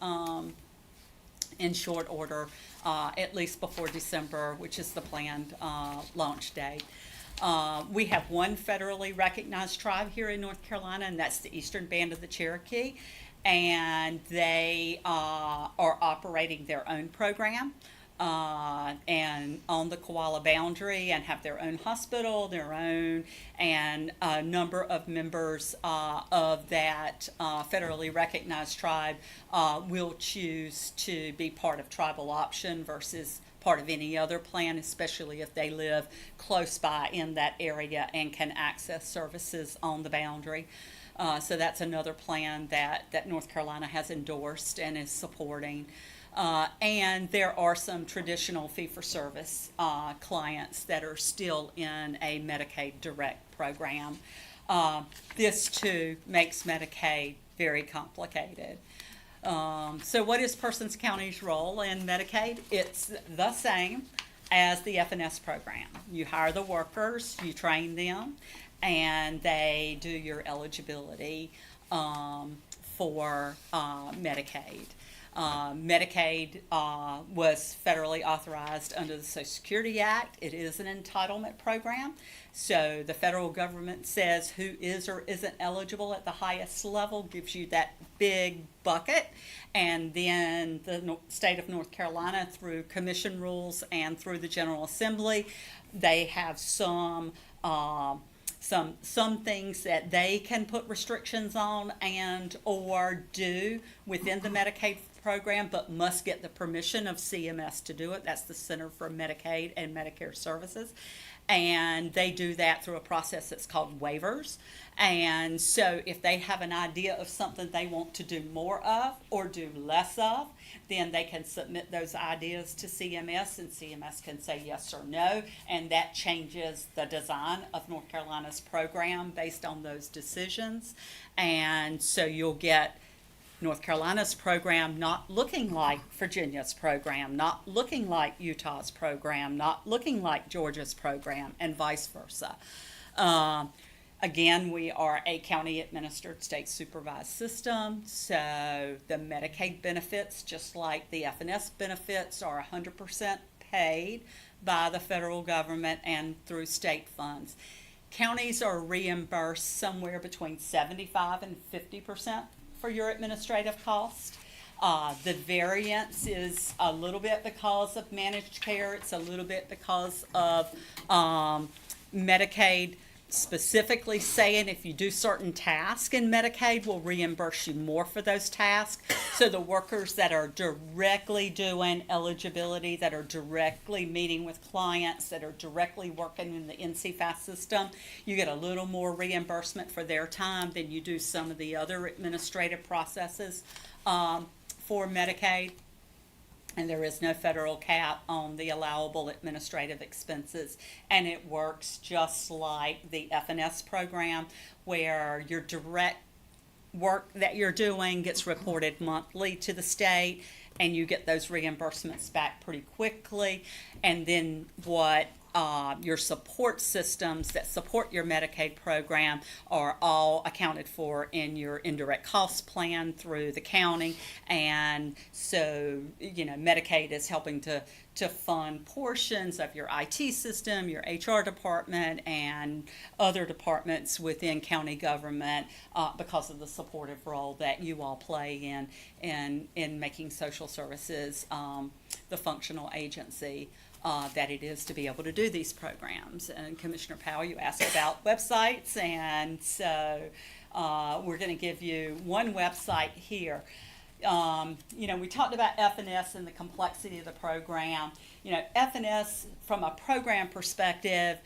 S17: in short order, at least before December, which is the planned launch date. We have one federally recognized tribe here in North Carolina, and that's the Eastern Band of the Cherokee, and they are operating their own program and on the Koala boundary, and have their own hospital, their own, and a number of members of that federally recognized tribe will choose to be part of tribal option versus part of any other plan, especially if they live close by in that area and can access services on the boundary. So that's another plan that North Carolina has endorsed and is supporting. And there are some traditional fee-for-service clients that are still in a Medicaid Direct program. This too makes Medicaid very complicated. So what is Persons County's role in Medicaid? It's the same as the FNS program. You hire the workers, you train them, and they do your eligibility for Medicaid. Medicaid was federally authorized under the Social Security Act. It is an entitlement program. So the federal government says who is or isn't eligible at the highest level, gives you that big bucket. And then the state of North Carolina, through commission rules and through the General Assembly, they have some things that they can put restrictions on and or do within the Medicaid program, but must get the permission of CMS to do it. That's the Center for Medicaid and Medicare Services. And they do that through a process that's called waivers. And so if they have an idea of something they want to do more of or do less of, then they can submit those ideas to CMS, and CMS can say yes or no, and that changes the design of North Carolina's program based on those decisions. And so you'll get North Carolina's program not looking like Virginia's program, not looking like Utah's program, not looking like Georgia's program, and vice versa. Again, we are a county-administered, state-supervised system, so the Medicaid benefits, just like the FNS benefits, are 100% paid by the federal government and through state funds. Counties are reimbursed somewhere between 75 and 50% for your administrative cost. The variance is a little bit because of managed care. It's a little bit because of Medicaid specifically saying if you do certain tasks in Medicaid, we'll reimburse you more for those tasks. So the workers that are directly doing eligibility, that are directly meeting with clients, that are directly working in the NCFAS system, you get a little more reimbursement for their time than you do some of the other administrative processes for Medicaid. And there is no federal cap on the allowable administrative expenses. And it works just like the FNS program, where your direct work that you're doing gets reported monthly to the state, and you get those reimbursements back pretty quickly. And then what your support systems that support your Medicaid program are all accounted for in your indirect cost plan through the county. And so, you know, Medicaid is helping to fund portions of your IT system, your HR department, and other departments within county government because of the supportive role that you all play in making social services the functional agency that it is to be able to do these programs. And Commissioner Powell, you asked about websites, and so we're going to give you one website here. You know, we talked about FNS and the complexity of the program. You know, FNS from a program perspective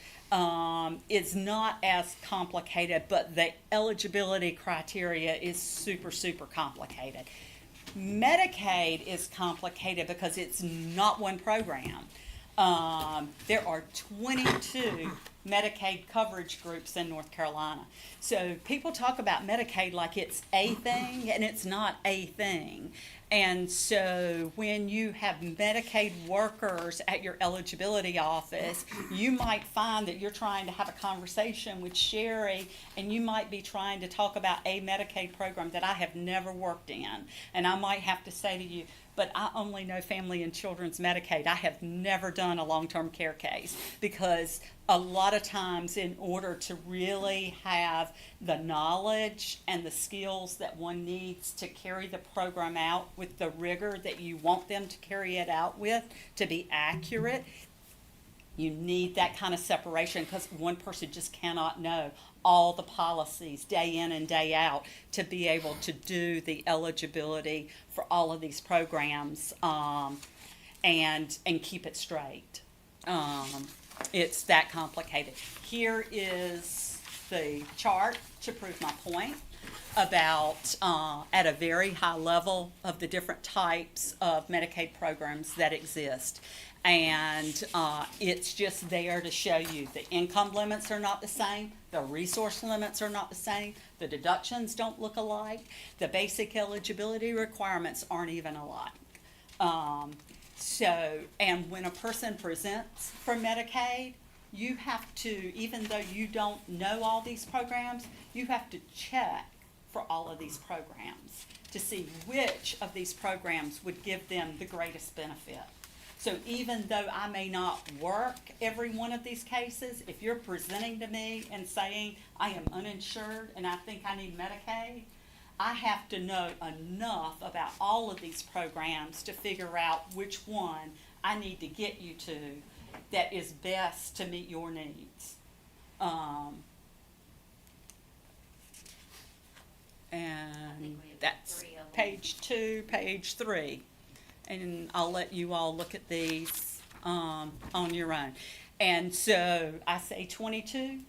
S17: is not as complicated, but the eligibility criteria is super, super complicated. Medicaid is complicated because it's not one program. There are 22 Medicaid coverage groups in North Carolina. So people talk about Medicaid like it's a thing, and it's not a thing. And so when you have Medicaid workers at your eligibility office, you might find that you're trying to have a conversation with Sherry, and you might be trying to talk about a Medicaid program that I have never worked in. And I might have to say to you, but I only know Family and Children's Medicaid. I have never done a long-term care case, because a lot of times in order to really have the knowledge and the skills that one needs to carry the program out with the rigor that you want them to carry it out with, to be accurate, you need that kind of separation, because one person just cannot know all the policies day in and day out to be able to do the eligibility for all of these programs and keep it straight. It's that complicated. Here is the chart to prove my point about at a very high level of the different types of Medicaid programs that exist. And it's just there to show you the income limits are not the same, the resource limits are not the same, the deductions don't look alike, the basic eligibility requirements aren't even alike. And when a person presents for Medicaid, you have to, even though you don't know all these programs, you have to check for all of these programs to see which of these programs would give them the greatest benefit. So even though I may not work every one of these cases, if you're presenting to me and saying I am uninsured and I think I need Medicaid, I have to know enough about all of these programs to figure out which one I need to get you to that is best to meet your needs. And that's page 2, page 3. And I'll let you all look at these on your own. And so I say 22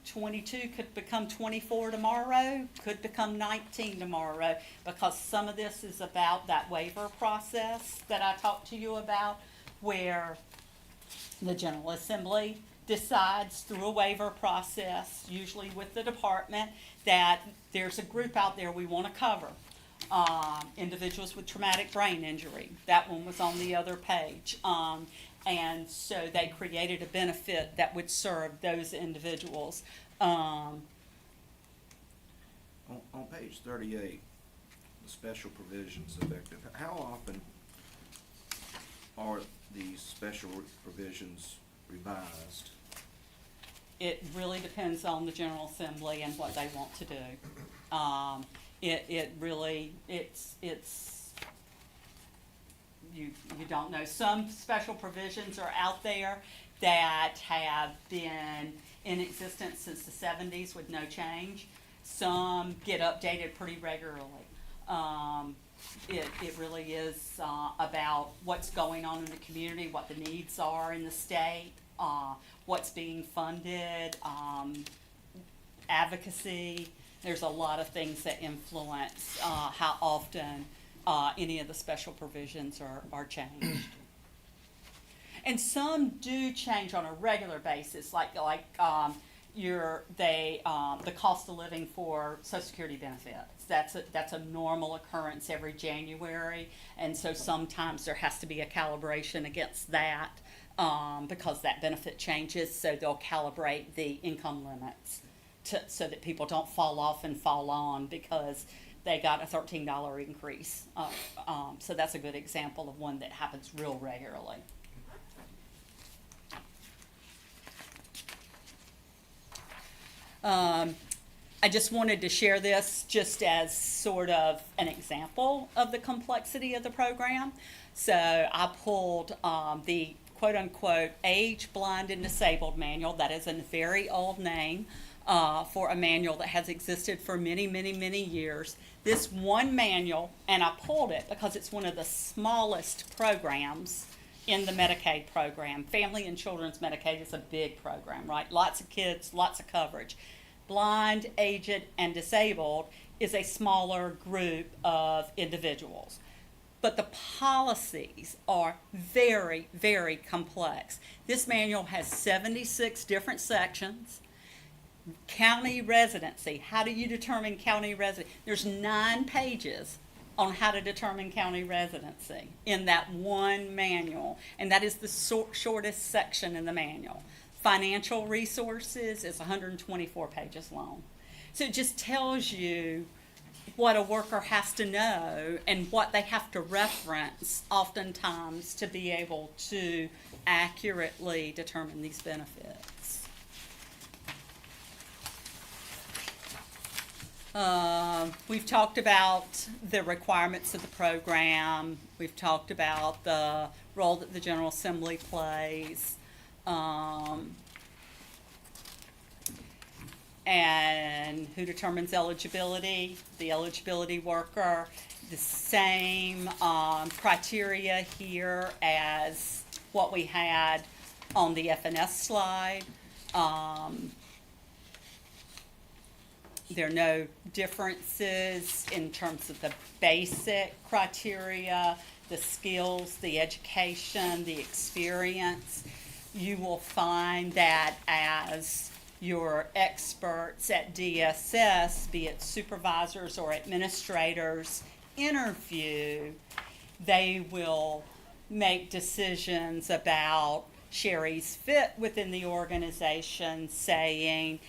S17: could become 24 tomorrow, could become 19 tomorrow, because some of this is about that waiver process that I talked to you about, where the General Assembly decides through a waiver process, usually with the department, that there's a group out there we want to cover. Individuals with traumatic brain injury. That one was on the other page. And so they created a benefit that would serve those individuals.
S4: On page 38, the special provisions effective, how often are these special provisions revised?
S17: It really depends on the General Assembly and what they want to do. It really, you don't know. Some special provisions are out there that have been in existence since the 70s with no change. Some get updated pretty regularly. It really is about what's going on in the community, what the needs are in the state, what's being funded, advocacy. There's a lot of things that influence how often any of the special provisions are changed. And some do change on a regular basis, like the cost of living for Social Security benefits. That's a normal occurrence every January, and so sometimes there has to be a calibration against that because that benefit changes, so they'll calibrate the income limits so that people don't fall off and fall on because they got a $13 increase. So that's a good example of one that happens real regularly. I just wanted to share this just as sort of an example of the complexity of the program. So I pulled the quote-unquote age, blind, and disabled manual. That is a very old name for a manual that has existed for many, many, many years. This one manual, and I pulled it because it's one of the smallest programs in the Medicaid program. Family and Children's Medicaid is a big program, right? Lots of kids, lots of coverage. Blind, aged, and disabled is a smaller group of individuals. But the policies are very, very complex. This manual has 76 different sections. County residency, how do you determine county residency? There's 9 pages on how to determine county residency in that one manual, and that is the shortest section in the manual. Financial resources is 124 pages long. So it just tells you what a worker has to know and what they have to reference oftentimes to be able to accurately determine these benefits. We've talked about the requirements of the program. We've talked about the role that the General Assembly plays. And who determines eligibility? The eligibility worker. The same criteria here as what we had on the FNS slide. There are no differences in terms of the basic criteria, the skills, the education, the experience. You will find that as your experts at DSS, be it supervisors or administrators, interview, they will make decisions about Sherry's fit within the organization, saying,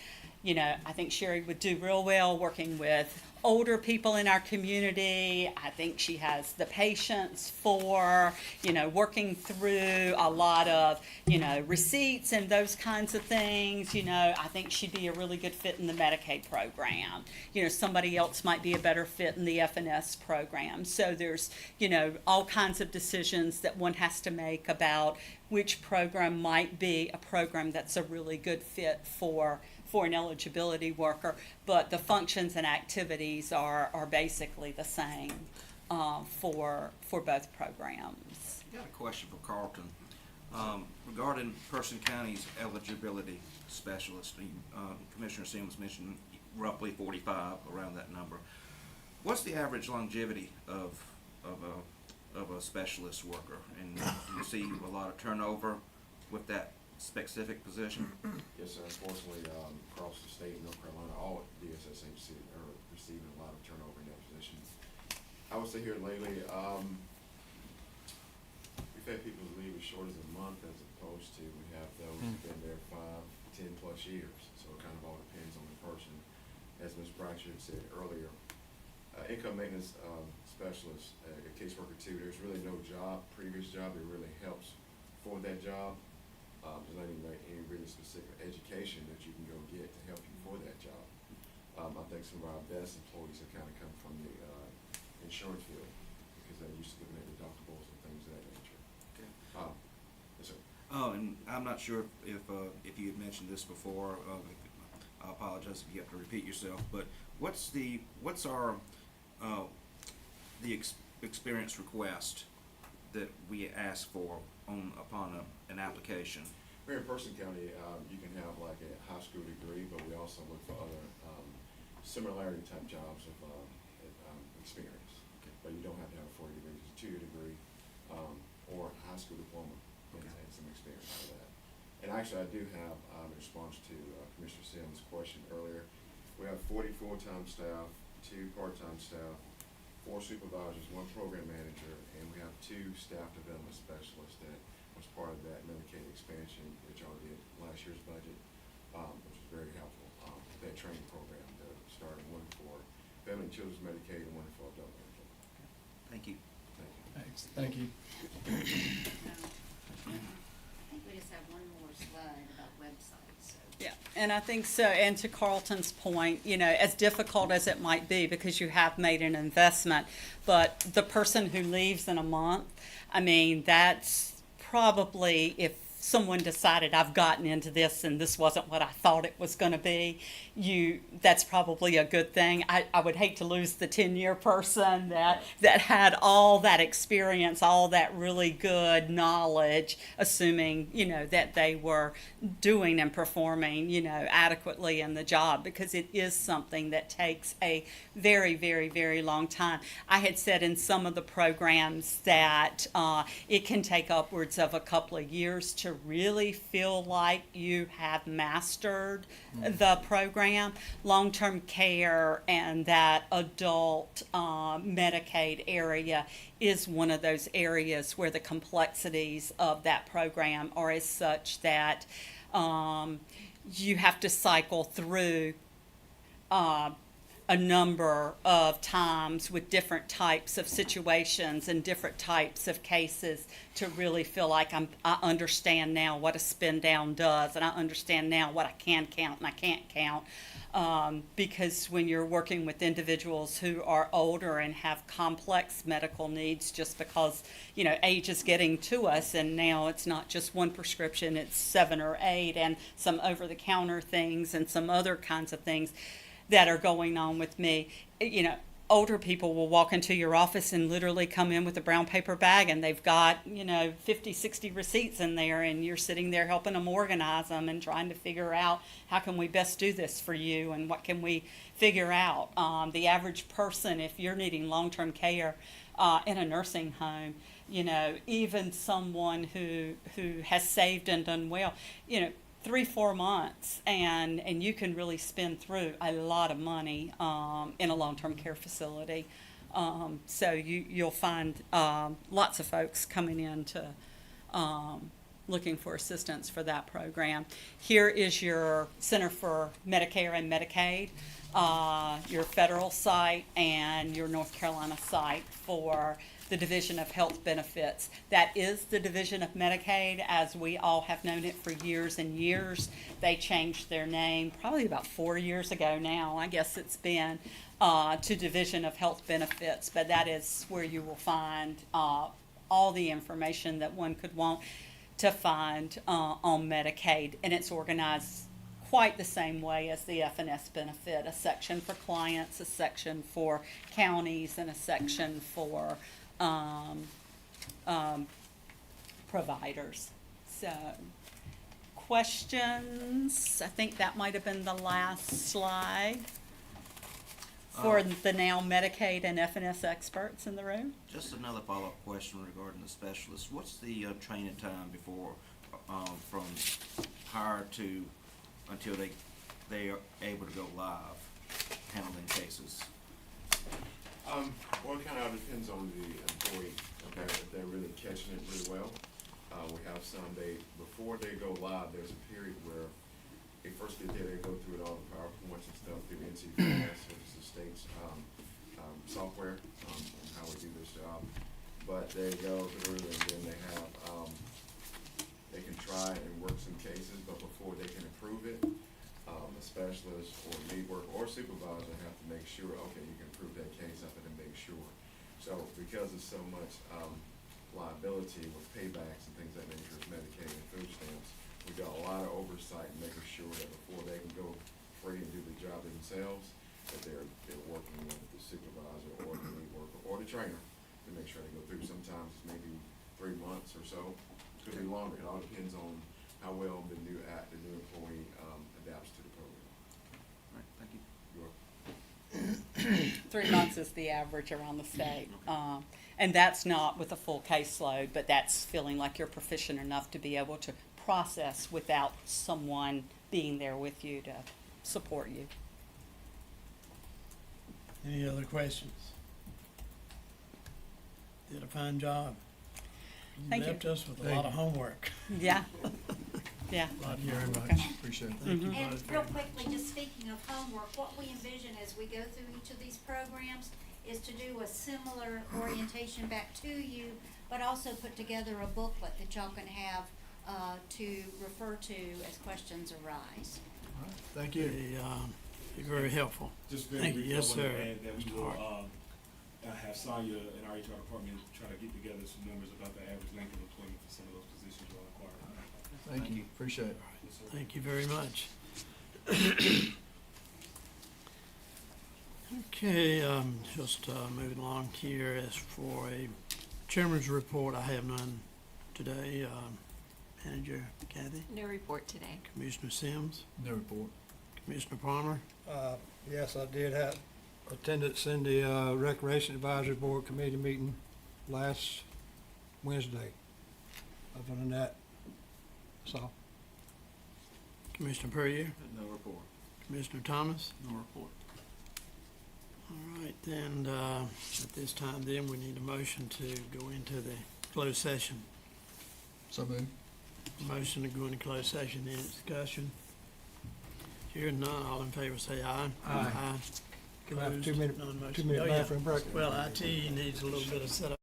S17: you know, I think Sherry would do real well working with older people in our community. I think she has the patience for, you know, working through a lot of, you know, receipts and those kinds of things. You know, I think she'd be a really good fit in the Medicaid program. You know, somebody else might be a better fit in the FNS program. So there's, you know, all kinds of decisions that one has to make about which program might be a program that's a really good fit for for an eligibility worker, but the functions and activities are basically the same for both programs.
S4: I got a question for Carlton. Regarding Person County's eligibility specialist, Commissioner Sims mentioned roughly 45, around that number. What's the average longevity of a specialist worker? And do you see a lot of turnover with that specific position?
S6: Yes, sir. Unfortunately, across the state of North Carolina, all DSS agencies are receiving a lot of turnover in that position. I would say here lately, we've had people leave as short as a month, as opposed to we have those who've been there 5, 10 plus years. So it kind of all depends on the person. As Ms. Bratcher said earlier, income maintenance specialist, a caseworker too, there's really no previous job that really helps for that job. There's not even any really specific education that you can go get to help you for that job. I think some of our best employees have kind of come from the insurance field, because they're used to looking at deductibles and things of that nature.
S4: Okay.
S6: Yes, sir.
S4: Oh, and I'm not sure if you had mentioned this before. I apologize if you have to repeat yourself, but what's our experience request that we ask for upon an application?
S6: Here in Person County, you can have like a high school degree, but we also look for other similarity type jobs of experience.
S4: Okay.
S6: But you don't have to have a 4-year degree, it's a 2-year degree, or a high school diploma,
S4: Okay.
S6: and some experience out of that. And actually, I do have, in response to Commissioner Sims' question earlier, we have 40 full-time staff, 2 part-time staff, 4 supervisors, 1 program manager, and we have 2 staff development specialists that was part of that Medicaid expansion, which already did last year's budget, which was very helpful. That training program that started, 1 for family and children's Medicaid and 1 for adult Medicaid.
S4: Thank you.
S6: Thank you.
S2: Thanks. Thank you.
S16: I think we just have one more slide about websites, so.
S17: Yeah, and I think so, and to Carlton's point, as difficult as it might be, because you have made an investment, but the person who leaves in a month, that's probably, if someone decided I've gotten into this and this wasn't what I thought it was going to be, that's probably a good thing. I would hate to lose the 10-year person that had all that experience, all that really good knowledge, assuming, that they were doing and performing, adequately in the job, because it is something that takes a very, very, very long time. I had said in some of the programs that it can take upwards of a couple of years to really feel like you have mastered the program. Long-term care and that adult Medicaid area is one of those areas where the complexities of that program are as such that you have to cycle through a number of times with different types of situations and different types of cases to really feel like I understand now what a spin down does, and I understand now what I can count and I can't count. Because when you're working with individuals who are older and have complex medical needs, just because, age is getting to us, and now it's not just 1 prescription, it's 7 or 8, and some over-the-counter things and some other kinds of things that are going on with me. Older people will walk into your office and literally come in with a brown paper bag, and they've got, 50, 60 receipts in there, and you're sitting there helping them organize them and trying to figure out how can we best do this for you and what can we figure out. The average person, if you're needing long-term care in a nursing home, even someone who has saved and done well, 3-4 months, and you can really spend through a lot of money in a long-term care facility. So you'll find lots of folks coming in to looking for assistance for that program. Here is your Center for Medicare and Medicaid, your federal site, and your North Carolina site for the Division of Health Benefits. That is the Division of Medicaid, as we all have known it for years and years. They changed their name probably about 4 years ago now, I guess it's been, to Division of Health Benefits, but that is where you will find all the information that one could want to find on Medicaid, and it's organized quite the same way as the FNS benefit, a section for clients, a section for counties, and a section for providers. So, questions? I think that might have been the last slide for the now Medicaid and FNS experts in the room.
S4: Just another follow-up question regarding the specialist. What's the training time before, from hire to until they are able to go live handling cases?
S6: Well, it kind of depends on the employee, okay, if they're really catching it really well. We have some, before they go live, there's a period where they first get there, they go through it all the PowerPoints and stuff through NCFS, which is the state's, software, on how we do this job. But they go through and then they have, they can try and work some cases, but before they can approve it, a specialist or lead worker or supervisor have to make sure, okay, you can approve that case, have to make sure. So because of so much, liability with paybacks and things of that nature, Medicaid and food stamps, we got a lot of oversight and making sure that before they can go free and do the job themselves, that they're working with the supervisor or the lead worker or the trainer to make sure they go through. Sometimes it's maybe 3 months or so, could be longer. It all depends on how well the new employee adapts to the program.
S4: All right, thank you.
S6: You're welcome.
S17: 3 months is the average around the state. And that's not with a full caseload, but that's feeling like you're proficient enough to be able to process without someone being there with you to support you.
S1: Any other questions? Did a fine job.
S17: Thank you.
S1: Left us with a lot of homework.
S17: Yeah. Yeah.
S1: Thank you very much.
S17: Okay.
S2: Appreciate it.
S1: Thank you
S16: And
S1: both
S16: real
S1: very much.
S16: quickly, just speaking of homework, what we envision as we go through each of these programs is to do a similar orientation back to you, but also put together a booklet that y'all can have to refer to as questions arise.
S2: Thank you.
S1: You're very helpful.
S15: Just very
S1: Thank you.
S15: briefly,
S1: Yes,
S15: I want
S1: sir.
S15: to add that we
S1: Mr.
S15: will
S1: Hart.
S15: have Sonia and our HR department try to get together some numbers about the average length of employment for some of those positions you'll acquire.
S2: Thank you. Appreciate it.
S15: Yes, sir.
S1: Thank you very much. Okay, just moving along here. As for a chairman's report, I have none today. Manager Kathy,
S13: No report today.
S1: Commissioner Sims,
S2: No report.
S1: Commissioner Palmer.
S3: Yes, I did have attendance in the Recreation Advisory Board Committee meeting last Wednesday. Other than that, that's all.
S1: Commissioner Puryear,
S2: No report.
S1: Commissioner Thomas.
S2: No report.
S1: All right, then, at this time then, we need a motion to go into the closed session.
S2: So moved.
S1: Motion to go into closed session, any discussion? Hearing none, all in favor say aye.
S3: Aye. Can I have a
S1: Closed,
S3: 2-minute
S1: non-motion.
S3: 2-minute
S1: Oh, yeah.
S3: bathroom break?
S1: Well, IT needs a little bit of setup.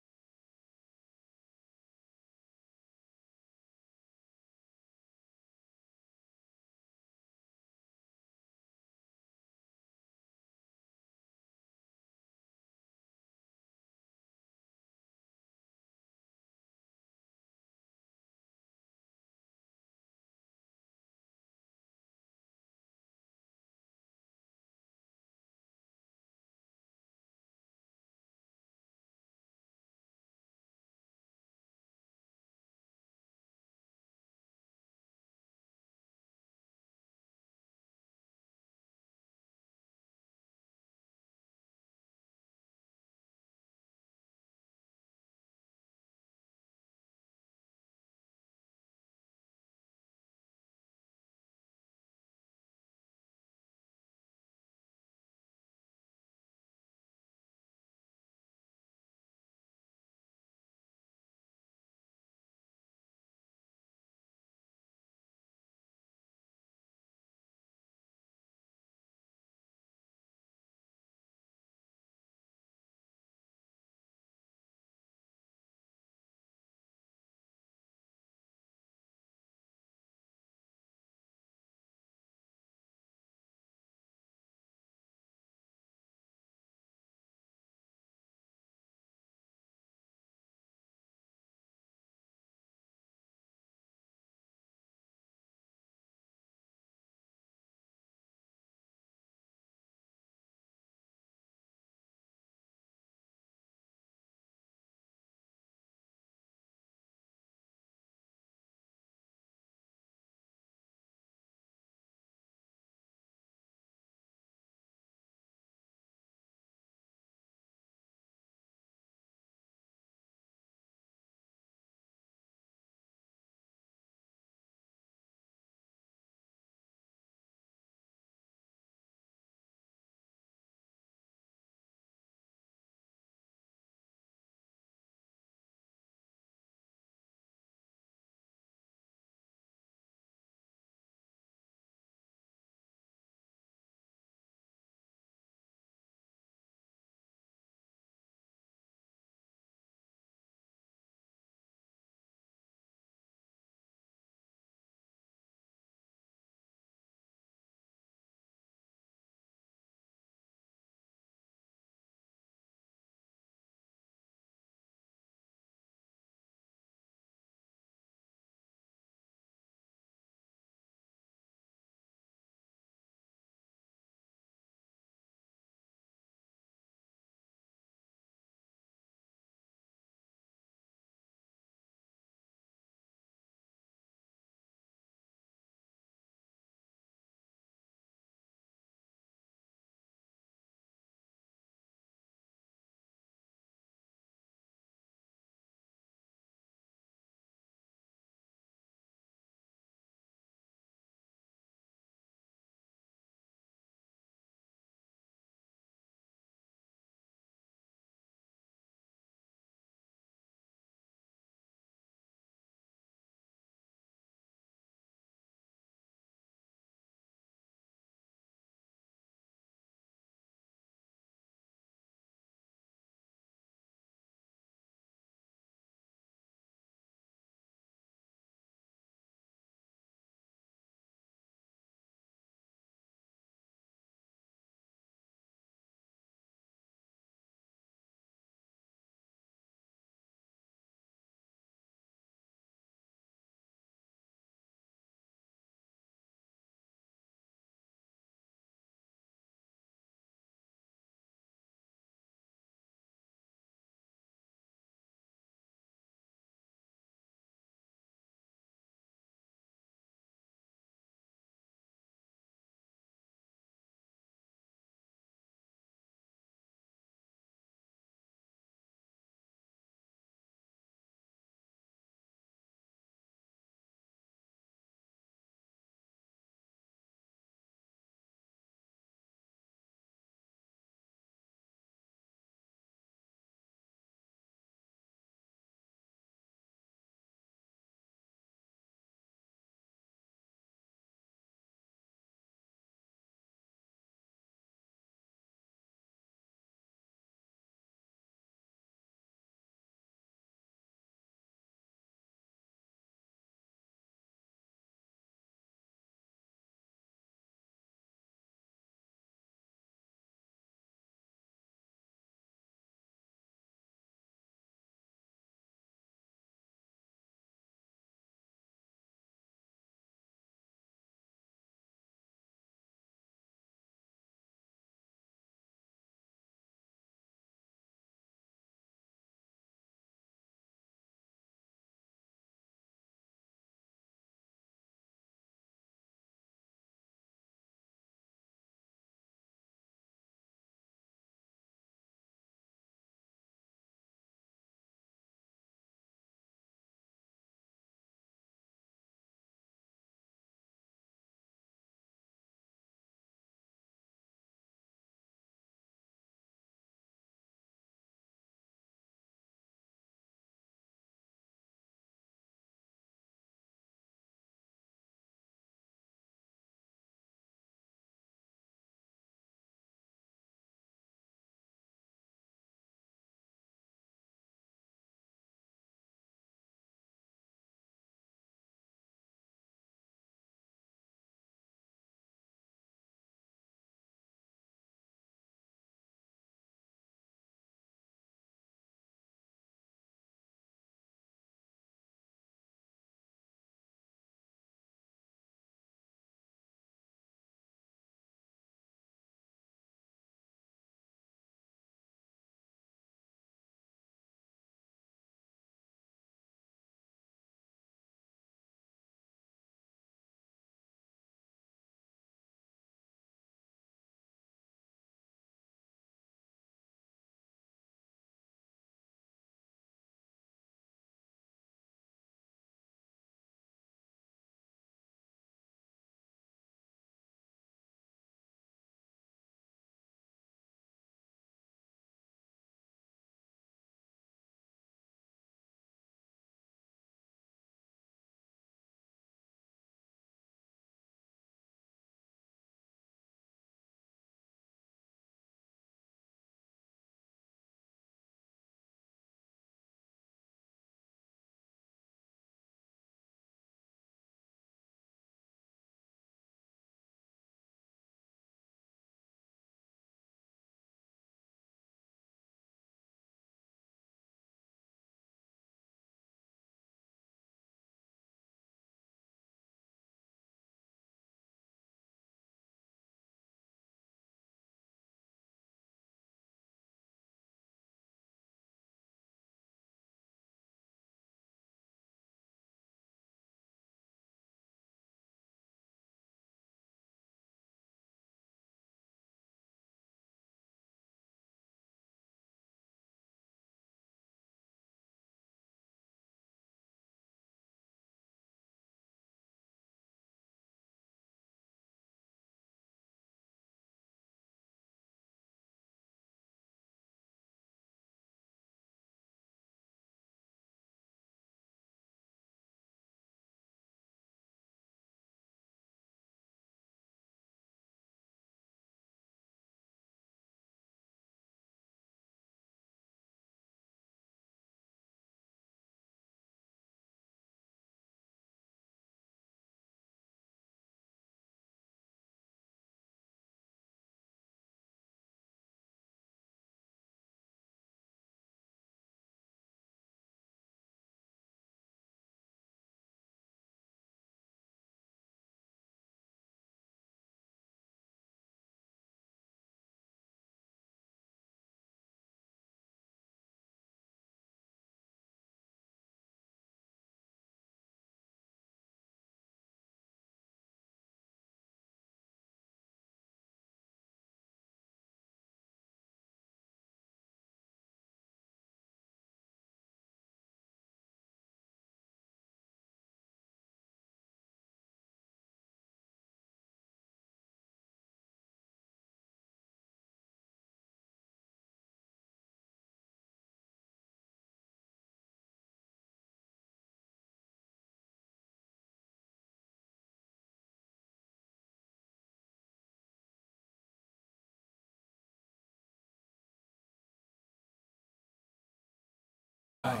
S1: Opposed,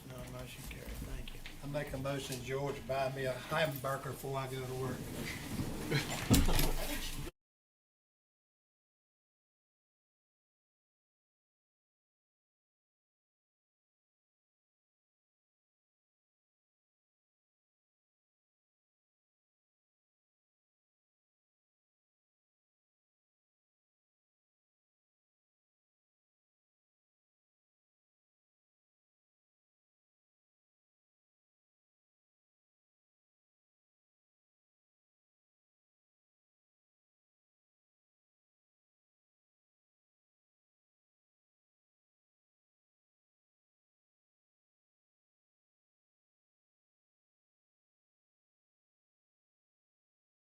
S1: none, motion carried. Thank you.
S3: I make a motion, George, buy me a hamburger before I go to work.